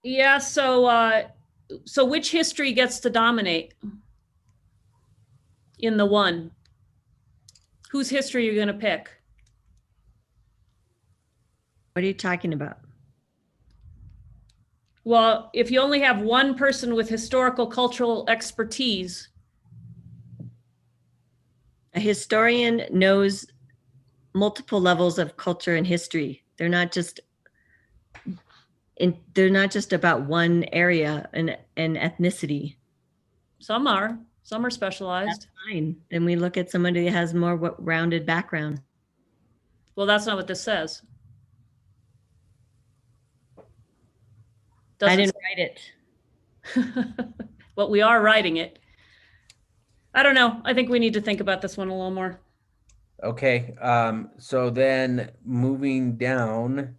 Yeah, so which history gets to dominate in the 1? Whose history are you gonna pick? What are you talking about? Well, if you only have one person with historical cultural expertise, A historian knows multiple levels of culture and history. They're not just about one area and ethnicity. some are specialized. That's fine. Then we look at somebody that has more rounded background. Well, that's not what this says. I Doesn't didn't write it. But we are writing it. I don't know. I think we need to think about this one a little more. Okay, so then moving down,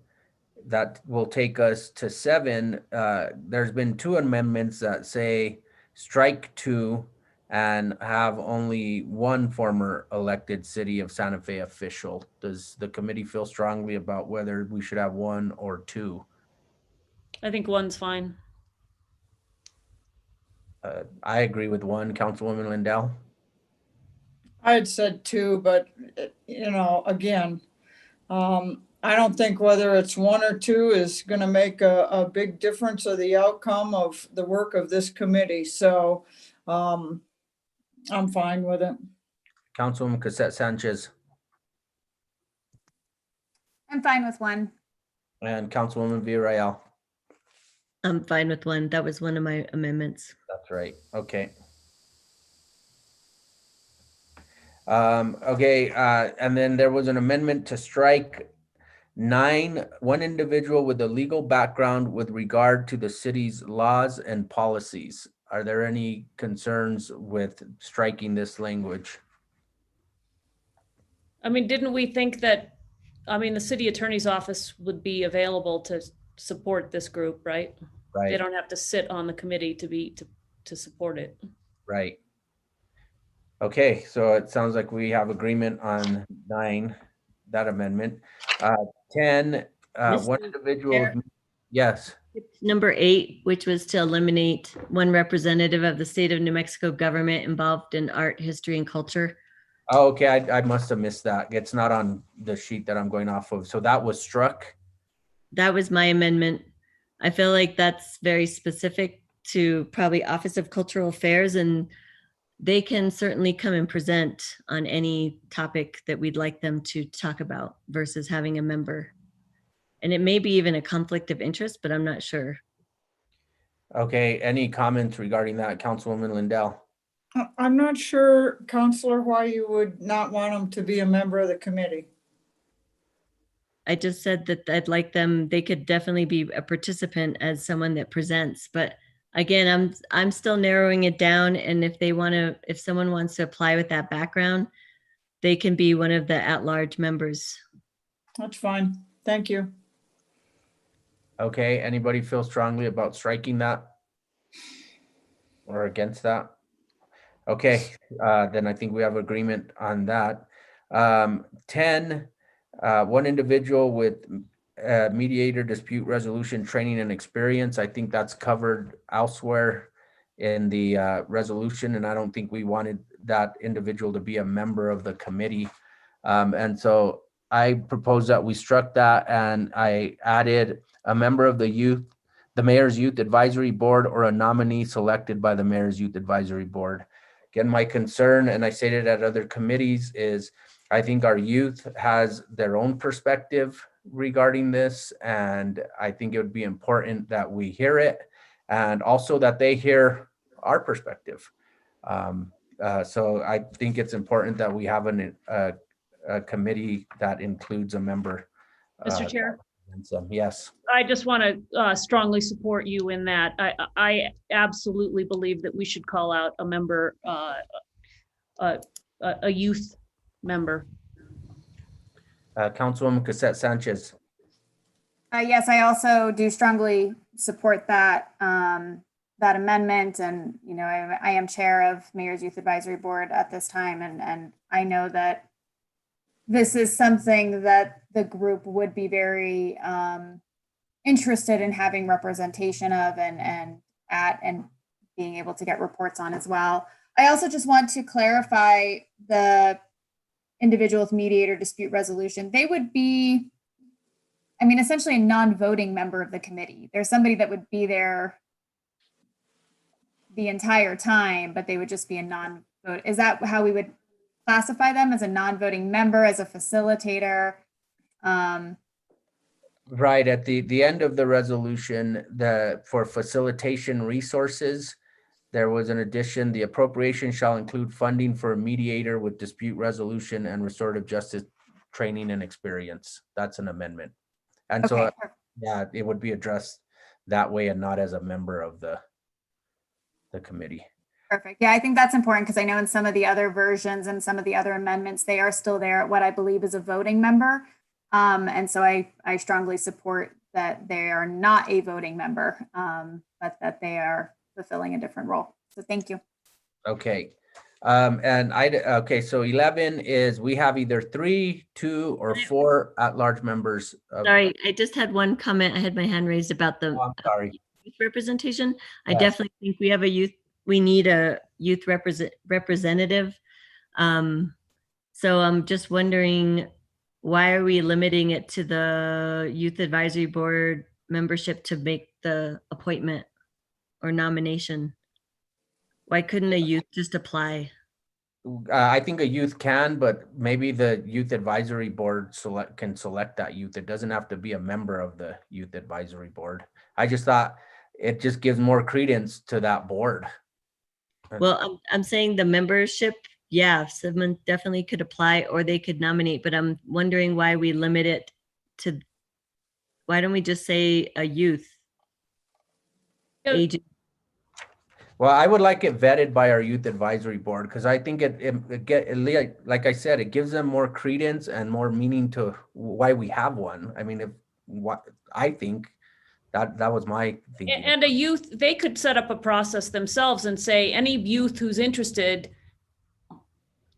that will take us to 7. There's been 2 amendments that say strike 2 and have only 1 former elected city of Santa Fe official. Does the committee feel strongly about whether we should have 1 or 2? I think 1's fine. I agree with 1, Councilwoman Lindell. I had said 2, but again, I don't think whether it's 1 or 2 is going to make a big difference of the outcome of the work of this committee. So I'm fine with it. Councilwoman Cassette Sanchez I'm fine with 1. and Councilwoman Villarreal. I'm fine with 1. That was one of my amendments. That's right. Okay. Okay, and then there was an amendment to strike 9, one individual with a legal background with regard to the city's laws and policies. Are there any concerns with striking this language? I mean, didn't we think that, I mean, the city attorney's office would be available to support this group, right? They Right, don't have to sit on the committee to support it. right. Okay, so it sounds like we have agreement on 9, that amendment. 10, one Mr. individual, Chair? yes. Number 8, which was to eliminate one representative of the state of New Mexico government involved in art, history, and culture. Oh, okay, I must have missed that. It's not on the sheet that I'm going off of. So that was struck. That was my amendment. I feel like that's very specific to probably Office of Cultural Affairs, and they can certainly come and present on any topic that we'd like them to talk about versus having a member. And it may be even a conflict of interest, but I'm not sure. Okay, any comments regarding that, Councilwoman Lindell? I'm not sure, Counselor, why you would not want them to be a member of the committee. I just said that I'd like them, they could definitely be a participant as someone that presents, but again, I'm still narrowing it down. And if they want to, if someone wants to apply with that background, they can be one of the at-large members. That's fine. Thank you. Okay, anybody feel strongly about striking that? Or against that? Okay, then I think we have agreement on that. 10, one individual with mediator dispute resolution training and experience. I think that's covered elsewhere in the resolution, and I don't think we wanted that individual to be a member of the committee. And so I propose that we struck that, and I added a member of the Mayor's Youth Advisory Board or a nominee selected by the Mayor's Youth Advisory Board. Again, my concern, and I stated at other committees, is I think our youth has their own perspective regarding this, and I think it would be important that we hear it, and also that they hear our perspective. So I think it's important that we have a committee that includes a member. Mr. Chair? Yes. I just want to strongly support you in that. I absolutely believe that we should call out a member, a youth member. Councilwoman Cassette Sanchez. Yes, I also do strongly support that, that amendment. And, you know, I am chair of Mayor's Youth Advisory Board at this time. And I know that this is something that the group would be very interested in having representation of and being able to get reports on as well. I also just want to clarify the individual with mediator dispute resolution. They would be, I mean, essentially a non-voting member of the committee. There's somebody that would be there the entire time, but they would just be a non-vote. Is that how we would classify them, as a non-voting member, as a facilitator? Right, at the end of the resolution, for facilitation resources, there was an addition: the appropriation shall include funding for a mediator with dispute resolution and restorative justice training and experience. That's an amendment. And so, Okay. yeah, it would be addressed that way and not as a member of the committee. Perfect. Yeah, I think that's important because I know in some of the other versions and some of the other amendments, they are still there at what I believe is a voting member. And so I strongly support that they are not a voting member, but that they are fulfilling a different role. So thank you. Okay. Okay, so 11 is we have either 3, 2, or 4 at-large members. Sorry, I just had one comment. I had my hand raised about the I'm sorry. youth representation. I Yes. definitely think we need a youth representative. So I'm just wondering, why are we limiting it to the Youth Advisory Board membership to make the appointment or nomination? Why couldn't a youth just apply? I think a youth can, but maybe the Youth Advisory Board can select that youth. It doesn't have to be a member of the Youth Advisory Board. I just thought it just gives more credence to that board. Well, I'm saying the membership, yeah, someone definitely could apply or they could nominate, but I'm wondering why we limit it to, why don't we just say a youth? Yeah. Age, Well, I would like it vetted by our youth advisory board because I think like I said, it gives them more credence and more meaning to why we have one. I mean, I think that was my thinking. And a youth, they could set up a process themselves and say, any youth who's interested,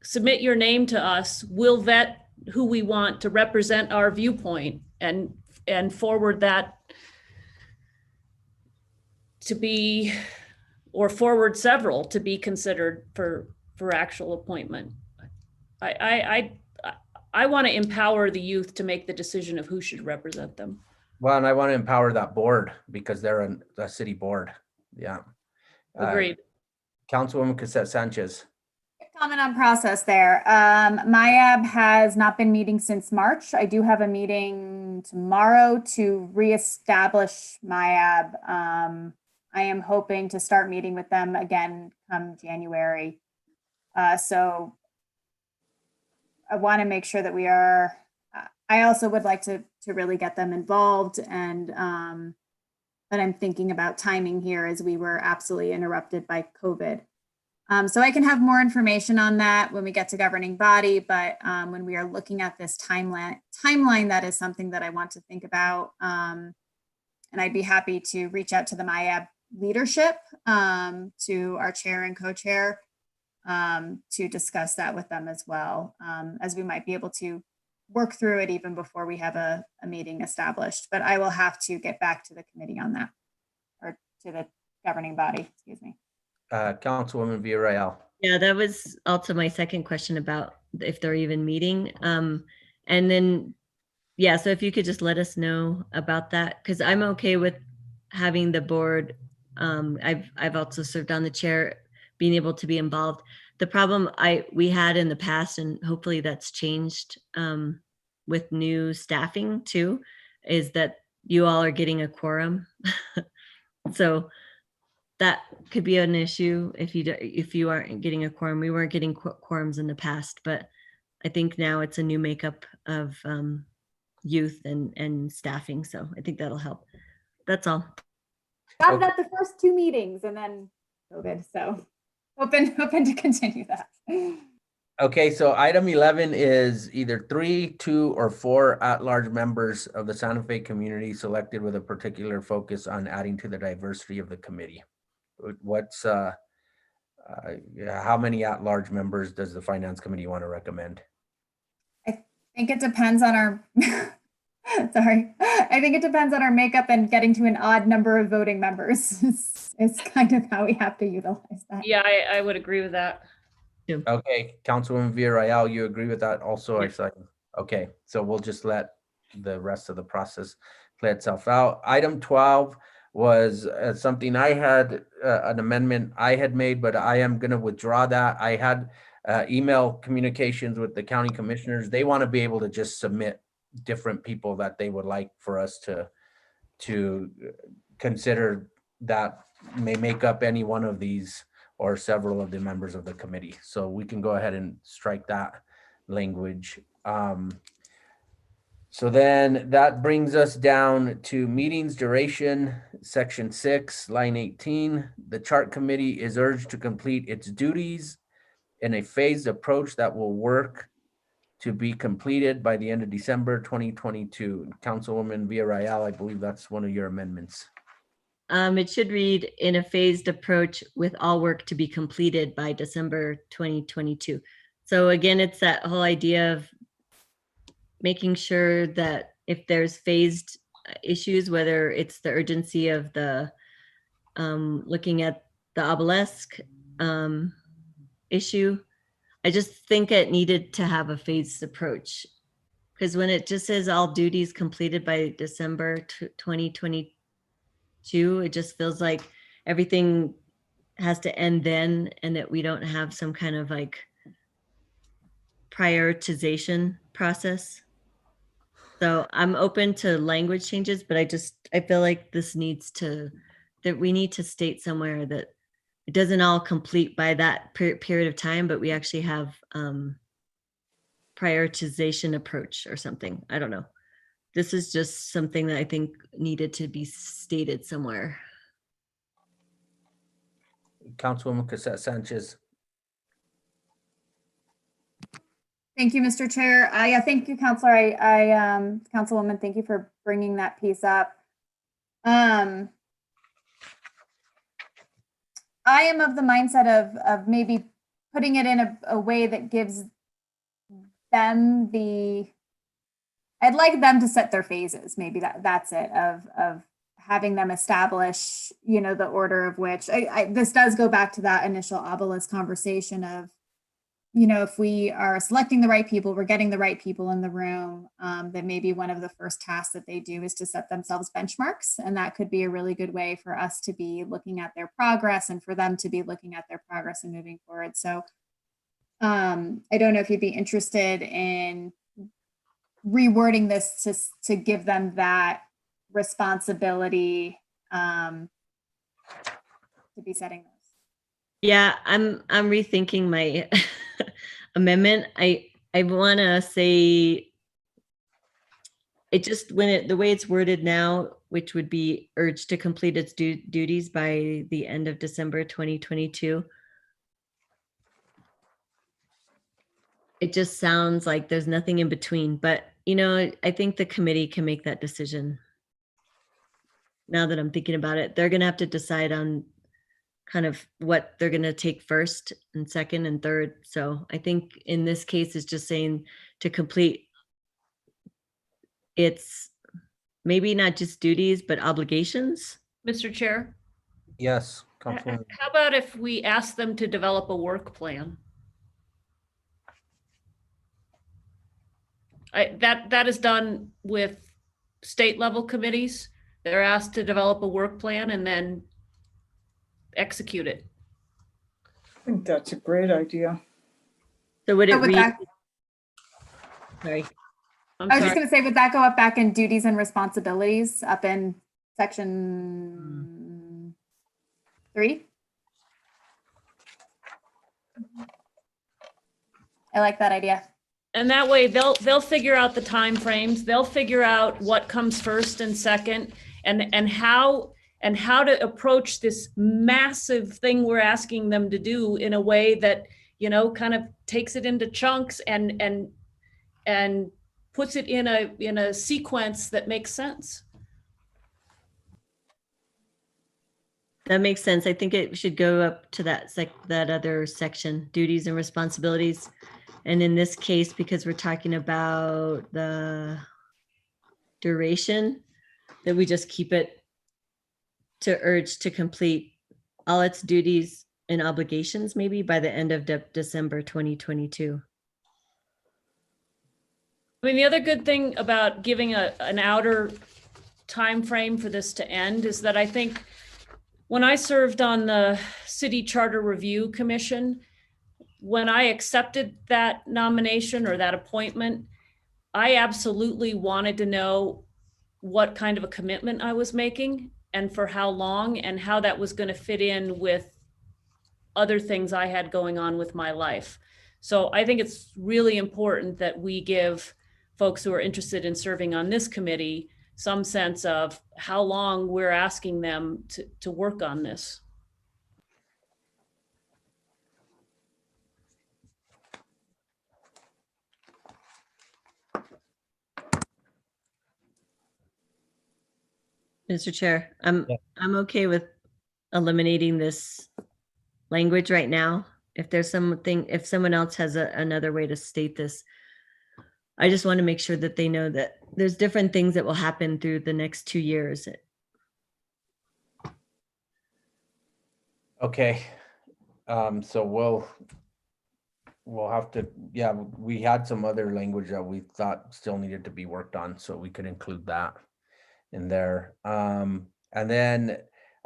submit your name to us. We'll vet who we want to represent our viewpoint and forward that to be, or forward several to be considered for actual appointment. I want to empower the youth to make the decision of who should represent them. Well, and I want to empower that board because they're a city board. Yeah. Agreed. Councilwoman Cassette Sanchez. Comment on process there. MIAB has not been meeting since March. I do have a meeting tomorrow to reestablish MIAB. I am hoping to start meeting with them again come January. So I want to make sure that we are, I also would like to really get them involved, and but I'm thinking about timing here as we were absolutely interrupted by COVID. So I can have more information on that when we get to governing body, but when we are looking at this timeline, that is something that I want to think about. And I'd be happy to reach out to the MIAB leadership, to our chair and co-chair, to discuss that with them as well, as we might be able to work through it even before we have a meeting established. But I will have to get back to the committee on that, or to the governing body, excuse me. Councilwoman Villarreal. yeah, that was also my second question about if they're even meeting. And then, yeah, so if you could just let us know about that, because I'm okay with having the board. I've also served on the chair, being able to be involved. The problem we had in the past, and hopefully that's changed with new staffing too, is that you all are getting a quorum. So that could be an issue if you aren't getting a quorum. We weren't getting quorums in the past, but I think now it's a new makeup of youth and staffing. So I think that'll help. That's all. Got it at the first two meetings and then COVID, so hoping to continue that. Okay, so item 11 is either 3, 2, or 4 at-large members of the Santa Fe community selected with a particular focus on adding to the diversity of the committee. What's how many at-large members does the finance committee want to recommend? I think it depends on our sorry. I think it depends on our makeup, and getting to an odd number of voting members is kind of how we have to utilize that. Yeah, I would agree with that. Okay, Councilwoman Villarreal, you agree with that also? Yeah. I said, okay, so we'll just let the rest of the process play itself out. Item 12 was something I had, an amendment I had made, but I am going to withdraw that. I had email communications with the county commissioners. They want to be able to just submit different people that they would like for us to consider that may make up any one of these or several of the members of the committee. So we can go ahead and strike that language. So then that brings us down to meetings duration, section 6, line 18. The chart committee is urged to complete its duties in a phased approach that will work to be completed by the end of December 2022. Councilwoman Villarreal, I believe that's one of your amendments. It should read in a phased approach with all work to be completed by December 2022. So again, it's that whole idea of making sure that if there's phased issues, whether it's the urgency of the looking at the obelisk issue, I just think it needed to have a phased approach, because when it just says all duties completed by December 2022, it just feels like everything has to end then, and that we don't have some kind of like prioritization process. So I'm open to language changes, but I feel like this needs to, that we need to state somewhere that it doesn't all complete by that period of time, but we actually have prioritization approach or something. I don't know. This is just something that I think needed to be stated somewhere. Councilwoman Cassette Sanchez. Thank you, Mr. Chair. Thank you, Counselor. Councilwoman, thank you for bringing that piece up. I am of the mindset of maybe putting it in a way that gives them I'd like them to set their phases. Maybe that's it, of having them establish, the order of which, this does go back to that initial obelisk conversation of, if we are selecting the right people, we're getting the right people in the room, that maybe one of the first tasks that they do is to set themselves benchmarks. And that could be a really good way for us to be looking at their progress and for them to be looking at their progress and moving forward. So I don't know if you'd be interested in rewording this to give them that responsibility to be setting those. Yeah, I'm rethinking my amendment. I want to say it just the way it's worded now, which would be urged to complete its duties by the end of December 2022. It just sounds like there's nothing in between, but I think the committee can make that decision. Now that I'm thinking about it, they're going to have to decide on kind of what they're going to take first and second and third. So I think in this case, it's just saying to complete it's maybe not just duties, but obligations. Mr. Chair, Yes, Councilwoman. how about if we ask them to develop a work plan? That is done with state level committees. They're asked to develop a work plan and then execute it. I think that's a great idea. So would it So would read? that- Sorry. I'm I was just sorry. going to say, would that go up back in duties and responsibilities up in section 3? I like that idea. And that way they'll figure out the timeframes. They'll figure out what comes first and second, and how to approach this massive thing we're asking them to do in a way that, kind of takes it into chunks and puts it in a sequence that makes sense. That makes sense. I think it should go up to that other section, duties and responsibilities. And in this case, because we're talking about the duration, that we just keep it to urge to complete all its duties and obligations, maybe by the end of December 2022. I mean, the other good thing about giving an outer time frame for this to end is that I think when I served on the City Charter Review Commission, when I accepted that nomination or that appointment, I absolutely wanted to know what kind of a commitment I was making and for how long, and how that was going to fit in with other things I had going on with my life. So I think it's really important that we give folks who are interested in serving on this committee some sense of how long we're asking them to work on this. Mr. Chair, I'm Yeah. okay with eliminating this language right now. If there's if someone else has another way to state this, I just want to make sure that they know that there's different things that will happen through the next 2 years. Okay. So we'll have to, we had some other language that we thought still needed to be worked on, so we could include that in there. And then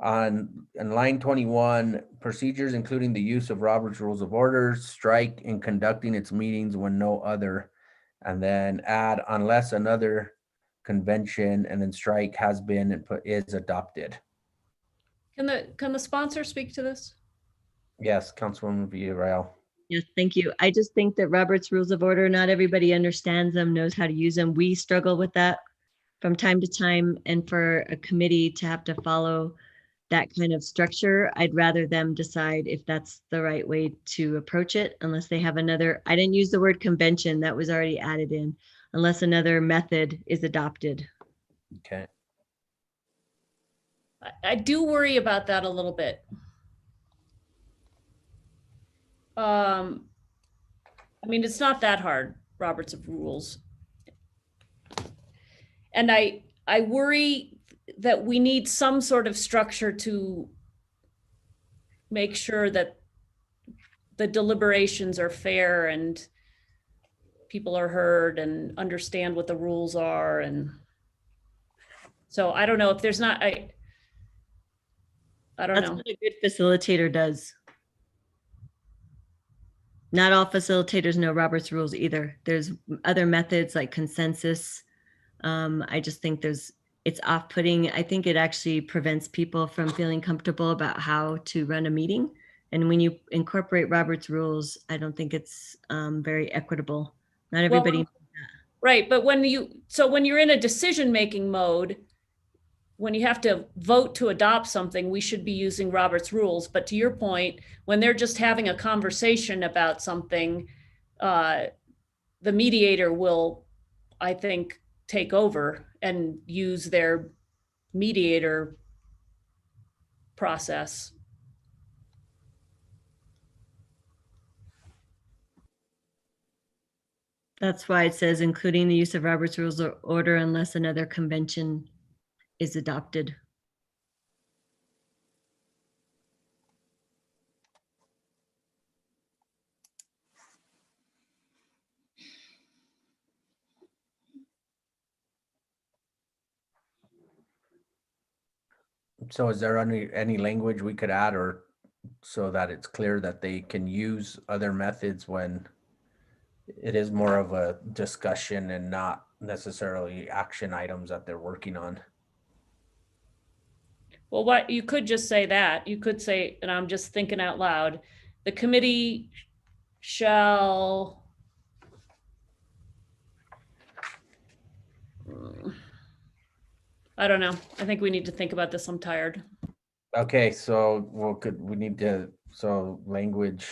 in line 21, procedures including the use of Robert's Rules of Orders, strike in conducting its meetings when no other, and then add unless another convention, and then strike has been and is adopted. Can the sponsor speak to this? Yes, Councilwoman Villarreal. Yes, thank you. I just think that Robert's Rules of Order, not everybody understands them, knows how to use them. We struggle with that from time to time. And for a committee to have to follow that kind of structure, I'd rather them decide if that's the right way to approach it, unless they have another, I didn't use the word convention, that was already added in, unless another method is adopted. Okay. I do worry about that a little bit. I mean, it's not that hard, Roberts of Rules. And I worry that we need some sort of structure to make sure that the deliberations are fair and people are heard and understand what the rules are. And so I don't know if there's not, I don't That's know. what a good facilitator does. Not all facilitators know Robert's Rules either. There's other methods like consensus. I just think it's off-putting. I think it actually prevents people from feeling comfortable about how to run a meeting. And when you incorporate Robert's Rules, I don't think it's very equitable. Not everybody. Right, but when you're in a decision-making mode, when you have to vote to adopt something, we should be using Robert's Rules. But to your point, when they're just having a conversation about something, the mediator will, I think, take over and use their mediator process. That's why it says including the use of Robert's Rules of Order unless another convention is adopted. So is there any language we could add or so that it's clear that they can use other methods when it is more of a discussion and not necessarily action items that they're working on? Well, what you could just say that, you could say, and I'm just thinking out loud, the committee shall I don't know. I think we need to think about this. I'm tired. Okay, so we need to, so language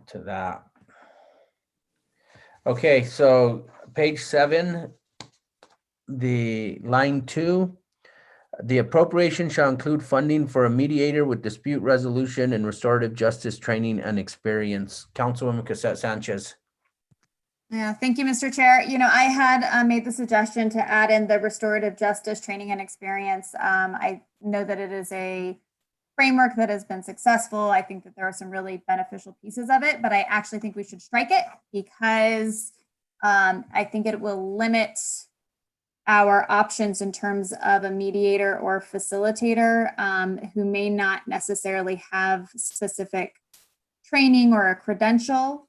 to that. Okay, so page 7, the line 2, the appropriation shall include funding for a mediator with dispute resolution and restorative justice training and experience. Councilwoman Cassette Sanchez. Yeah, thank you, Mr. Chair. I had made the suggestion to add in the restorative justice training and experience. I know that it is a framework that has been successful. I think that there are some really beneficial pieces of it, but I actually think we should strike it because I think it will limit our options in terms of a mediator or facilitator who may not necessarily have specific training or a credential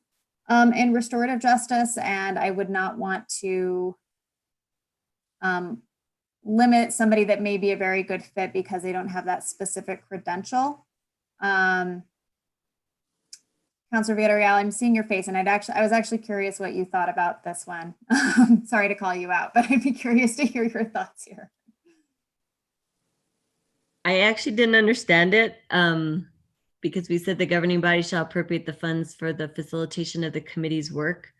in restorative justice. And I would not want to limit somebody that may be a very good fit because they don't have that specific credential. Councilor Villarreal, I'm seeing your face and I was actually curious what you thought about this one. Sorry to call you out, but I'd be curious to hear your thoughts here. I actually didn't understand it because we said the governing body shall appropriate the funds for the facilitation of the committee's work.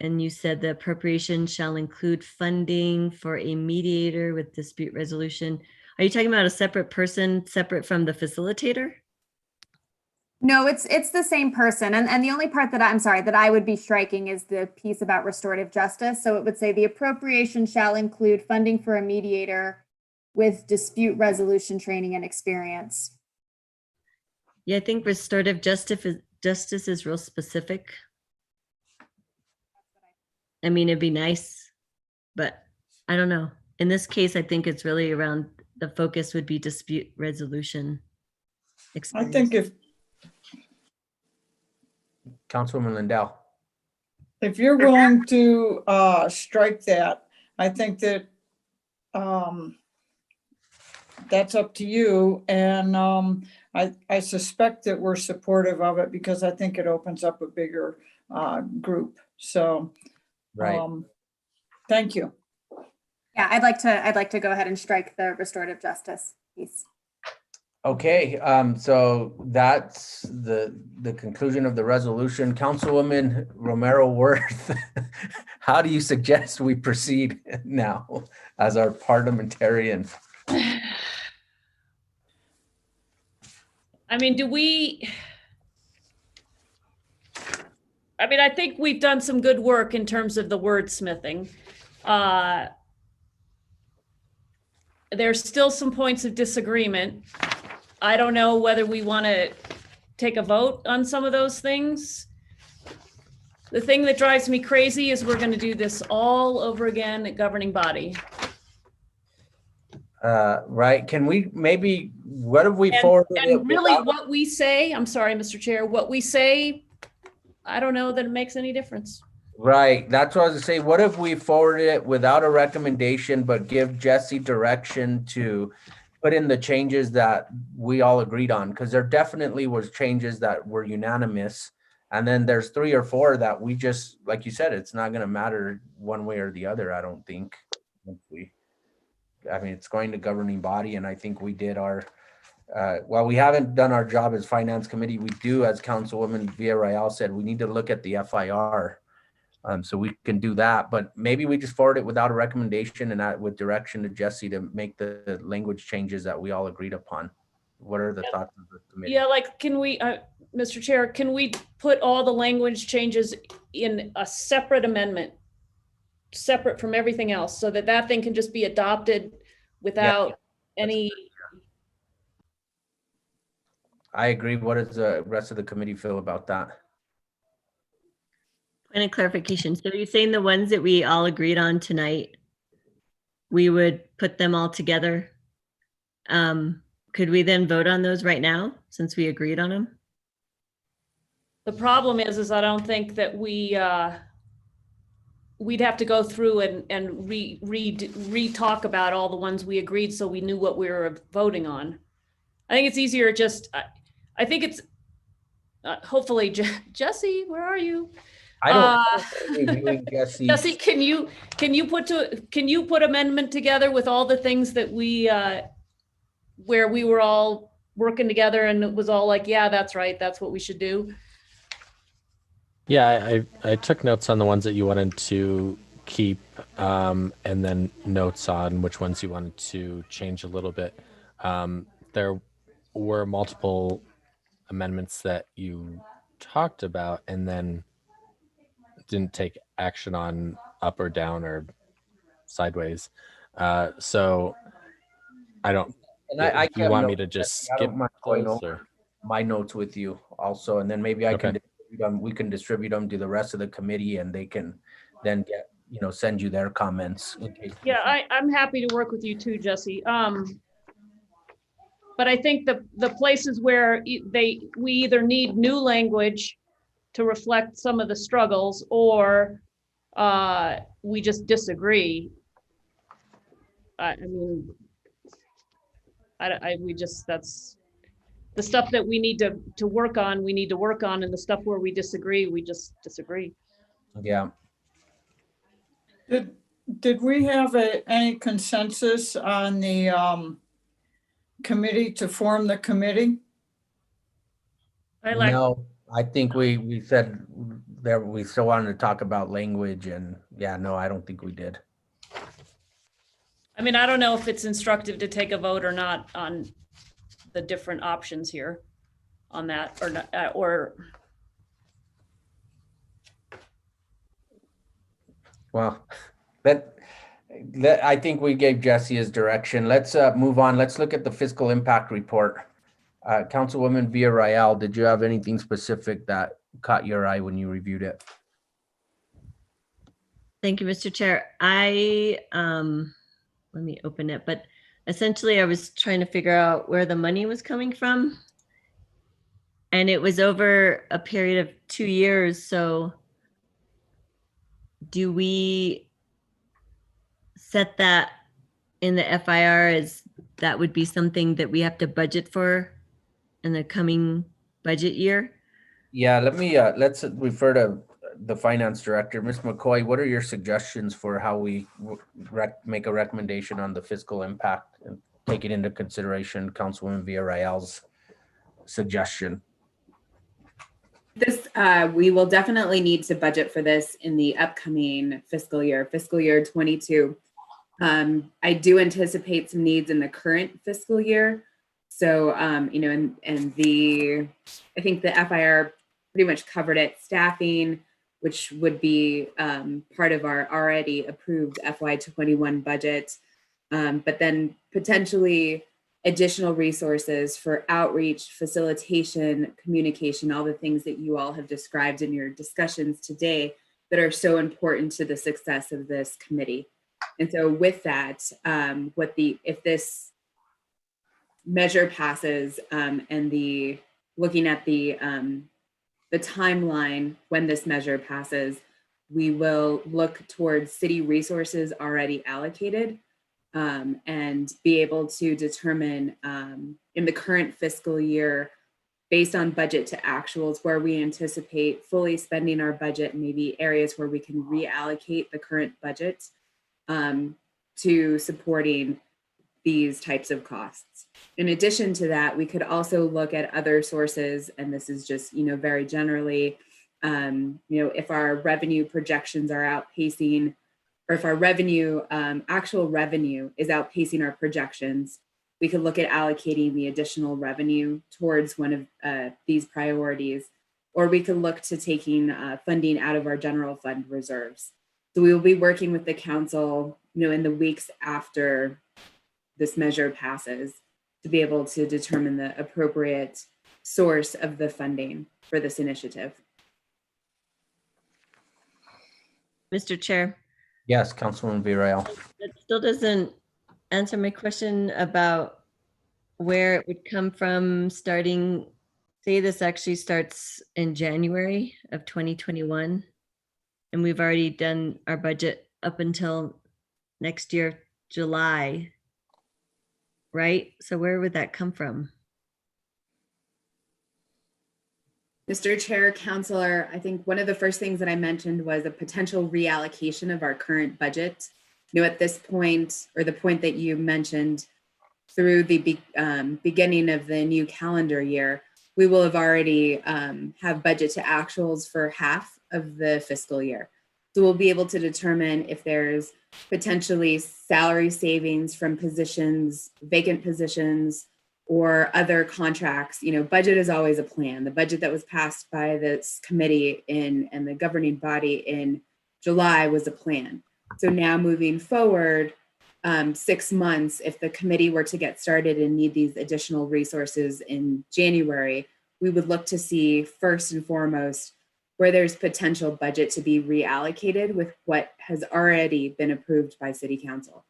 And you said the appropriation shall include funding for a mediator with dispute resolution. Are you talking about a separate person, separate from the facilitator? No, it's the same person. And the only part that I would be striking is the piece about restorative justice. So it would say the appropriation shall include funding for a mediator with dispute resolution training and experience. Yeah, I think restorative justice is real specific. I mean, it'd be nice, but I don't know. In this case, I think it's really around the focus would be dispute resolution experience. I think Councilwoman Lindell. if you're willing to strike that, I think that that's up to you. And I suspect that we're supportive of it because I think it opens up a bigger group. So, Right. thank you. Yeah, I'd like to go ahead and strike the restorative justice piece. Okay, so that's the conclusion of the resolution. Councilwoman Romero Worth, how do you suggest we proceed now as our parliamentarian? I mean, I think we've done some good work in terms of the wordsmithing. There's still some points of disagreement. I don't know whether we want to take a vote on some of those things. The thing that drives me crazy is we're going to do this all over again at governing body. Right, can we maybe, what if we forwarded it? And really without- what we say, I'm sorry, Mr. Chair, what we say, I don't know that it makes any difference. Right, that's what I was gonna say. What if we forwarded it without a recommendation, but give Jesse direction to put in the changes that we all agreed on? Because there definitely was changes that were unanimous. And then there's 3 or 4 that we just, like you said, it's not gonna matter one way or the other, I don't think. I mean, it's going to governing body, and I think we did our, while we haven't done our job as finance committee, we do, as Councilwoman Villarreal said, we need to look at the FIR. So we can do that, but maybe we just forward it without a recommendation and that with direction to Jesse to make the language changes that we all agreed upon. What are the thoughts of the committee? Yeah, like, can we, Mr. Chair, can we put all the language changes in a separate amendment, separate from everything else, so that thing can just be adopted without any? I agree. What does the rest of the committee feel about that? Point of clarification. So you're saying the ones that we all agreed on tonight, we would put them all together? Could we then vote on those right now since we agreed on them? The problem is I don't think that we'd have to go through and re-talk about all the ones we agreed so we knew what we were voting on. I think it's easier just, I think it's, hopefully, Jesse, where are you? I don't reviewing Jesse. Jesse, can you put amendment together with all the things that we, where we were all working together and it was all like, yeah, that's right, that's what we should do? Yeah, I took notes on the ones that you wanted to keep, and then notes on which ones you wanted to change a little bit. There were multiple amendments that you talked about and then didn't take action on up or down or sideways. So I don't, And if you want me to just I don't skip mind going those, over or? my notes with you also, and then maybe I can Okay. distribute them, we can distribute them to the rest of the committee and they can then get, send you their comments. In case Yeah, I'm happy to work with you too, Jesse. But I think the places where we either need new language to reflect some of the struggles or we just disagree. That's the stuff that we need to work on, we need to work on, and the stuff where we disagree, we just disagree. Yeah. Did we have any consensus on the committee to form the committee? No, I think we said that we still wanted to talk about language and no, I don't think we did. I mean, I don't know if it's instructive to take a vote or not on the different options here on that or not, or. Well, I think we gave Jesse his direction. Let's move on. Let's look at the fiscal impact report. Councilwoman Villarreal, did you have anything specific that caught your eye when you reviewed it? Thank you, Mr. Chair. Let me open it, but essentially I was trying to figure out where the money was coming from. And it was over a period of 2 years. So do we set that in the FIR that would be something that we have to budget for in the coming budget year? Yeah, let's refer to the finance director. Ms. McCoy, what are your suggestions for how we make a recommendation on the fiscal impact and taking into consideration Councilwoman Villarreal's suggestion? This, we will definitely need to budget for this in the upcoming fiscal year 22. I do anticipate some needs in the current fiscal year. So, you know, I think the FIR pretty much covered it. Staffing, which would be part of our already approved FY21 budget, but then potentially additional resources for outreach, facilitation, communication, all the things that you all have described in your discussions today that are so important to the success of this committee. And so with that, if this measure passes and looking at the timeline when this measure passes, we will look towards city resources already allocated and be able to determine in the current fiscal year, based on budget to actuals, where we anticipate fully spending our budget, maybe areas where we can reallocate the current budget to supporting these types of costs. In addition to that, we could also look at other sources, and this is just, you know, very generally, you know, if our revenue projections are outpacing, or if our revenue, actual revenue is outpacing our projections, we could look at allocating the additional revenue towards one of these priorities, or we could look to taking funding out of our general fund reserves. So we will be working with the council, you know, in the weeks after this measure passes to be able to determine the appropriate source of the funding for this initiative. Mr. Chair. Yes, Councilwoman Villarreal. That still doesn't answer my question about where it would come from starting. Say this actually starts in January of 2021, and we've already done our budget up until next year, July, right? So where would that come from? Mr. Chair, Councilor, I think one of the first things that I mentioned was a potential reallocation of our current budget. You know, at this point, or the point that you mentioned, through the beginning of the new calendar year, we will have already have budget to actuals for half of the fiscal year. So we'll be able to determine if there's potentially salary savings from positions, vacant positions, or other contracts. You know, budget is always a plan. The budget that was passed by this committee and the governing body in July was a plan. So now moving forward, 6 months, if the committee were to get started and need these additional resources in January, we would look to see first and foremost where there's potential budget to be reallocated with what has already been approved by City Council.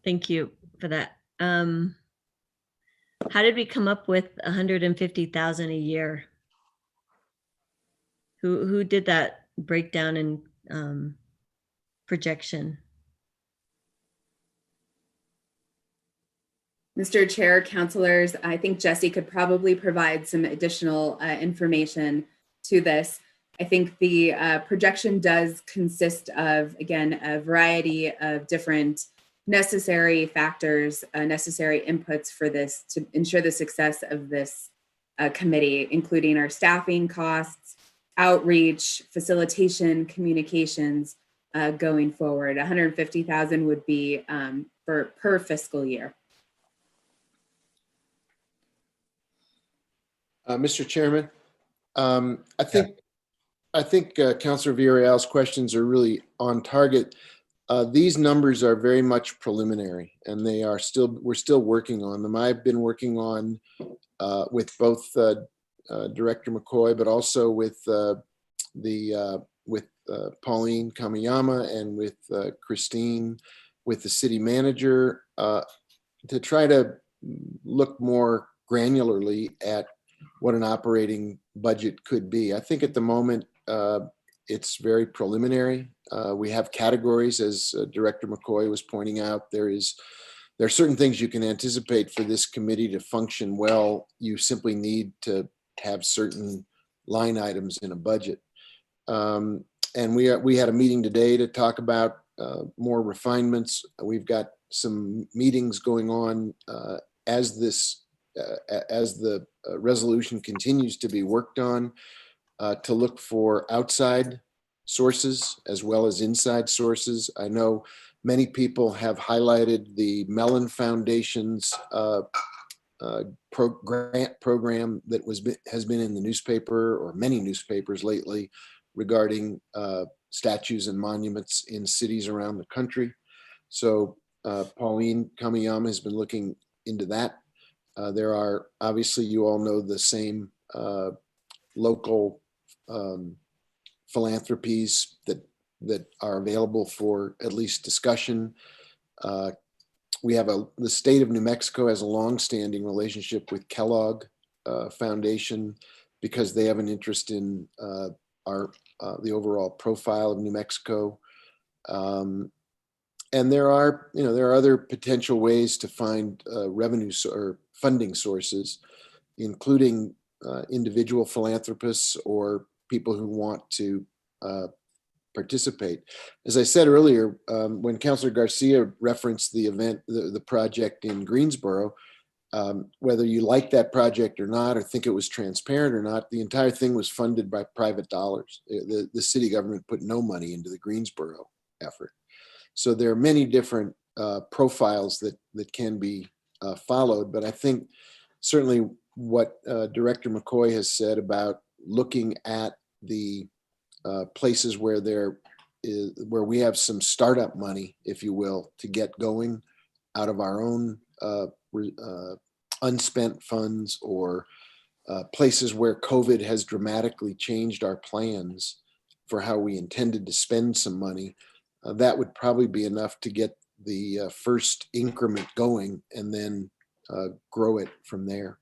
Thank you for that. How did we come up with 150,000 a year? Who did that breakdown and projection? Mr. Chair, councilors, I think Jesse could probably provide some additional information to this. I think the projection does consist of, again, a variety of different necessary factors, necessary inputs for this to ensure the success of this committee, including our staffing costs, outreach, facilitation, communications going forward. 150,000 would be per fiscal year. Mr. Chairman, I think Councilor Villarreal's questions are really on target. These numbers are very much preliminary, and we're still working on them. I've been working on with both Director McCoy, but also with Pauline Kamiyama and with Christine, with the city manager, to try to look more granularly at what an operating budget could be. I think at the moment it's very preliminary, We have categories, as Director McCoy was pointing out. There are certain things you can anticipate for this committee to function well. You simply need to have certain line items in a budget. And we had a meeting today to talk about more refinements. We've got some meetings going on as the resolution continues to be worked on to look for outside sources as well as inside sources. I know many people have highlighted the Mellon Foundation's grant program that has been in the newspaper or many newspapers lately regarding statues and monuments in cities around the country. So Pauline Kamiyama has been looking into that. There are, obviously, you all know the same local philanthropies that are available for at least discussion. We have the state of New Mexico has a long-standing relationship with Kellogg Foundation because they have an interest in the overall profile of New Mexico. And there are other potential ways to find revenue or funding sources, including individual philanthropists or people who want to participate. As I said earlier, when Councilor Garcia referenced the event, the project in Greensboro, whether you like that project or not, or think it was transparent or not, the entire thing was funded by private dollars. The city government put no money into the Greensboro effort. So there are many different profiles that can be followed, but I think certainly what Director McCoy has said about looking at the places where where we have some startup money, if you will, to get going out of our own unspent funds, or places where COVID has dramatically changed our plans for how we intended to spend some money. That would probably be enough to get the first increment going and then grow it from there.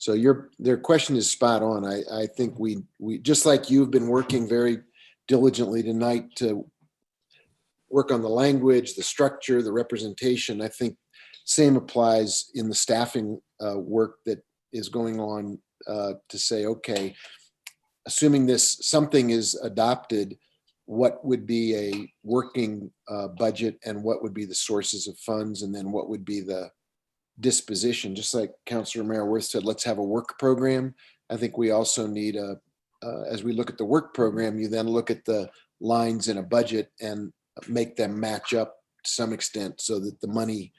So their question is spot on. I think we just like you've been working very diligently tonight to work on the language, the structure, the representation. I think same applies in the staffing work that is going on to say, okay, assuming something is adopted, what would be a working budget and what would be the sources of funds, and then what would be the disposition. Just like Councilor Mayor-Worth said, let's have a work program. I think we also need as we look at the work program, you then look at the lines in a budget and make them match up to some extent so that the money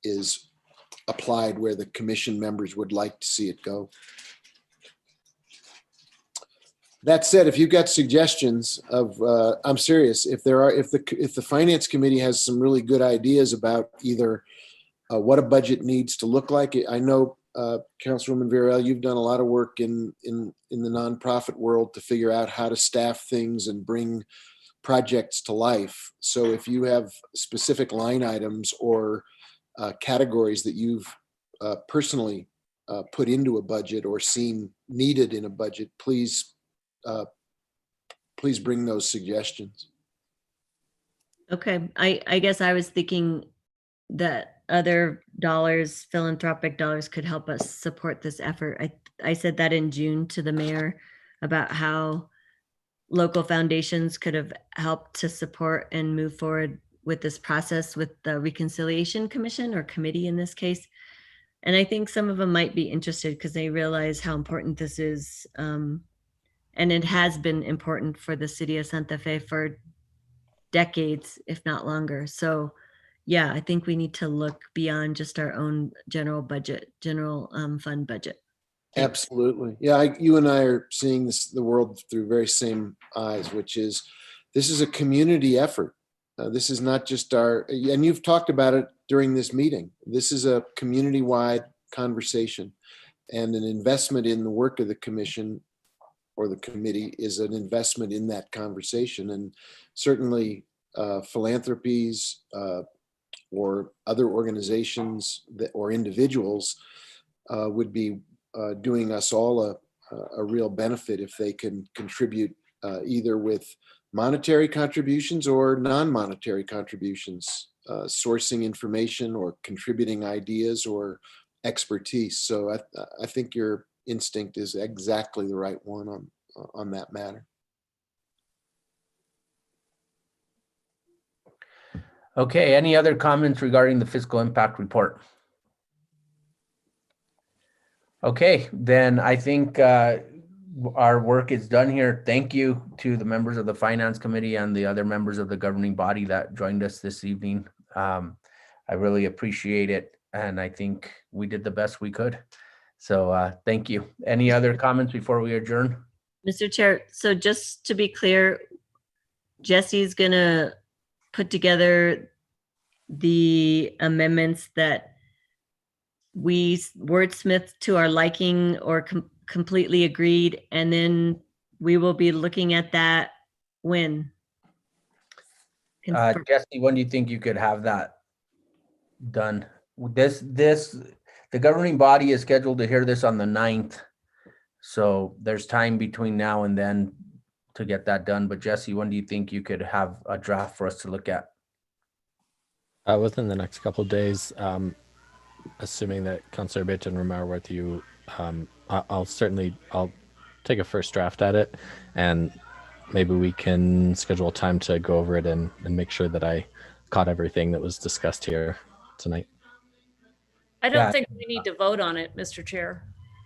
is applied where the commission members would like to see it go. That said, if you've got suggestions of, I'm serious, if the finance committee has some really good ideas about either what a budget needs to look like. I know, Councilwoman Varela, you've done a lot of work in the nonprofit world to figure out how to staff things and bring projects to life. So if you have specific line items or categories that you've personally put into a budget or seen needed in a budget, please bring those suggestions. Okay, I guess I was thinking that other dollars, philanthropic dollars, could help us support this effort. I said that in June to the mayor about how local foundations could have helped to support and move forward with this process with the Reconciliation Commission, or committee in this case. And I think some of them might be interested because they realize how important this is. And it has been important for the city of Santa Fe for decades, if not longer. So yeah, I think we need to look beyond just our own general fund budget. Thanks. Absolutely. Yeah, you and I are seeing the world through very same eyes, which is this is a community effort. This is not just and you've talked about it during this meeting. This is a community-wide conversation, and an investment in the work of the commission or the committee is an investment in that conversation. And certainly philanthropies or other organizations or individuals would be doing us all a real benefit if they can contribute either with monetary contributions or non-monetary contributions, sourcing information or contributing ideas or expertise. So I think your instinct is exactly the right one on that matter. Okay, any other comments regarding the fiscal impact report? Okay, then I think our work is done here. Thank you to the members of the Finance Committee and the other members of the governing body that joined us this evening. I really appreciate it, and I think we did the best we could. So thank you. Any other comments before we adjourn? Mr. Chair, so just to be clear, Jesse's gonna put together the amendments that we wordsmith to our liking or completely agreed, and then we will be looking at that when? Jesse, when do you think you could have that done? The governing body is scheduled to hear this on the 9th. So there's time between now and then to get that done. But Jesse, when do you think you could have a draft for us to look at? Within the next couple of days, assuming that Councilor Bitt and Romero were with you, I'll take a first draft at it, and maybe we can schedule time to go over it and make sure that I caught everything that was discussed here tonight. I don't think we need to vote on it, Mr. Chair.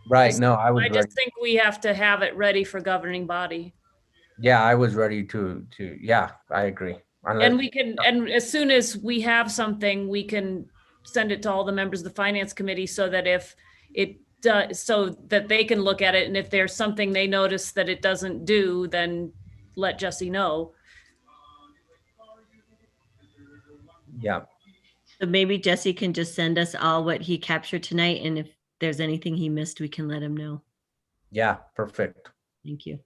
Right. No, I I just think we have to have it ready for governing body. Yeah, I was ready to, yeah, I agree. And we can, and as soon as we have something, we can send it to all the members of the Finance Committee so that if it does, so that they can look at it. And if there's something they notice that it doesn't do, then let Jesse know. Yeah. So maybe Jesse can just send us all what he captured tonight, and if there's anything he missed, we can let him know. Yeah, perfect. Thank you.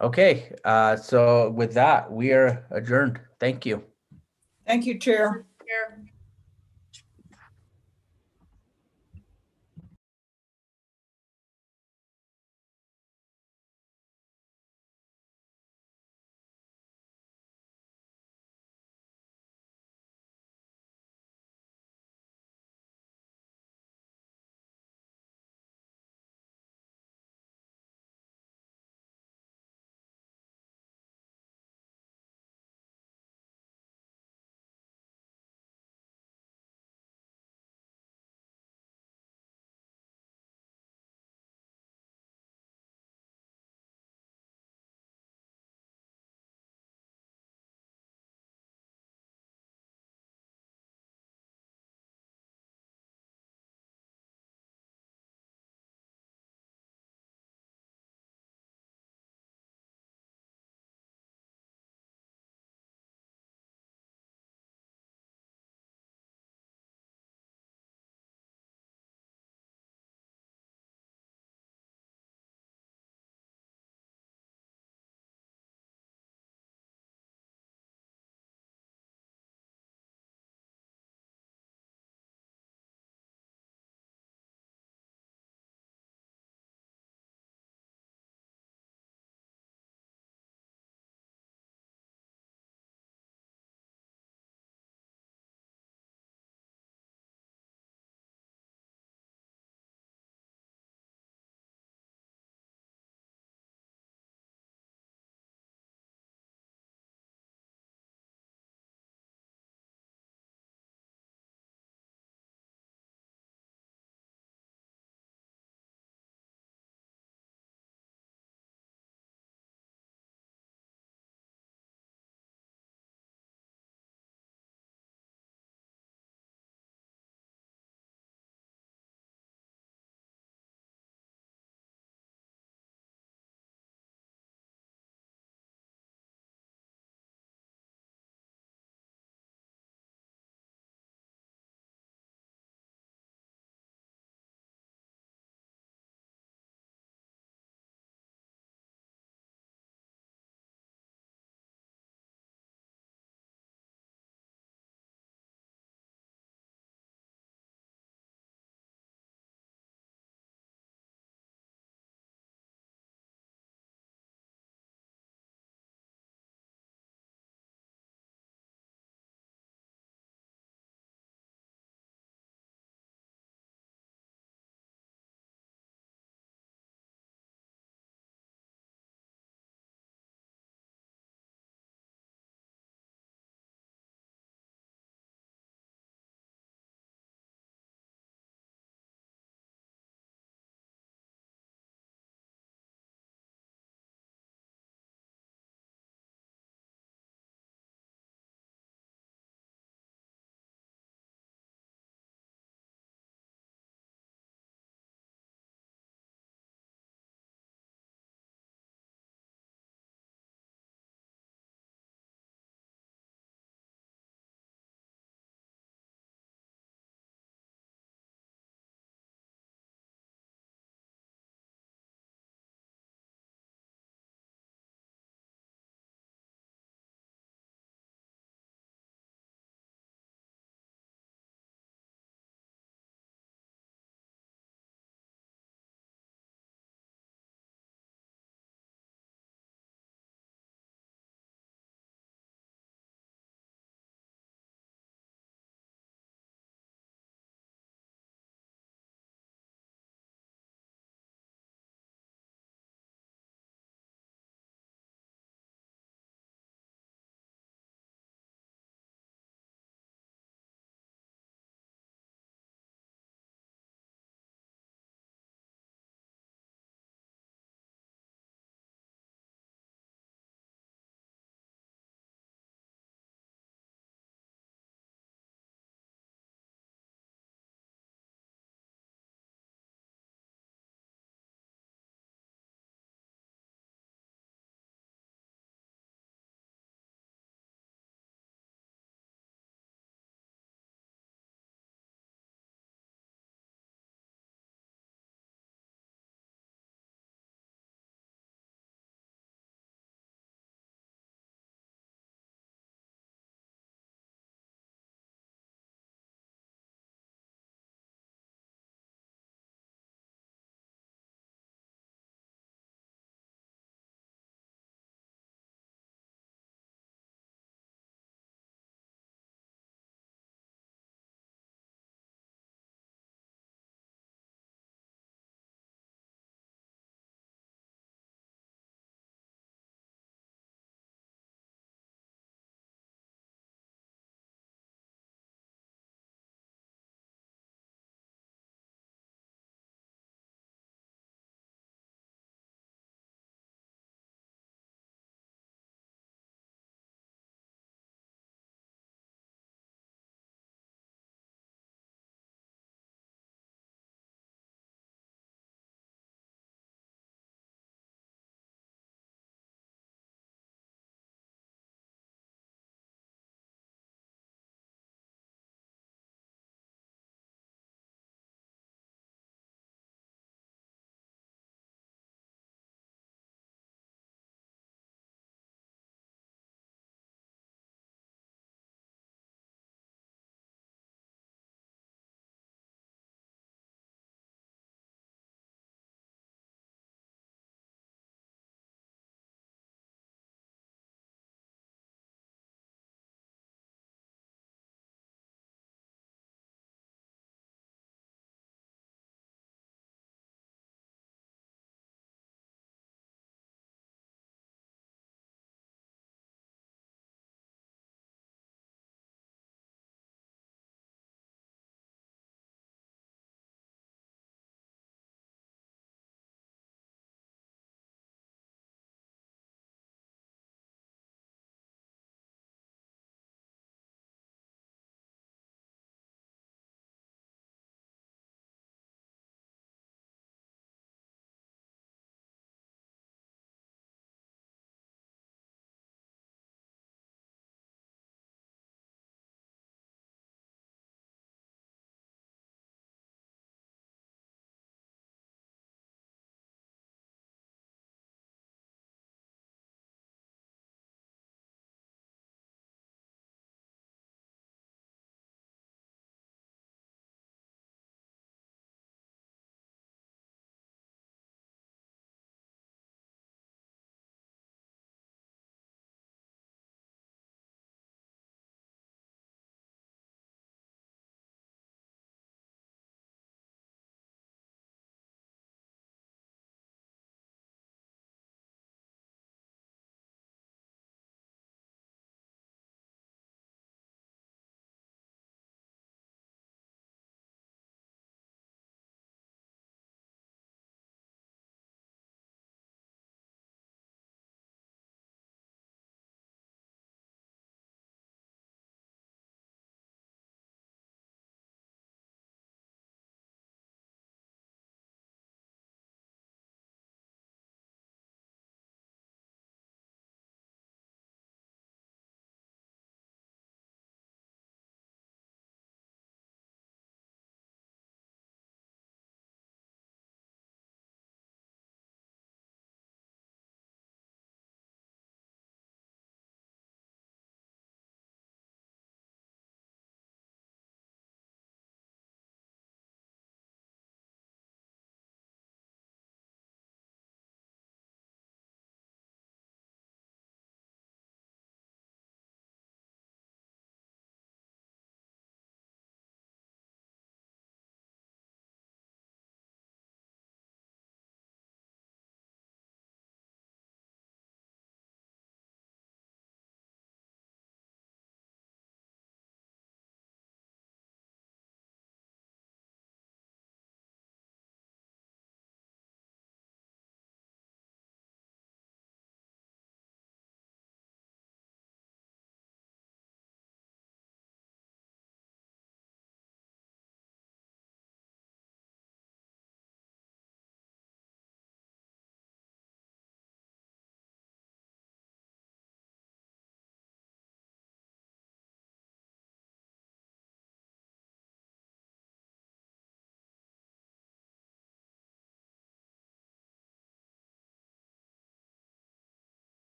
Okay, so with that, we are adjourned. Thank you. Thank you, Chair.